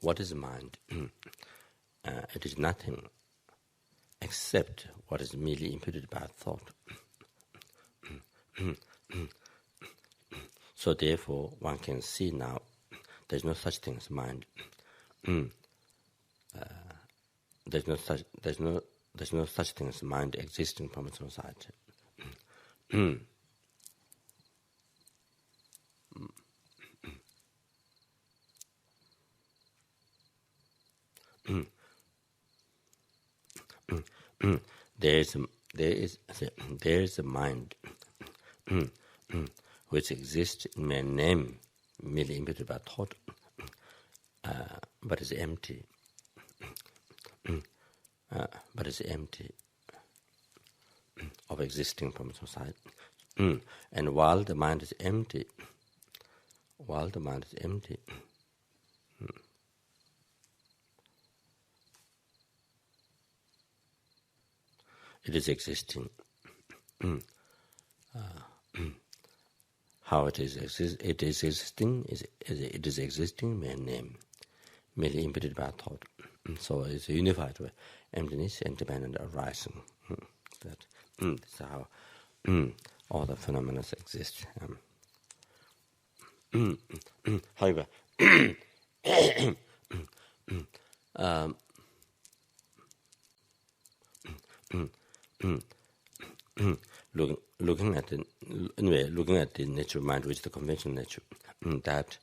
what is mind? It is nothing except what is merely imputed by thought. So therefore, one can see now there is no such thing as mind. There's no such thing as mind existing from its own side. There is a mind which exists in mere name, merely imputed by thought, but is empty. But is empty of existing from its own side. And while the mind is empty, it is existing. How it is existing mere name, merely imputed by thought. So it's unified with emptiness, independent arising. That's how all the phenomena exist. However, looking at the nature of mind, which is the conventional nature, that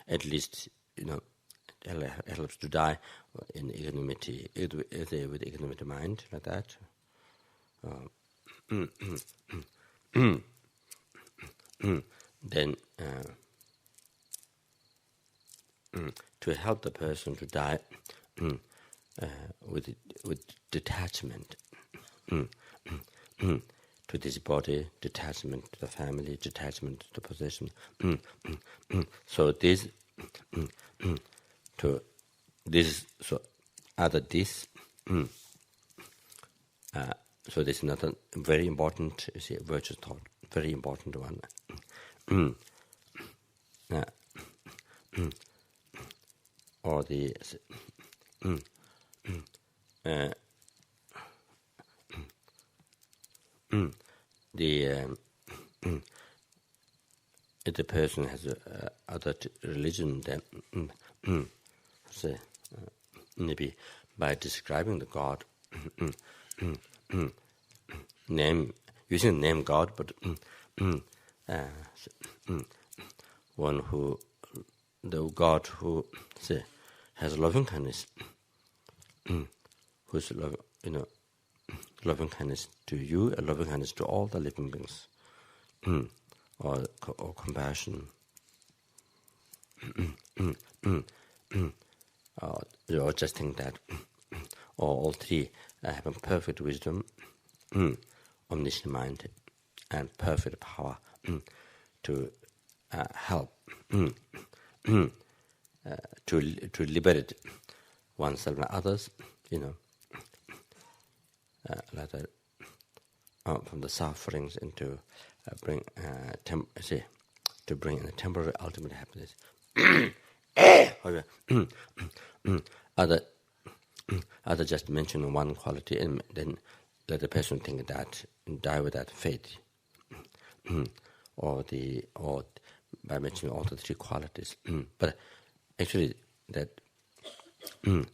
at least it helps to die in equanimity, with equanimity mind like that. Then to help the person to die with detachment to this body, detachment to the family, detachment to the possession. So this to this, so other this. So this is another very important, you see, virtuous thought, very important one. Or the if the person has other religion, then say maybe by describing the God, using the name God, but one who, the God who say has loving kindness, who's loving kindness to you, and loving kindness to all the living beings, or compassion, or just think that, or all three having perfect wisdom, omniscient mind, and perfect power to help to liberate oneself and others, like that, from the sufferings, and to bring in a temporary ultimate happiness. However, other just mention one quality and then let the person think that and die with that faith, or by mentioning all the three qualities. But actually, that the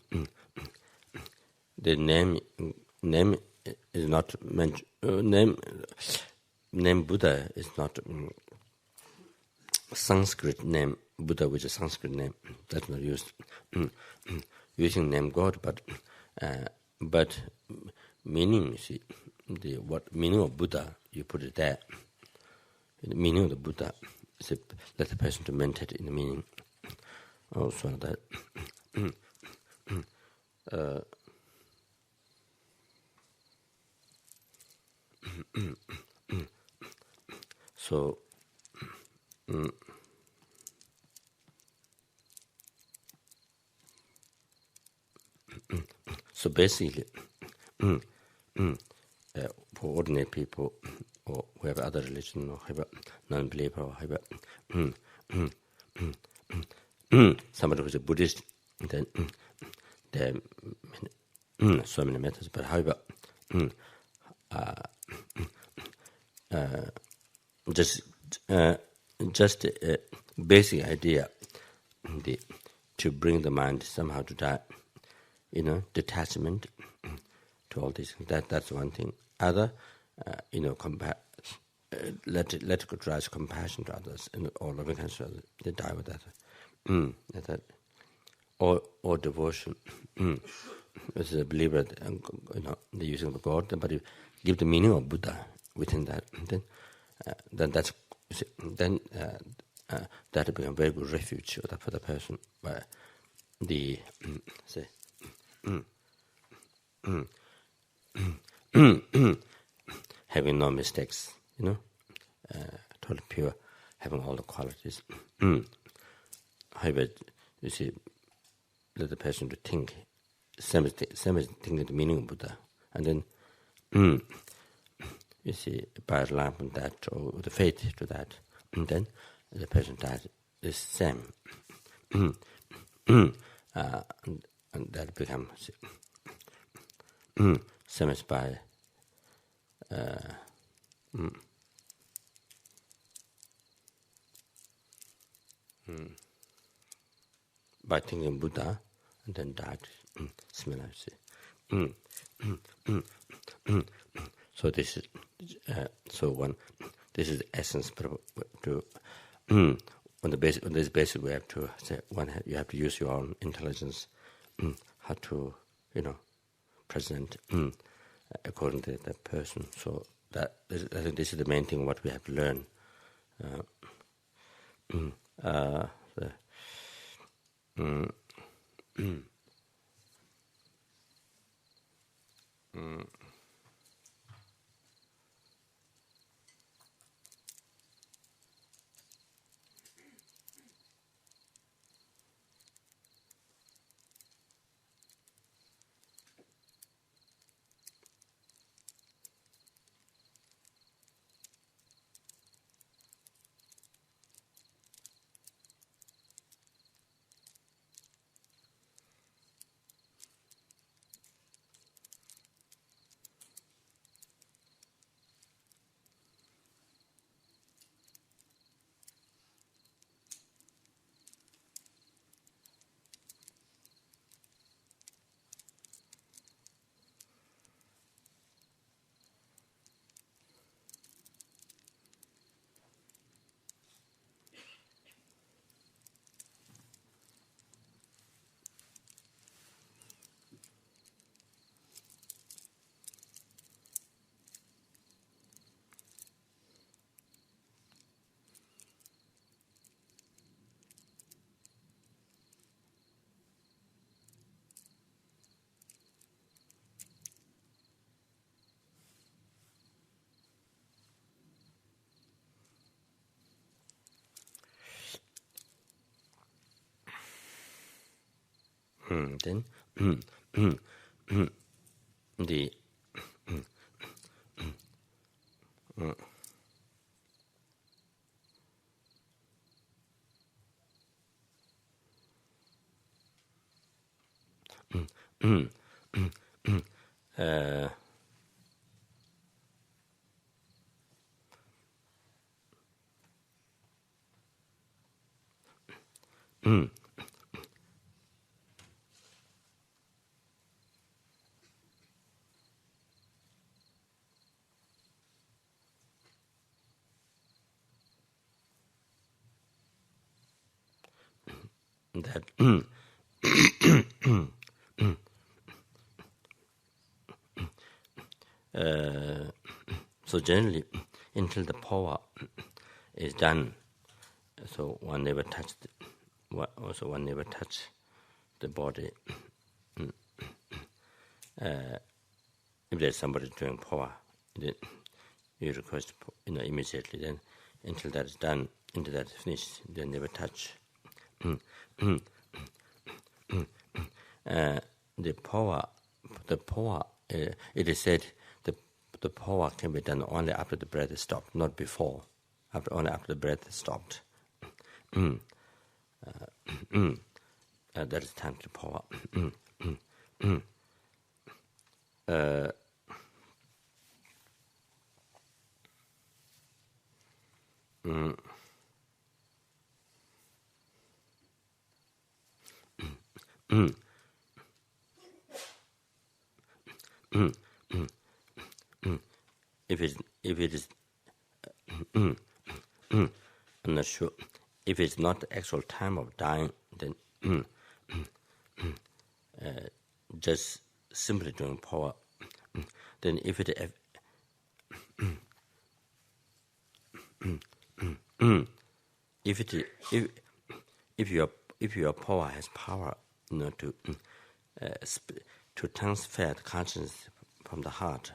name is not name Buddha is not Sanskrit name Buddha, which is Sanskrit name. That's not used. Using name God, but meaning, you see, what meaning of Buddha, you put it there. The meaning of the Buddha is let the person to meditate in the meaning. Also that. So basically, for ordinary people or who have other religion or have a non-believer or have somebody who's a Buddhist, then there are so many methods. But however, just a basic idea, to bring the mind somehow to that, detachment to all these. That's one thing. Other, let it rise compassion to others and all loving kindness to others. They die with that. That or devotion. As a believer, the using of God, but you give the meaning of Buddha within that, then that's that will become very good refuge for the person. But the having no mistakes, totally pure, having all the qualities. However, you see, let the person to think, same as thinking the meaning of Buddha, and then you see, by relying on that or the faith to that, and then the person dies the same, and that becomes same as by thinking Buddha and then died. Similar, see. So this is this is the essence to on this basis we have to say you have to use your own intelligence, how to present according to that person. So I think this is the main thing what we have to learn. Then the that so generally, until the power is done, so one never touch the body. If there's somebody doing power, then you request immediately. Then until that is done, until that is finished, they never touch. The power. It is said the power can be done only after the breath is stopped, not before. Only after the breath is stopped. That is time to power. If it is, I'm not sure. If it's not the actual time of dying, then just simply doing power. Then if your power has power, to transfer the consciousness from the heart,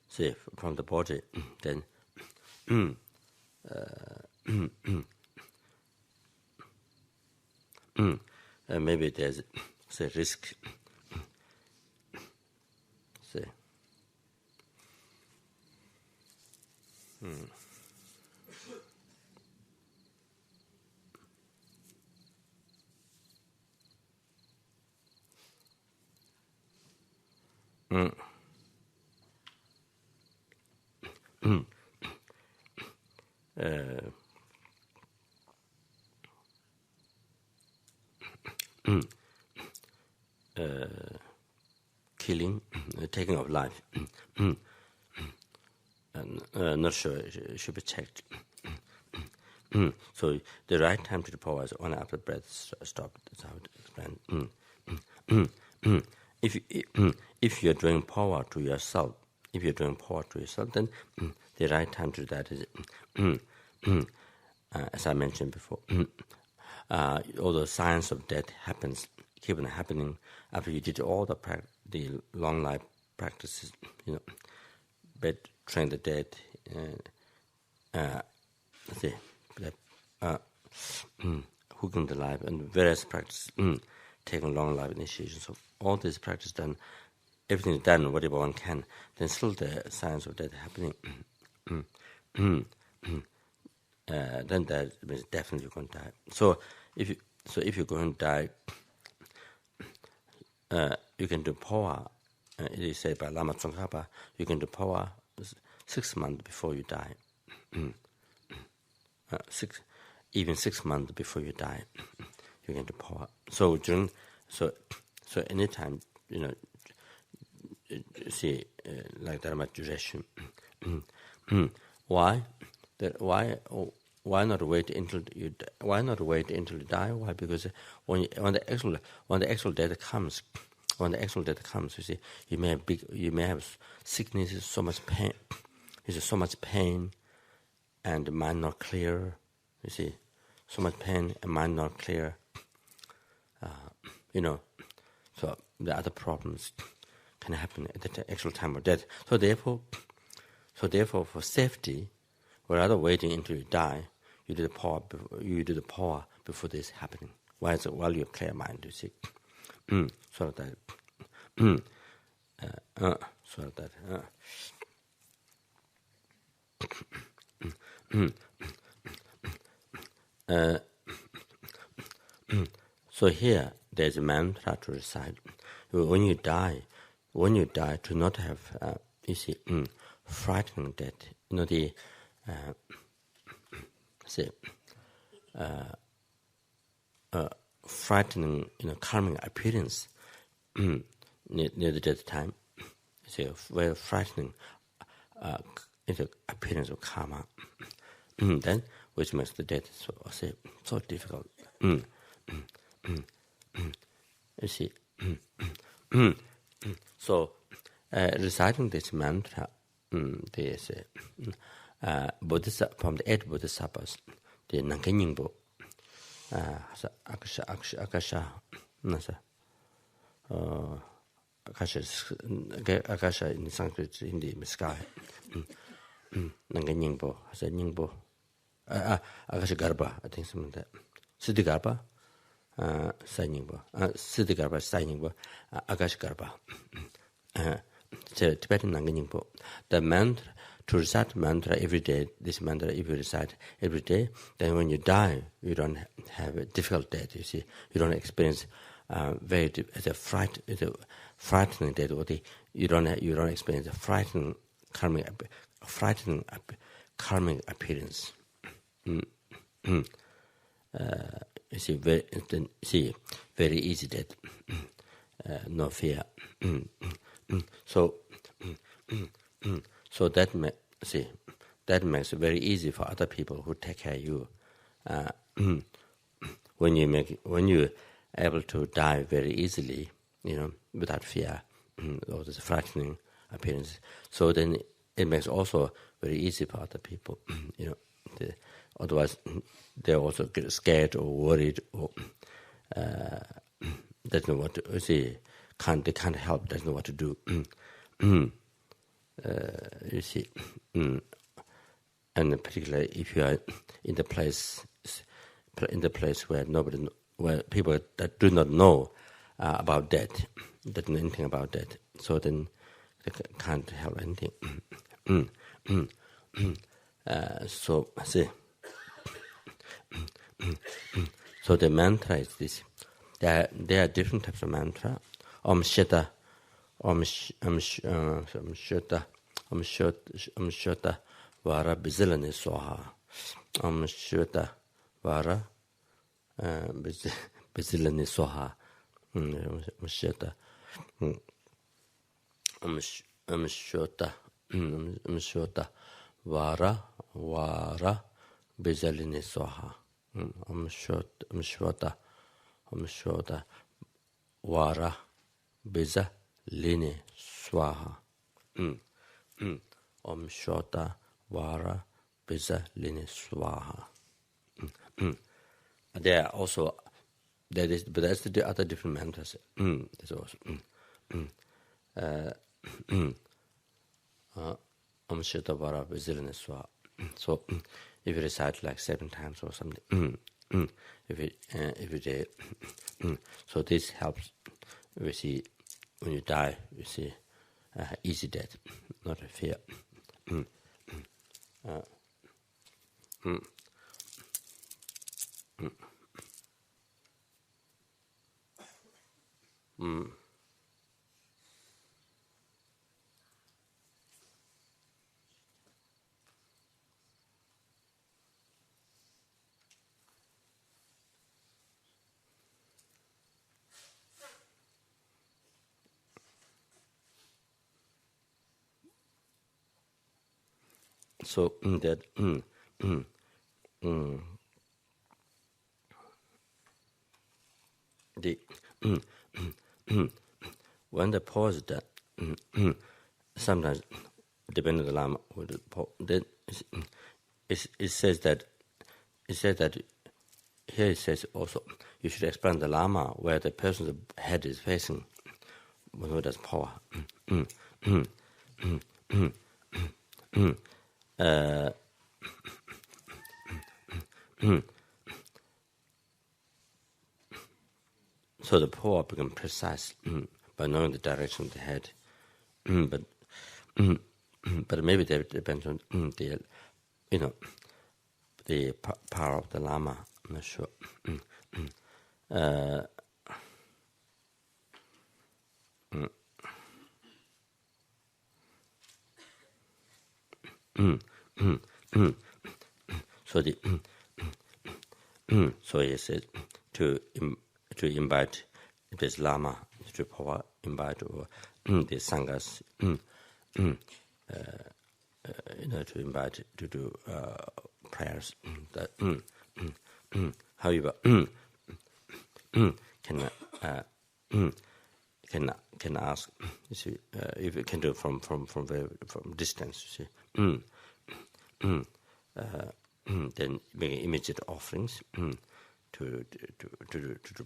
say from the body, then maybe there's say risk. Say. Killing, taking of life. Not sure, it should be checked. So the right time to the power is only after breath stopped. That's how to explain. If you're doing power to yourself, then the right time to that is, as I mentioned before, although science of death keep on happening after you did all the long life practices, bed, train the dead, hooking the life, and various practices, taking long life initiation. So all this practice done, everything is done, whatever one can, then still the science of death happening. Then that means definitely you're going to die. So if you're going to die, you can do power. It is said by Lama Zopa, you can do power 6 months before you die. 6 months before you die, you can do power. So anytime, see, like Dharma duration. Why? Why not wait until you die? Why not wait until you die? Why? Because when the actual death comes, you see, you may have sickness, so much pain. There's so much pain, and the mind not clear. You see, so much pain and mind not clear. So the other problems can happen at the actual time of death. So therefore, for safety, rather waiting until you die, you do the power. Before this happening. While you have clear mind, you see. So that. So that. So here, there's a mantra to recite. When you die, to not have, frightening death. Frightening, karmic appearance near the death time. It's a very frightening appearance of karma. Then, which makes the death so difficult. You see. So, reciting this mantra, there's from the 8 Bodhisattvas, the Nankenyingpo, Akasha in Sanskrit, in the sky. Nankenyingpo, Nyingpo, Akasha Garba, I think something like that. Siddhi Garba, Sai Nyingpo, Siddhi Garba, Sai Nyingpo, Akasha Garba. Tibetan Nankenyingpo. The mantra, to recite mantra every day, this mantra, if you recite every day, then when you die, you don't have a difficult death, you see. You don't experience it's a frightening death. You don't experience a frightening karmic appearance. You see, very easy death, no fear. So that makes it very easy for other people who take care of you. When you able to die very easily, without fear, or this frightening appearance. So then it makes also very easy for other people. Otherwise they also get scared or worried or don't know what to see. They can't help. Don't know what to do. You see, and particularly if you are in the place where people that do not know about death, don't know anything about death, so then they can't help anything. So the mantra is this. There are different types of mantra. Om Sheta, Om Sheta, Vara Bizilani Soha. Om Sheta, Vara Bizilani Soha. Om Sheta, Om Shota, Vara Bizilani Soha. Om Shota, Vara Bizilani Swaha. Om Shota Vara Bizilani Swaha. There are also but that's the other different mantras. There's also Om Shota Vara Bizilani Swaha. So if you recite like 7 times or something, every day, so this helps. We see when you die, you see easy death, not a fear. So that when the pause is done, sometimes depending on the Lama, then it says that here it says also you should explain the Lama where the person's head is facing when he does power. So the power becomes precise by knowing the direction of the head. But maybe that depends on the power of the Lama. I'm not sure. So the so he said to invite this Lama to power, invite the sanghas, to invite to do prayers. That however can ask, you see, if you can do from distance, you see. Then making immediate offerings to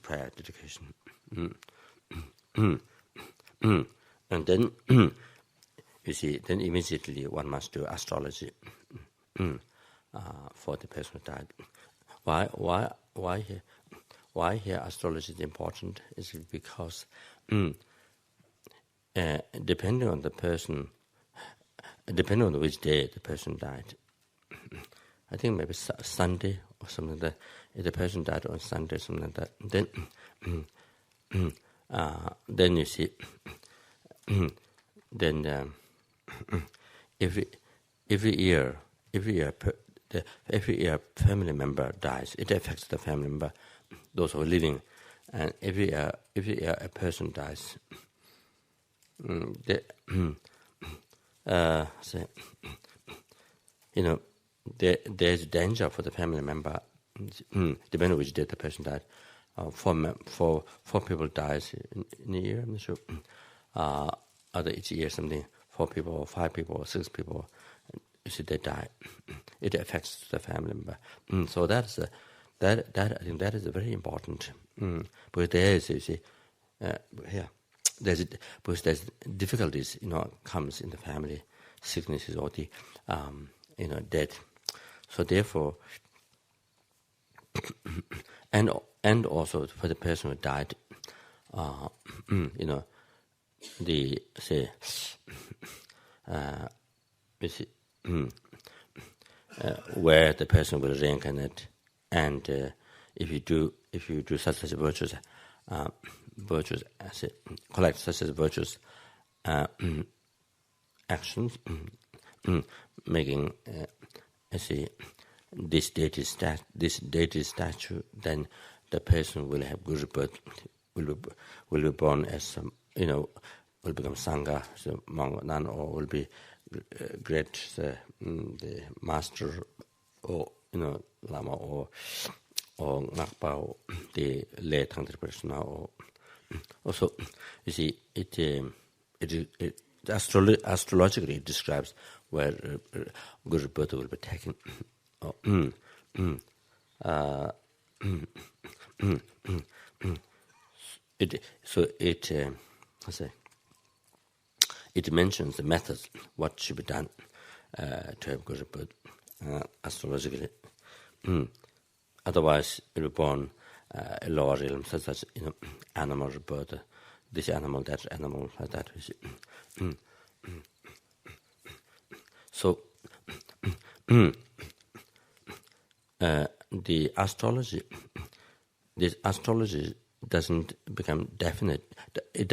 prayer dedication, and then you see, then immediately one must do astrology for the person who died. Why here astrology is important is because depending on the person, depending on which day the person died. I think maybe Sunday or something like that. If the person died on Sunday, something like that, then you see, then every year family member dies. It affects the family member, those who are living, and every year a person dies. There's danger for the family member, depending on which day the person died. Four people dies in a year, I'm not sure. Other each year something, 4 people, or 5 people, or 6 people, you see they die. It affects the family member. So that I think that is very important. Because there is, you see, because there's difficulties, comes in the family, sicknesses or the death. So therefore, and also for the person who died, the say, where the person will reincarnate, and if you do such as virtuous, collect such as virtuous actions, making this deity statue, then the person will have good rebirth, will be born as some, will become sangha, so monk, nun, or will be great the master, or lama, or ngakpa, or the lay tantric practitioner, or also you see it astrologically describes where good rebirth will be taken. It mentions the methods, what should be done to have good rebirth astrologically. Otherwise, it will be born a lower realm, such as animal rebirth, this animal, that animal, like that. So the astrology, this astrology doesn't become definite. It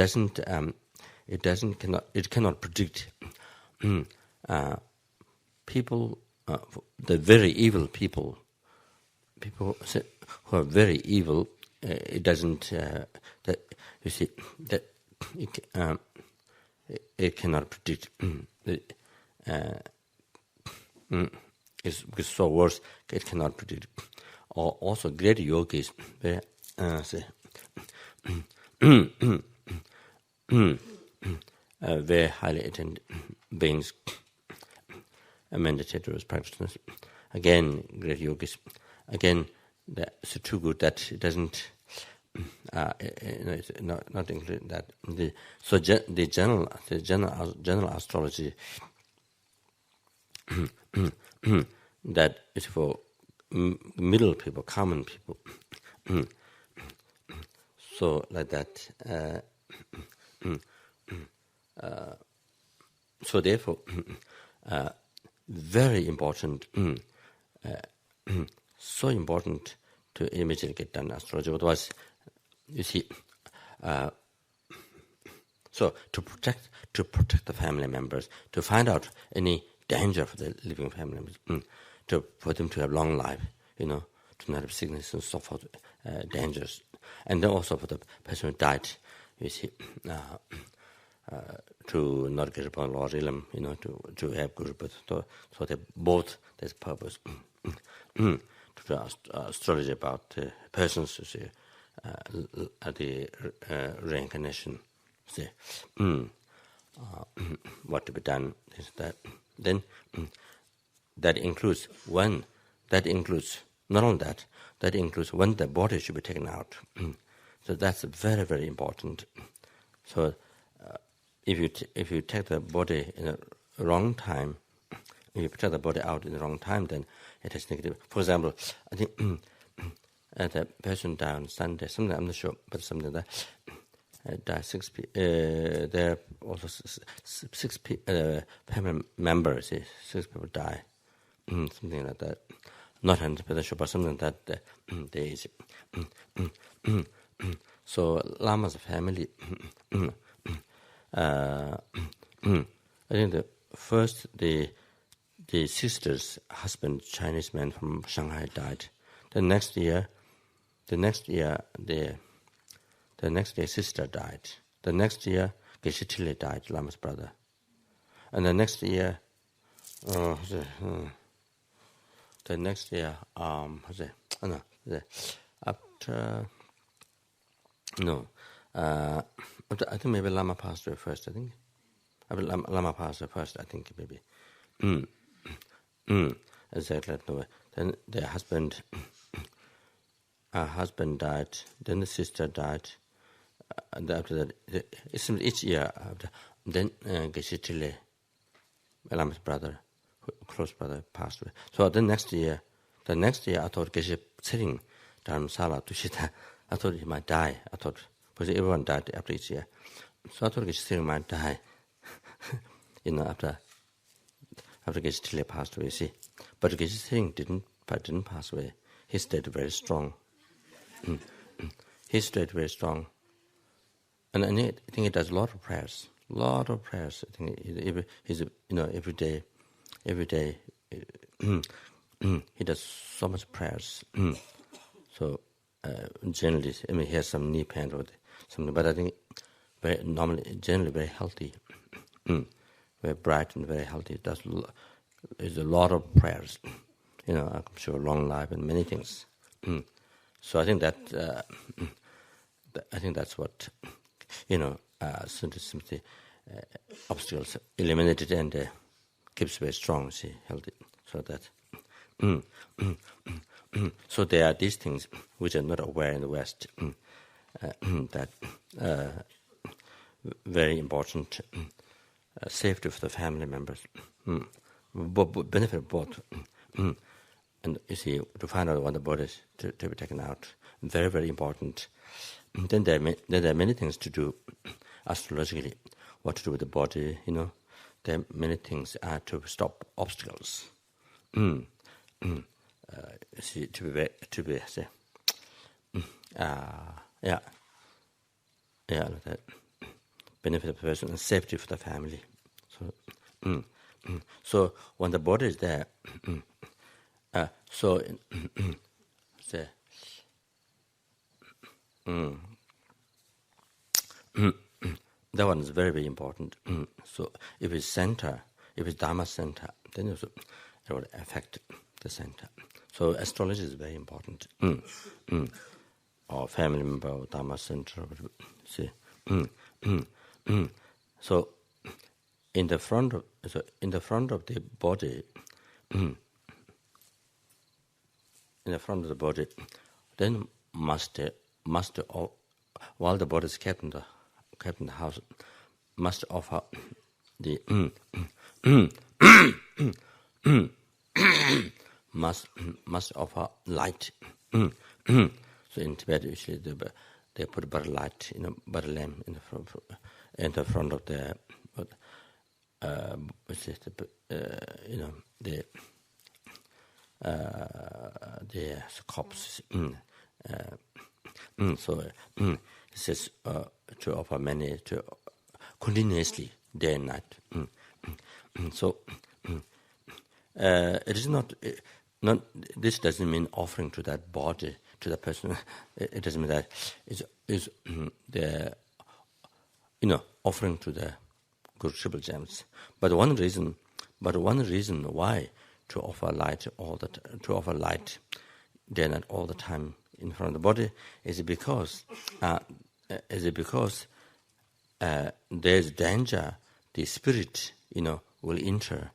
cannot predict people, the very evil people who are very evil. It doesn't. That you see that it cannot predict. It's so worse. It cannot predict. Or also great yogis, very highly attended beings, meditators, practitioners. Again, great yogis. Again, it's too good that it doesn't. It's not included that. The general astrology that is for middle people, common people. So like that. So therefore, very important. So important to immediately get done astrology. Otherwise, you see, So to protect the family members, to find out any danger for the living family members, for them to have long life, to not have sickness and so forth, dangers, and then also for the person who died, you see, to not get upon Lord Ilum, to have good birth. So they both this purpose. To astrology about persons, you see, the reincarnation, see, what to be done is that. Then that includes when not only that includes when the body should be taken out. So that's very, very important. So if you take the body in the wrong time, if you take the body out in the wrong time, then it has negative. For example, I think the person died on Sunday, something I'm not sure, but something that died 6 people. There are also 6 family members. 6 people die, something like that. Not 100% sure, but something that there is. So Lama's family. I think the sister's husband, Chinese man from Shanghai, died. The next year, sister died. The next year, Geshe Chile died, Lama's brother. And the next year, I think maybe Lama passed away first, I think. Lama passed away first, I think, maybe. Exactly. No. Then the husband died, then the sister died, and after that, it seems each year after, then Geshe Chile, Lama's brother, close brother, passed away. So the next year, I thought Geshe sitting Dharamsala Tushita, I thought he might die. I thought, because everyone died after each year. So I thought Geshe sitting might die, after Geshe Chile passed away, see. But Geshe sitting didn't pass away. He stayed very strong. He stayed very strong. And I think he does a lot of prayers. I think he's every day, he does so much prayers. So generally, he has some knee pain or something, but I think generally very healthy, very bright and very healthy. There's a lot of prayers, I'm sure long life and many things. So I think that's what, simply obstacles eliminated and keeps very strong, see, healthy. So that. So there are these things which are not aware in the West, that very important safety for the family members, benefit both. And you see, to find out when the body is to be taken out, very, very important. Then there are many things to do astrologically. What to do with the body, There are many things to stop obstacles. See, that benefit of the person and safety for the family. So when the body is there, that one is very, very important. So if it's Dharma center, then it will affect the center. So astrology is very important. Or family member or Dharma center. See. So in the front of the body, then must while the body is kept in the house, must offer the must offer light. So in Tibet, usually they put butter light, butter lamp in the front of the the cups. So it says to offer many continuously, day and night. So it is not. This doesn't mean offering to that body, to that person. It doesn't mean that is the offering to the good triple gems. But one reason why to offer light day and night all the time in front of the body is because there's danger the spirit will enter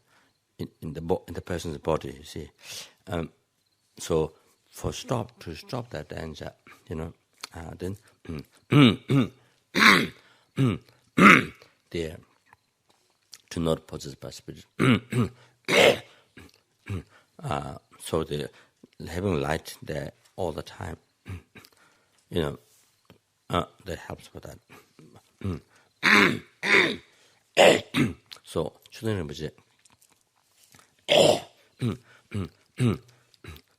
in the person's body. You see, so to stop that danger, then there to not possess by spirit. So the having light there all the time, that helps for that. So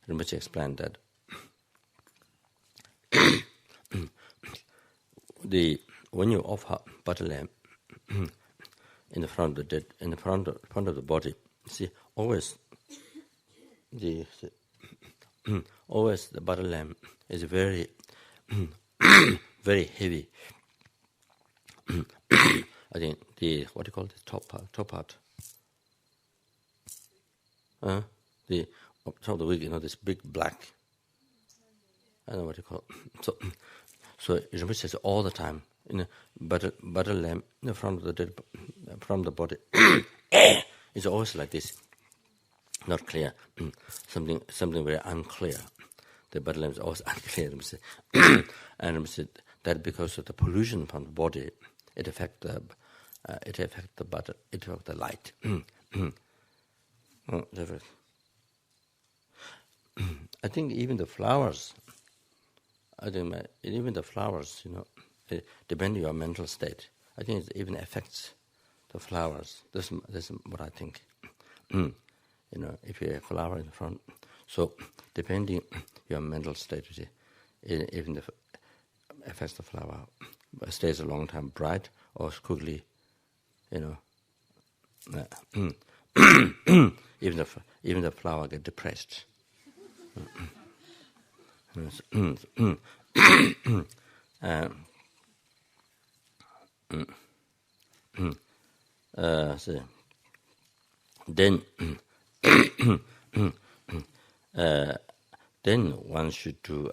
Rinpoche explained that when you offer butter lamp in the front of the body, see, always the butter lamp is very very heavy. I think the what do you call it, top part. The top of the wig, this big black. I don't know what you call it. So Rinpoche says all the time, butter lamp in the front of the body is always like this, not clear. Something very unclear. The butter lamp is always unclear. And Rinpoche that because of the pollution from the body, it affects the butter, it affects the light. I think even the flowers, depending on your mental state, I think it even affects the flowers. This is what I think. If you have a flower in the front, so depending on your mental state, it even affects the flower. It stays a long time bright or quickly, even the flower get depressed. So then one should do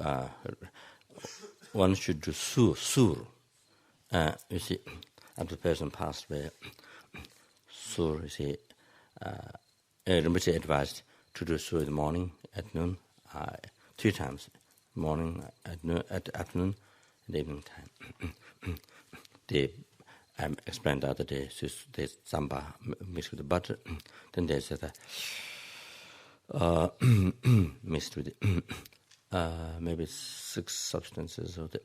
sur. You see, after the person passed away, sur. You see, Rinpoche advised to do sur in the morning, at noon, 3 times, morning, at noon, at afternoon, and evening time. I explained the other day, there's samba mixed with the butter, then there's mixed with maybe 6 substances of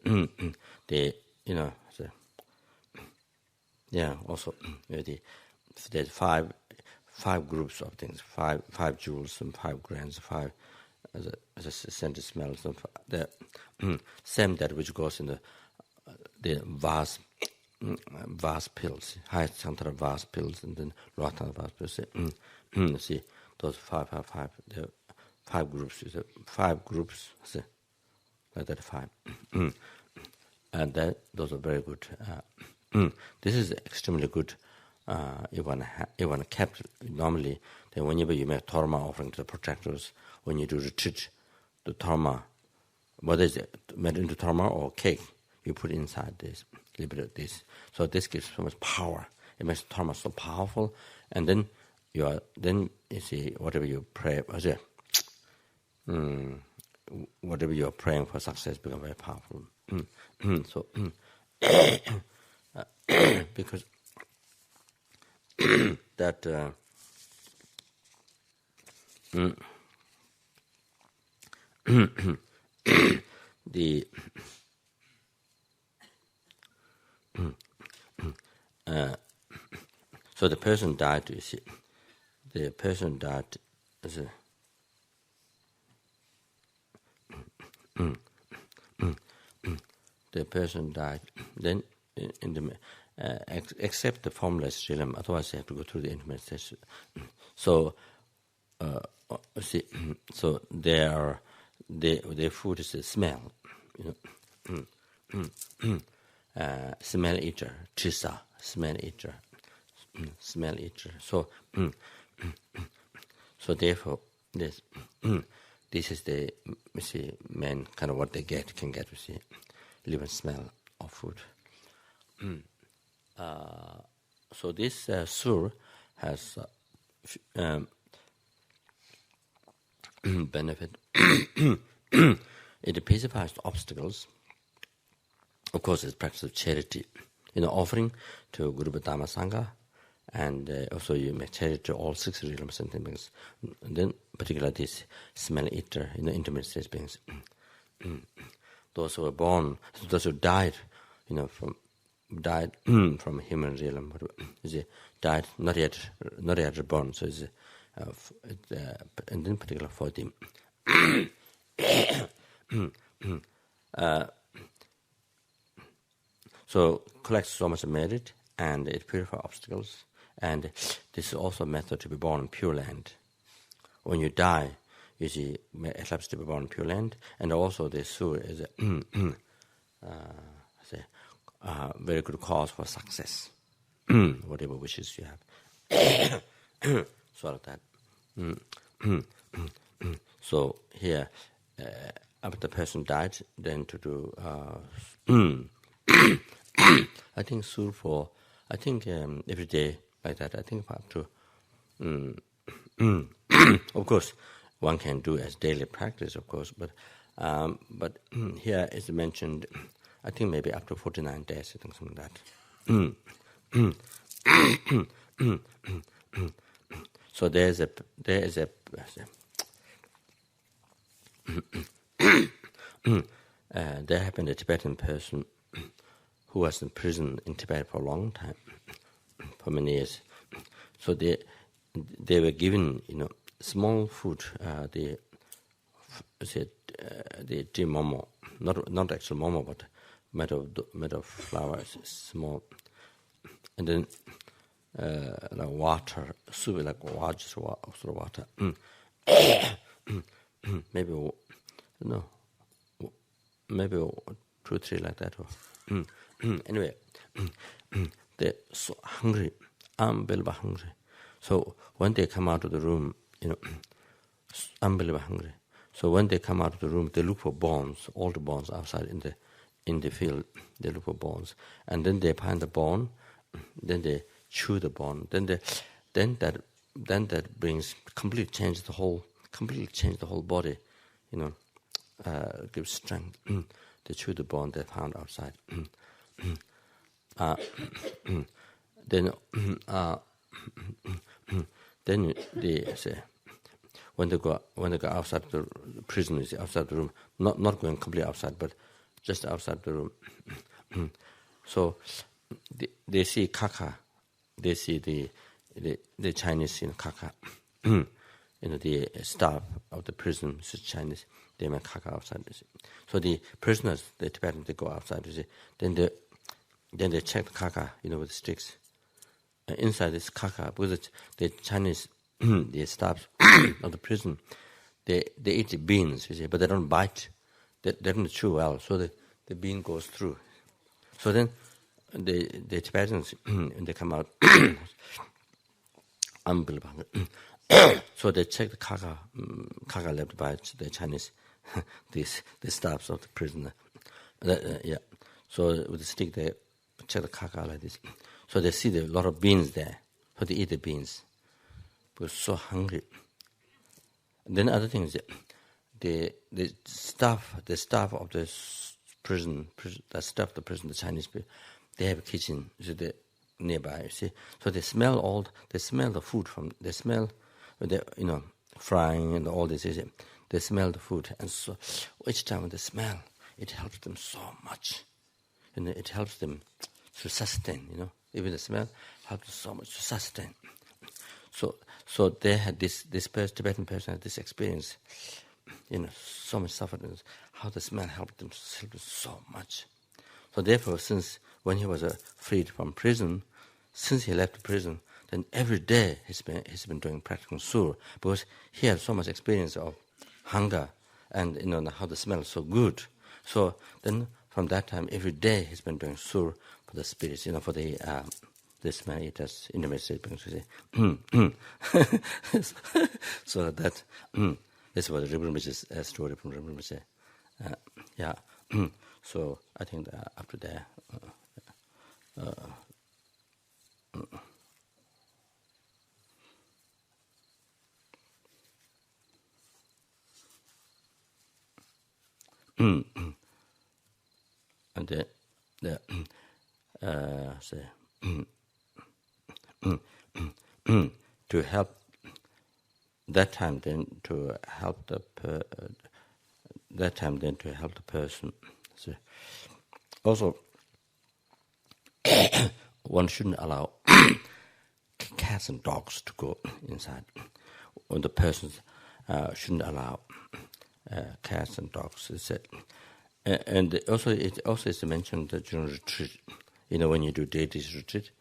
also there's 5 groups of things, 5 jewels and 5 grains, 5 as a scented smells of the same that which goes in the vase pills, high center vase pills, and then lower center vase pills. See those 5 the 5 groups. 5 groups. See, like that 5, and those are very good. This is extremely good. You want to keep normally. Then whenever you make dharma offering to the protectors, when you do retreat, the dharma, whether it's made into dharma or cake, you put inside this, liberate this. So this gives so much power. It makes dharma so powerful, and then you see whatever you pray, whatever you're praying for success becomes very powerful. So because that so the person died. You see, the person died as a the person died. Then accept the formless realm, otherwise they have to go through the intimate stage. So, see, so their food is a smell, smell eater, chisa, smell eater, smell eater. So, so therefore, this is the main kind of what they can get, live and smell of food. So this sur has benefit. It pacifies obstacles. Of course, it's practice of charity, offering to Guru Buddhadharma Sangha, and also you make charity to all 6 realms and things. And then, particularly this smell eater, intimate stage beings. Those who were born, those who died, from human realm, died not yet reborn. So it's and in particular for them. So collects so much merit, and it purifies obstacles. And this is also a method to be born in Pure Land. When you die, it helps to be born in Pure Land. And also the sur is a very good cause for success, whatever wishes you have. Sort of that. So here, after the person died, then to do I think sur for every day like that. I think up to of course one can do as daily practice, of course, but here is mentioned. I think maybe up to 49 days, I think something like that. So there is a there happened a Tibetan person who was in prison in Tibet for a long time, for many years. So they were given small food, the momo, not actual momo, but made of flowers, small, and then like water, soup, like water, just water. Maybe 2 or 3 like that. Anyway, they're so hungry, unbelievable hungry. So when they come out of the room, unbelievable hungry. So when they come out of the room, they look for bones, all the bones outside in the field. They look for bones, and then they find the bone. Then they chew the bone. Then that brings completely change the whole body. Gives strength. They chew the bone they found outside. Then they say when they go outside the prison, is outside the room, not going completely outside, but just outside the room. So they see kaka, they see the Chinese kaka, the staff of the prison is Chinese. They make kaka outside. So the prisoners, the Tibetans, they go outside. Then they check the kaka, with sticks. Inside this kaka, because the Chinese, the staff of the prison, they eat the beans, but they don't bite. They don't chew well, so the bean goes through. So then the Tibetans, when they come out, unbelievable. So they check the kaka left by the Chinese, the staffs of the prisoner. So with the stick they check the kaka like this. So they see a lot of beans there. So they eat the beans. Because so hungry. And then other thing is the staff of the prison, the Chinese people, they have a kitchen nearby. See, so they smell the food they smell the frying and all this. They smell the food, and so each time they smell, it helps them so much, and it helps them to sustain. Even the smell helps so much to sustain. So they had this Tibetan person had this experience, so much suffering. How the smell helped them so much. So therefore, since when he was freed from prison, since he left prison, then every day he's been doing practicing sur, because he had so much experience of hunger and how the smell is so good. So then from that time, every day he's been doing sur for the spirits, for the this man eaters in the message. So that this was the Rinpoche's story from Rinpoche. Yeah. So I think that after that. And say, to help that time then to help the person. So also, one shouldn't allow cats and dogs to go inside. Or the persons shouldn't allow cats and dogs. And also it also is mentioned that during retreat, when you do deities retreat,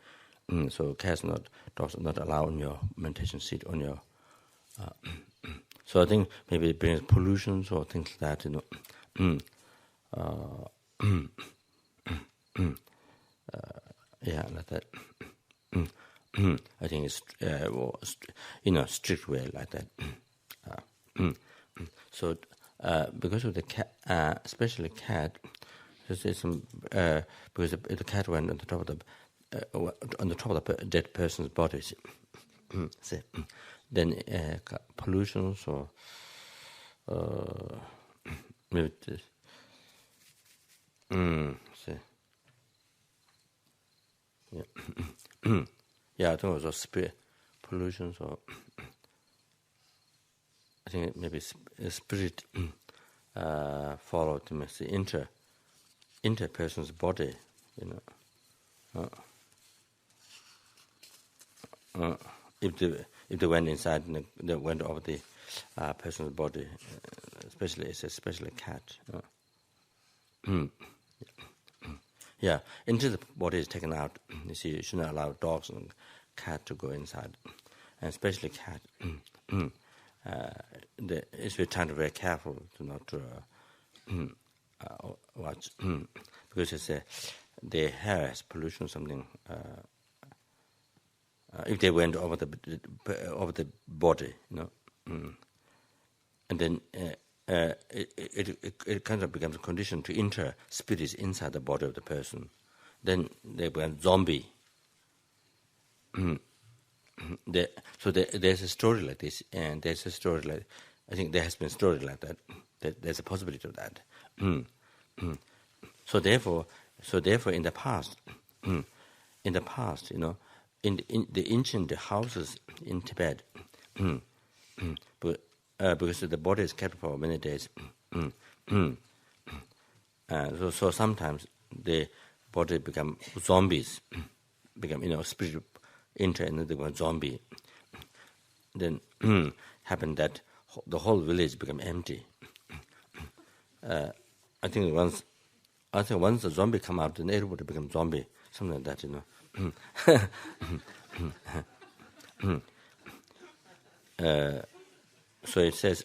so cats and dogs are not allowed on your meditation seat on your. So I think maybe it brings pollutions or things like that. Yeah, like that. I think it's strict way like that. So because of the cat, especially cat, there's some because the cat went on the top of the dead person's body. Then pollutions or maybe this. Yeah. Yeah, I think it was spirit pollutions or I think maybe spirit followed the inter person's body, if they went inside and they went over the person's body, especially cat. Yeah, until the body is taken out, you see, you shouldn't allow dogs and cat to go inside, and especially cat. It's very time to be very careful to not watch because it's the hair has pollution or something. If they went over the body, and then it kind of becomes a condition to enter spirits inside the body of the person. Then they become zombie. So there's a story like this, and there's a story like I think there has been a story like that. There's a possibility of that. So therefore, in the past, in the ancient houses in Tibet, because the body is kept for many days, so sometimes the body become zombies, spirit enter and they become zombie. Then happened that the whole village become empty. I think once the zombie come out, then everybody become zombie, something like that, So it says,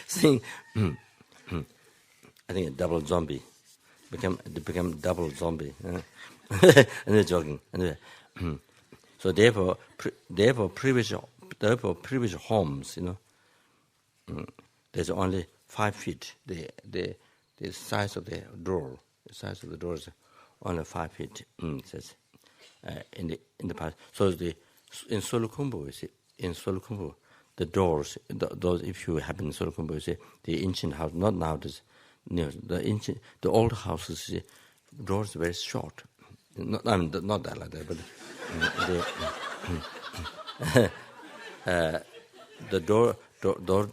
saying, I think a double zombie become double zombie, and they're joking. So therefore, previous homes, there's only 5 feet. The size of the door, is only 5 feet. It says in the past. So in Solukhumbu, you see, the doors, those if you happen in Solukhumbu, you see the ancient house, not now the old houses, you see, doors are very short. Not that like that, but the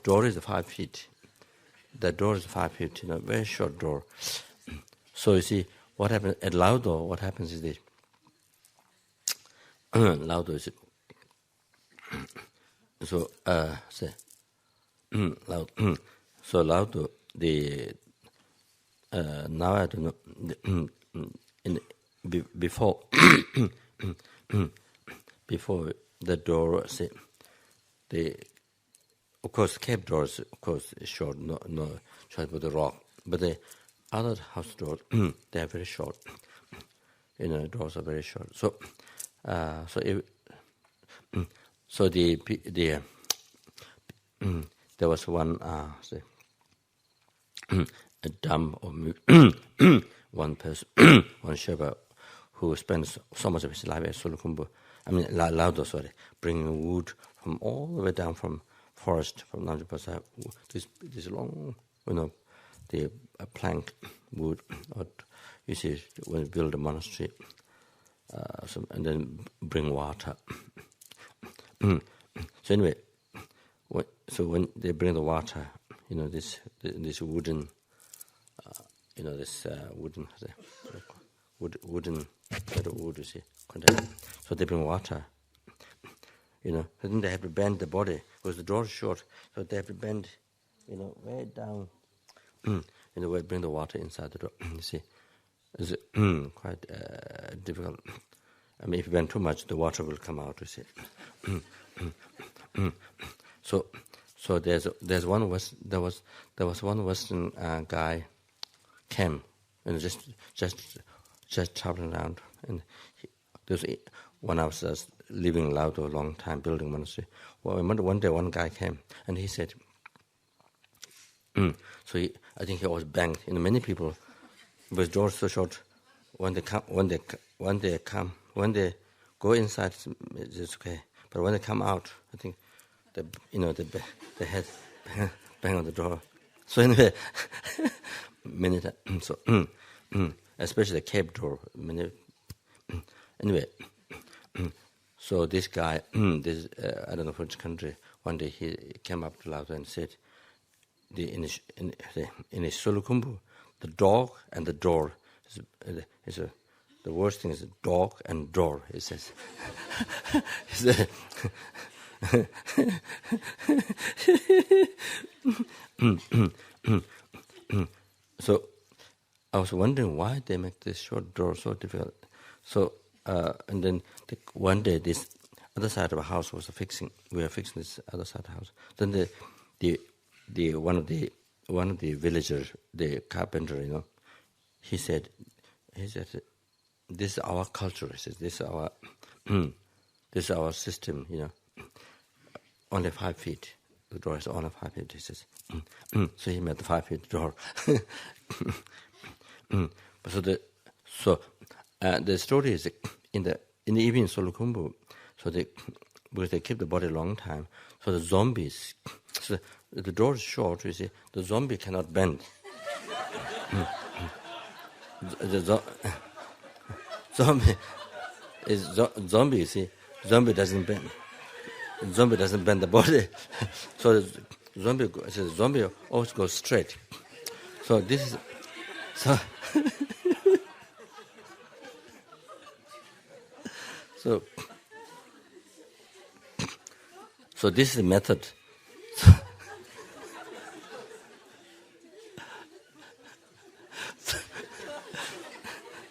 door is 5 feet. The door is 5 feet, very short door. So you see, what happens at Laudo? What happens is this. Laudo is so say loud. So Laudo, now I don't know, before before the door, see, of course, cave doors, of course, is short, no short with the rock. But the other house doors, they are very short. Doors are very short. So, there was one, a dumb or one person, one Sherpa, who spends so much of his life at Sulukumbu. Laudo, bringing wood from all the way down from forest, from Nanjapasa, this long, the plank wood, or you see, when you build a monastery, and then bring water. So anyway, when they bring the water, this wooden, wooden wood, you see, container. So they bring water. And then they have to bend the body because the door is short, so they have to bend, way down, in the way bring the water inside the door. You see, it's quite difficult. If you bend too much, the water will come out. You see. So there was one Western guy came and just traveling around, and when I was living in Laudo a long time, building monastery. Well, I remember one day one guy came and he said, I think he was banged. Many people with doors so short, when they go inside, it's okay. But when they come out, I think the head bang on the door. So anyway, many times. So especially the cave door. Anyway. So this guy, I don't know which country, one day he came up to Laudo and said, in his Sulukumbu, the dog and the door the worst thing is dog and door, he says. So I was wondering why they make this short door so difficult. So and then one day this other side of the house was fixing. We were fixing this other side of the house. Then the one of the villagers, the carpenter, he said, this is our culture. He says, this is our system. Only 5 feet. The door is only 5 feet. He says, so he made the 5 feet door. So the story is in the evening Sulukumbu, because they keep the body a long time, so the zombies, so the door is short, you see, the zombie cannot bend. Zombie, you see, zombie doesn't bend. Zombie doesn't bend the body, so the zombie always goes straight. So this is So this is the method.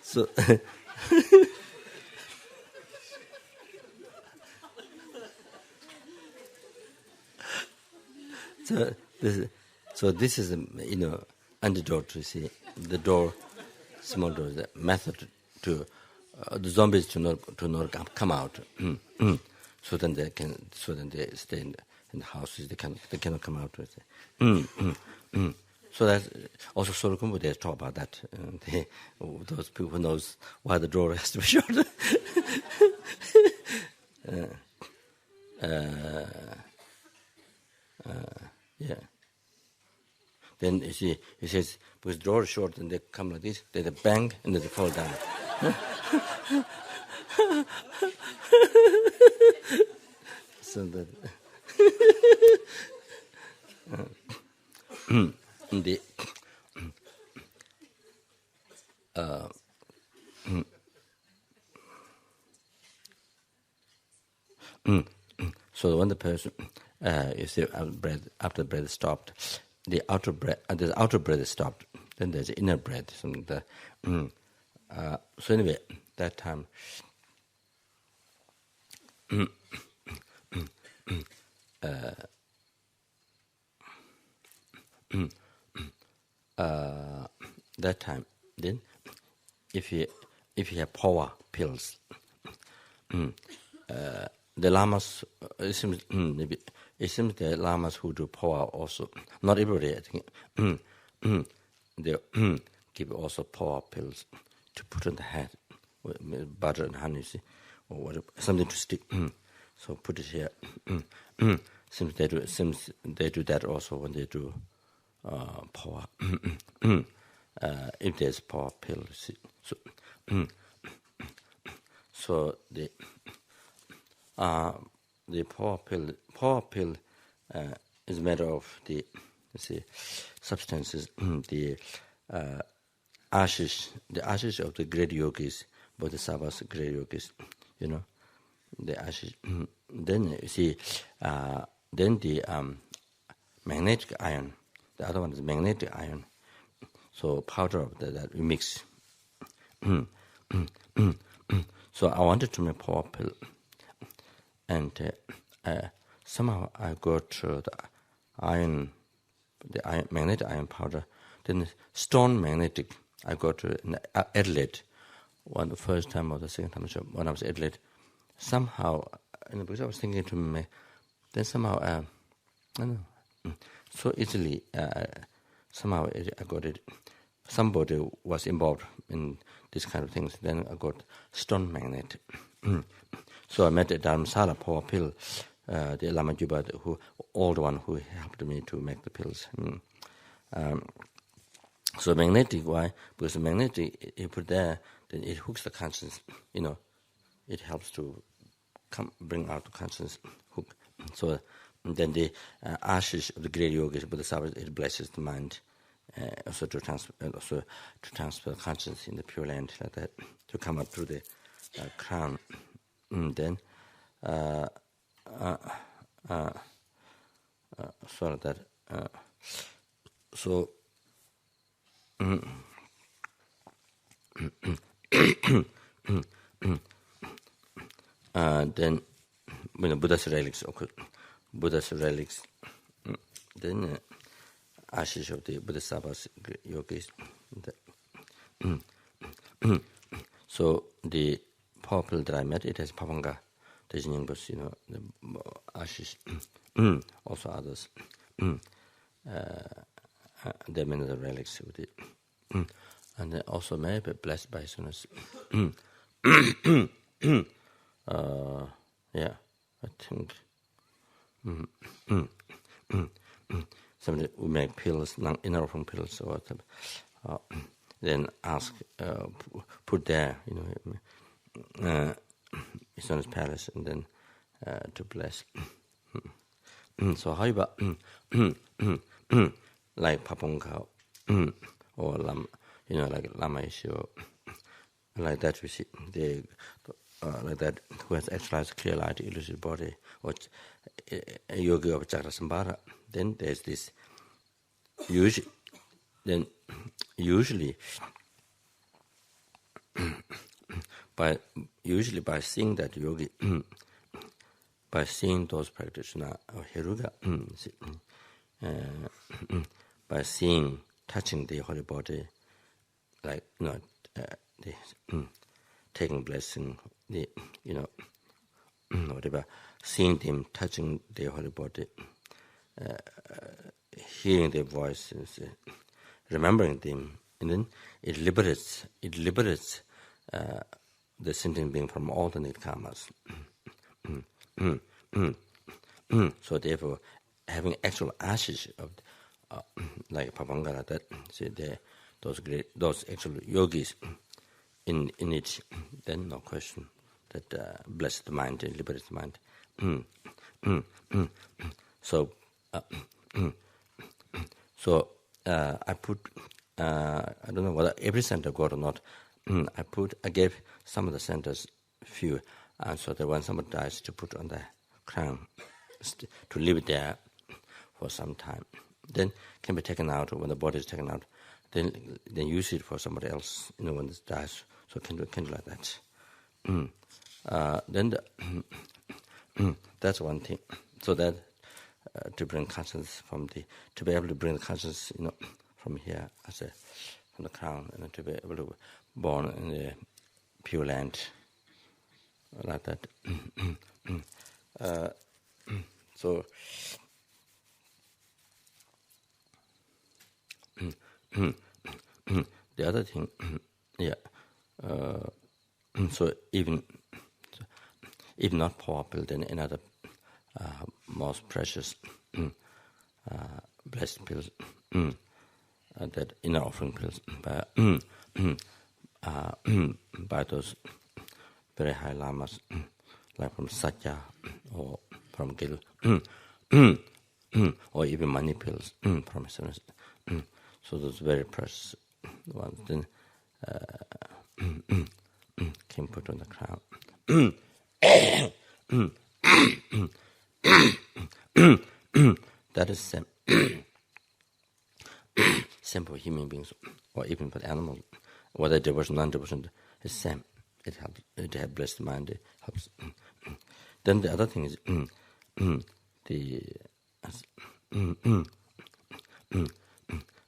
So this is antidote. You see, the door, small door, the method to the zombies to not come out. So then they stay in the houses. They cannot come out. So that's also Sulukumbu. They talk about that. Those people who knows why the door has to be short. Yeah. Then you see, he says, because the door is short and they come like this, they bang and then they fall down. So that so when the person, you see, after the breath stopped, the outer breath, the outer breath is stopped. Then there's the inner breath. Something that. So anyway, that time. That time, then, if you have power pills, the lamas, it seems the lamas who do power also, not everybody, I think, they give also power pills to put on the head, with butter and honey, see, or whatever, something to stick. So put it here. Seems they do that also when they do power. If there's power pill, see. So the power pill is made of the substances, the ashes of the great yogis, bodhisattvas, great yogis, the ashes. Then you see, then the magnetic iron, the other one is magnetic iron. So powder of that we mix. So I wanted to make power pill, and somehow I got the magnetic iron powder. Then stone magnetic I got in Adelaide, the first time or the second time when I was at Adelaide. Somehow, because I was thinking to me, then somehow, I don't know, so easily, somehow I got it. Somebody was involved in these kind of things. Then I got stone magnet. So I met a Dharamsala power pill, the Lama Zopa, who old one who helped me to make the pills. So magnetic, why? Because the magnetic, you put there, then it hooks the conscience. It helps to bring out the conscience hook. So then the ashes of the great yogis, Bodhisattvas, it blesses the mind, also to transfer conscience in the pure land like that, to come up through the crown. Then so that so. Then when Buddha's relics occur, then ashes of the Bodhisattvas yogis. So the power pill that I met, it has Pabongka, the ashes, also others. There are many other relics with it. And then also maybe blessed by soonest. Yeah, I think somebody will make pills, inner form pills, or then ask, put there, his son's palace, and then to bless. So how about like Pabongka or Lama, like Lama issue, like that we see they. Like that, who has actualized clear light, illusory body, or a yogi of Chakrasambhara, then there's this. Usually, by seeing that yogi, by seeing those practitioners of Heruga, by seeing, touching the holy body, like taking blessing. Whatever, seeing them, touching their holy body, hearing their voices, remembering them, and then it liberates the sentient being from all the need karmas. So therefore, having actual ashes of like Pabongka, like that, see those actual yogis. In it, then no question that bless the mind and liberate the mind. So I put I don't know whether every center got or not. I gave some of the centers few, so that when somebody dies, to put on the crown, to leave it there for some time. then can be taken out, or when the body is taken out, then use it for somebody else, when it dies. So can do like that. Then that's one thing. So that to bring consciousness to be able to bring the consciousness, from here, from the crown, and to be able to born in the pure land, like that. So. The other thing, so even not powerful, then another most precious blessed pills, that inner offering pills by those very high lamas, like from Satya or from Gil, or even money pills from His. So those very precious ones then can put on the crown. That is same for human beings, or even for animals. Whether devotion, non-devotion, is same. It helps. It has blessed mind. It helps. Then the other thing is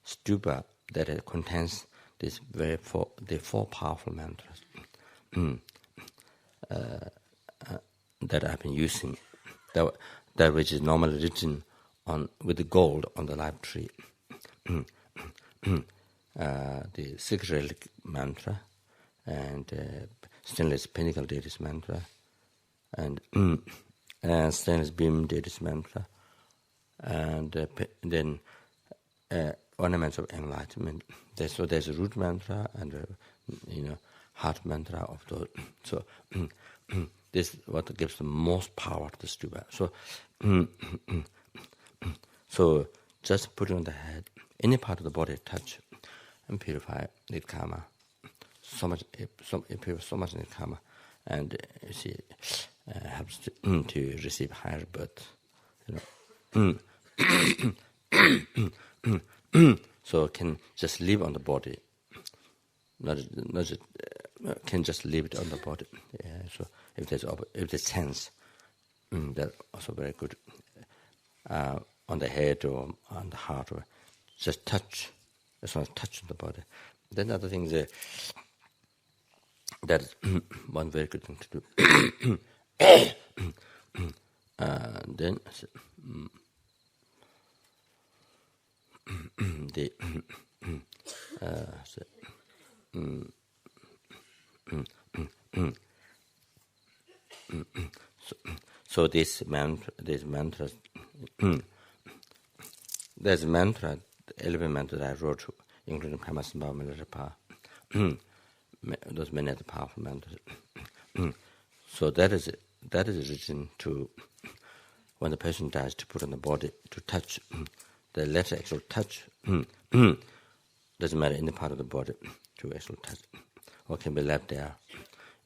stupa that contains the four powerful mantras that I've been using, that which is normally written on with the gold on the live tree. The six relic mantra, and stainless pinnacle deities mantra, and stainless beam deities mantra, and then ornaments of enlightenment. There's a root mantra and heart mantra of those. So this is what gives the most power to the stupa. So just put it on the head, any part of the body, touch and purify the karma. So much it purifies so much in the karma, and helps to receive higher birth. So can just live on the body, not just, can just leave it on the body. Yeah, so if there's sense, that's also very good. On the head or on the heart, or just touch, as long as touch on the body. Then the other thing is that's one very good thing to do. Then so this mantras. There's a mantra, the 11 mantras I wrote, including Pamasambhava Milarepa. Those many other powerful mantras. So that is written to, when the person dies, to put on the body, to touch. The letter actual touch doesn't matter any part of the body, to actual touch, or can be left there.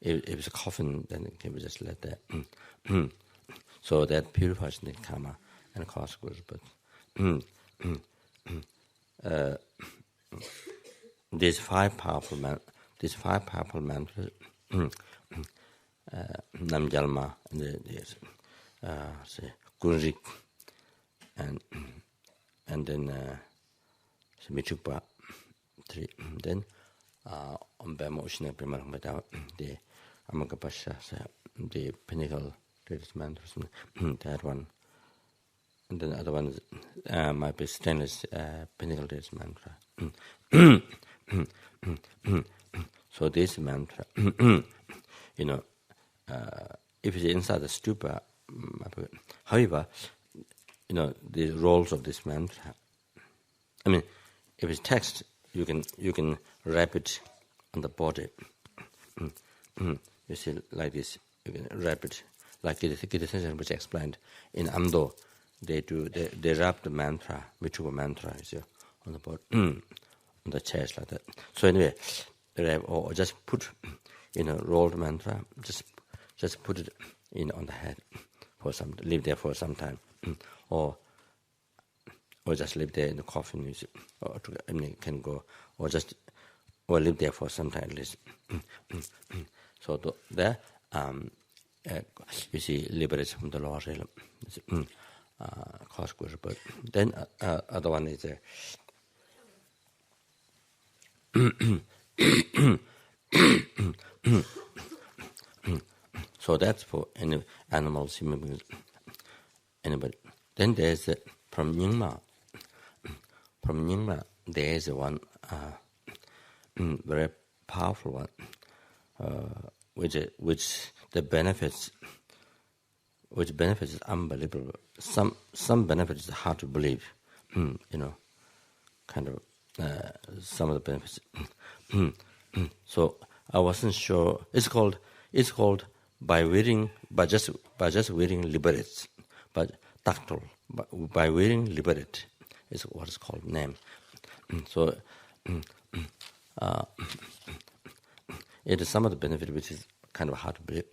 If it's a coffin, then it can be just left there. So that purifies the karma and consequences. But these five powerful mantras, Namjalma, and there's Gunrik, and then Michukpa, 3. Then Ombema Ushna Primarambata, the Amakapasha, the pinnacle greatest mantras, that one. And then the other one might be stainless pinnacle greatest mantra. So this mantra, if it's inside the stupa, however, the roles of this mantra. I mean, if it's text, you can wrap it on the body. You see, like this, you can wrap it, like Gita which explained in Amdo. They wrap the mantra, Michupa mantra, you see, on the body, on the chest like that. So anyway, or just put, rolled mantra, just put it on the head leave there for some time, or or just live there in the coffin, you see, or can go, or live there for some time at least. So there, you see, liberates from the lower realm. But then other one is so that's for any animals, human beings, anybody. Then there's from Nyingma. From Nyingma, there is one very powerful one, which the benefits, which benefits is unbelievable. Some benefits is hard to believe, kind of some of the benefits. So I wasn't sure. It's called by just wearing liberates, but tactile. By wearing liberate is what is called name. So it is some of the benefit which is kind of hard to believe.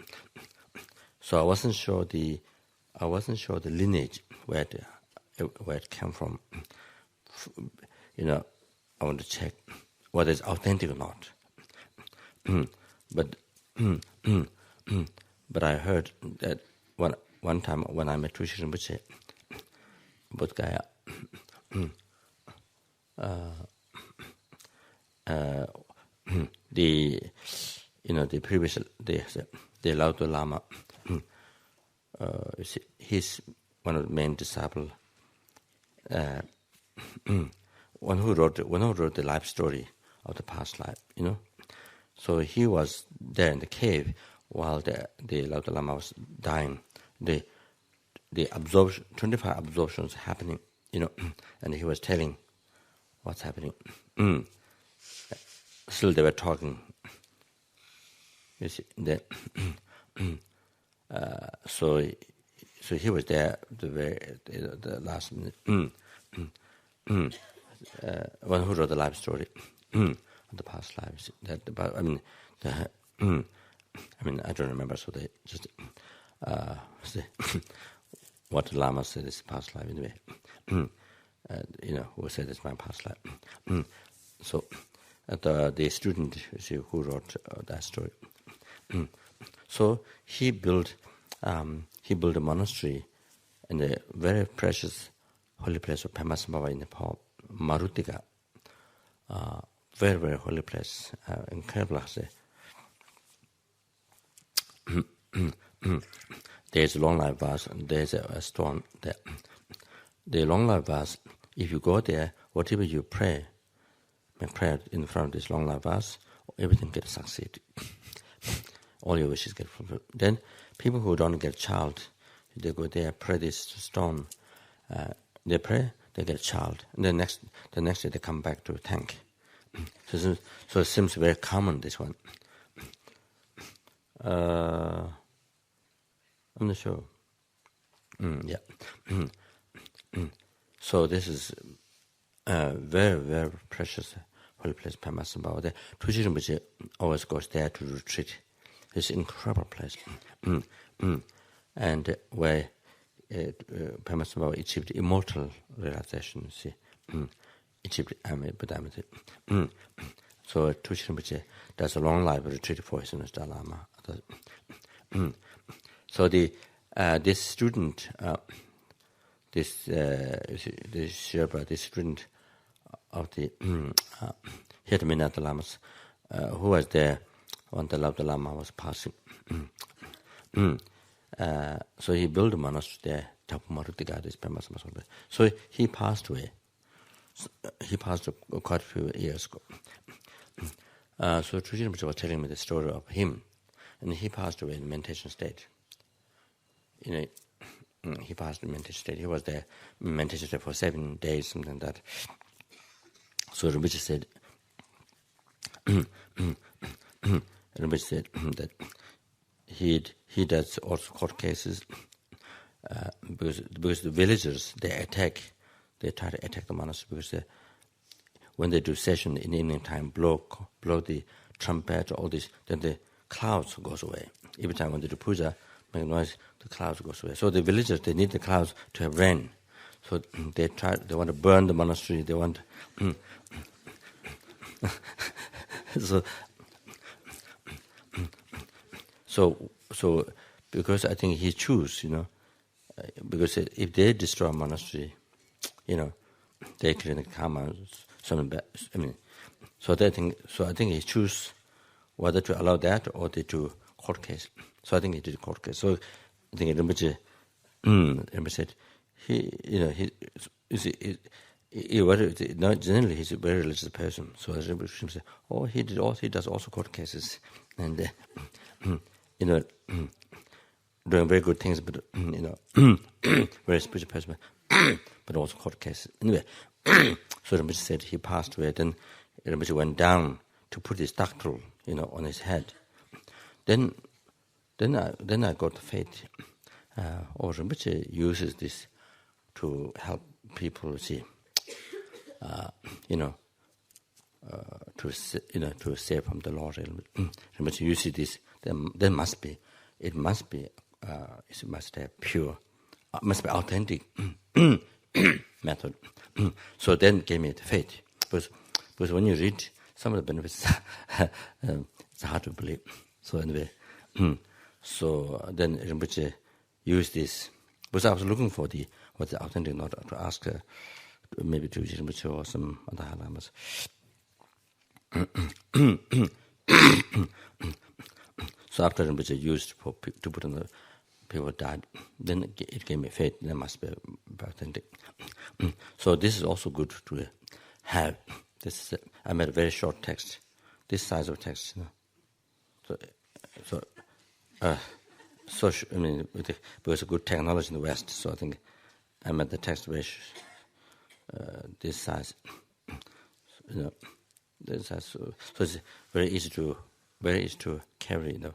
So I wasn't sure the lineage where it came from. I want to check whether it's authentic or not. But I heard that one time when I met Trishri Rinpoche, Buddhagaya, the previous the Lauto Lama, he's one of the main disciples. One who wrote the life story of the past life, So he was there in the cave while the Lauto Lama was dying. The 25 absorptions happening, and he was telling what's happening. Still they were talking. You see, so he was there the last minute. One who wrote the life story of the past lives. I don't remember. So they just what the Lama said is past life anyway. Who said it's my past life. So the student, who wrote that story. So he built a monastery in the very precious holy place of Pema Sambhava in Nepal, Marutika. Very, very holy place, incredible. There's a long life vase and there's a stone there. The long life vase, if you go there, whatever you pray, make prayer in front of this long life vase, everything gets succeed. All your wishes get fulfilled. Then people who don't get a child, they go there, pray this stone. They pray, they get a child. And the next day they come back to thank. So it seems very common, this one. I'm not sure. So this is very, very precious holy place, Pema Sambhava. The Trishri Rinpoche always goes there to retreat. It's an incredible place. And where Pema Sambhava achieved immortal realization, see. Achieved Buddhadharma. So Trishri Rinpoche does a long life retreat for his Dalai Lama. So this student, this Sherpa, this student of the Hitaminata Lamas, who was there when the Lauto Lama was passing. So he built a monastery there, Tapumarutika, this Pema Sambhava. So he passed away. He passed quite a few years ago. So Trishri Rinpoche was telling me the story of him, and he passed away in meditation state. He passed in meditation state. He was there in meditation state for 7 days, something like that. So Rinpoche said, that he does also court cases because the villagers they try to attack the monastery because when they do session in the evening time, blow the trumpet, all this, then the clouds goes away. Every time when they do puja, make noise, the clouds goes away. So the villagers, they need the clouds to have rain. So they want to burn the monastery. They want so because I think he choose, because if they destroy a monastery, they create karma. Something bad. So I think he choose whether to allow that or to do court case. So I think he did court case. So I think Rinpoche said generally he's a very religious person. So Rinpoche said, he does also court cases, and doing very good things, but very spiritual person, but also court cases. Anyway, so Rinpoche said he passed away. Then Rinpoche went down to put his doctoral, on his head. Then I got the faith. Rinpoche uses this to help people see, to save from the Lord. Rinpoche uses this. It must have pure, must be authentic method. So then gave me the faith. Because when you read some of the benefits, it's hard to believe. So anyway, so then Rinpoche used this. Because I was looking for what's the authentic, not to ask maybe to Rinpoche or some other lamas. So after Rinpoche used to put on the people died, then it gave me faith. There must be authentic. So this is also good to have. I made a very short text, this size of text. Because of good technology in the West, so I think I made the text very this size. This size. So it's very easy to carry, in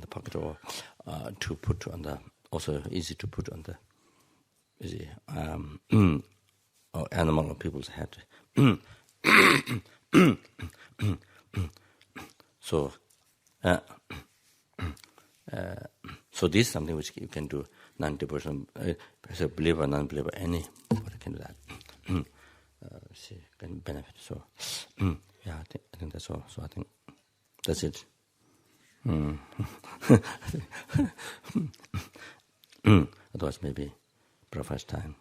the pocket, or to put on the, also easy to put on the, or animal or people's head. So this is something which you can do, non-devotional, as a believer, non-believer, anybody can do that. She can benefit. So, I think that's all. So I think that's it. Otherwise, maybe for the first time.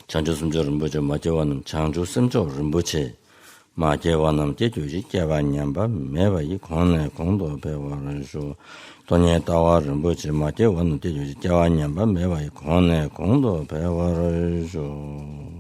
Chanchu Sumcho Rinpoche, Majewanam, Chanchu Sumcho Rinpoche, Majewanam, Jejuji, Jeva Nyamba, Meva Yi Kone, Kondo Bewa Renshu, Tonye Tawa Rinpoche, Majewanam, Jejuji, Jeva Nyamba, Meva Yi Kone, Kondo Bewa Renshu.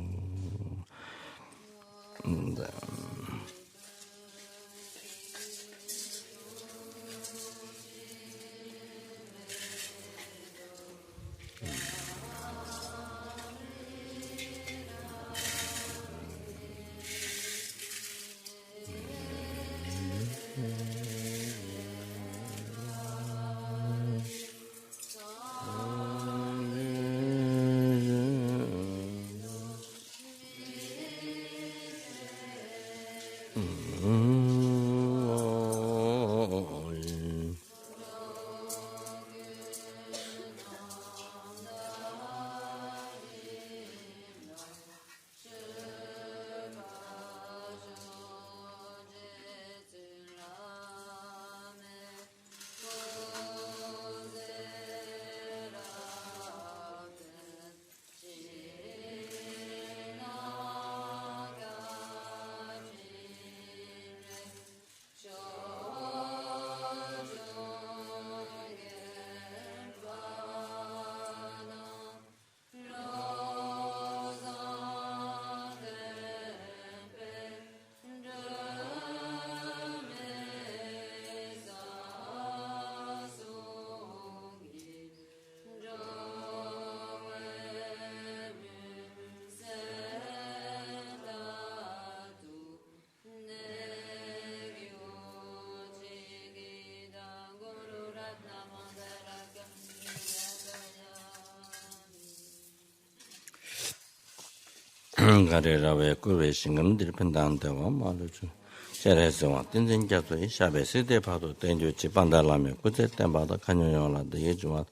가래라왜 그왜 신금들 pendant와 말이죠. 제래서 딘딘자도 샤베스데 봐도 땡주 집반달라면 그때 때마다 간요요라도 예주와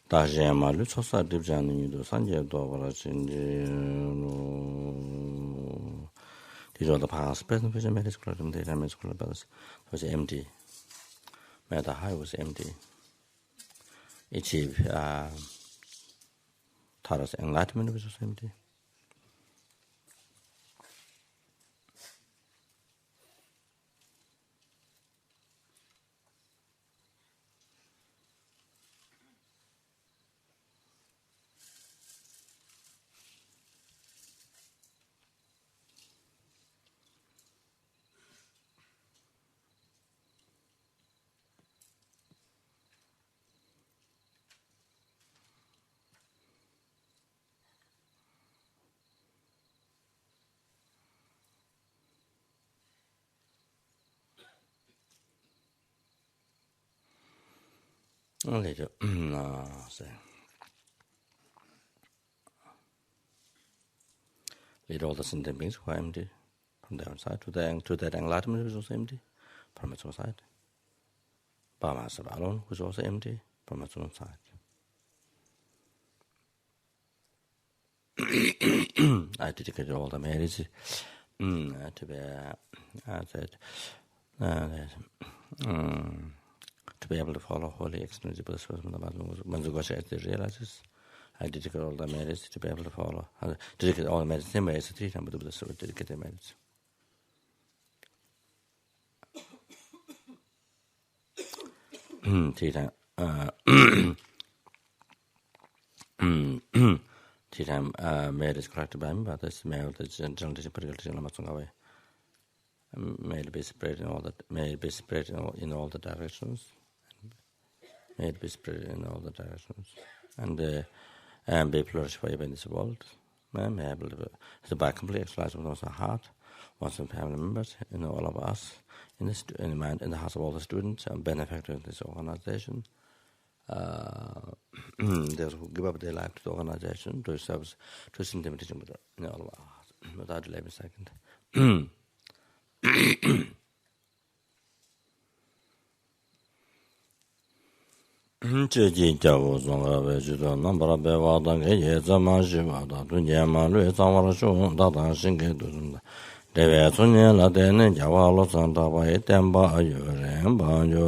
다시야말로 초사 딥자는이도 산제도 버라진지 디저도 파스 프레젠트 비전 메디스 클럽 데이터메스 클럽 was empty. Matter high was empty. Achieve taught us enlightenment which was empty. Later, lead all the sentient beings who are empty from their own side to that enlightenment which is also empty from its own side. By myself alone, who is also empty from its own side. I dedicated all the merits to be able to follow holy experience of Buddha as they realizes. I dedicate all the merits to be able to follow. I dedicate all the merits, same way as the 3 times Buddha dedicate their merits. Three times. Made is corrected by me, but this male the general teaching particular Lama Zopa may be spread in all that in all the directions. May it be spread in all the directions, and be flourished forever in this world. May be able to by complete actualize of one's heart, one's family members, all of us, in the mind, in the hearts of all the students and benefactors in this organization. Those who give up their life to the organization, to serve, to send teaching with all of us, without delay a second. Cheji Javo Zonga Vejudo, Nambra Bevada, Yezama Jivada, Tunyama, Luizamara Shun, Dada Shinke Duzunda, Deve Tunya Latene, Javalo Santa, Temba, Ayure, Banjo.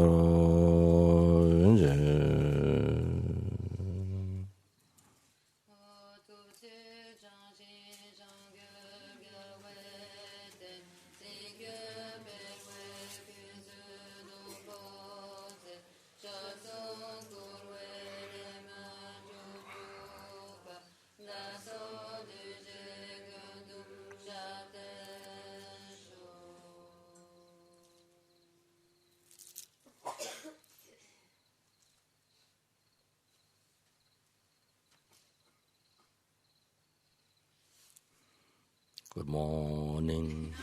Good morning.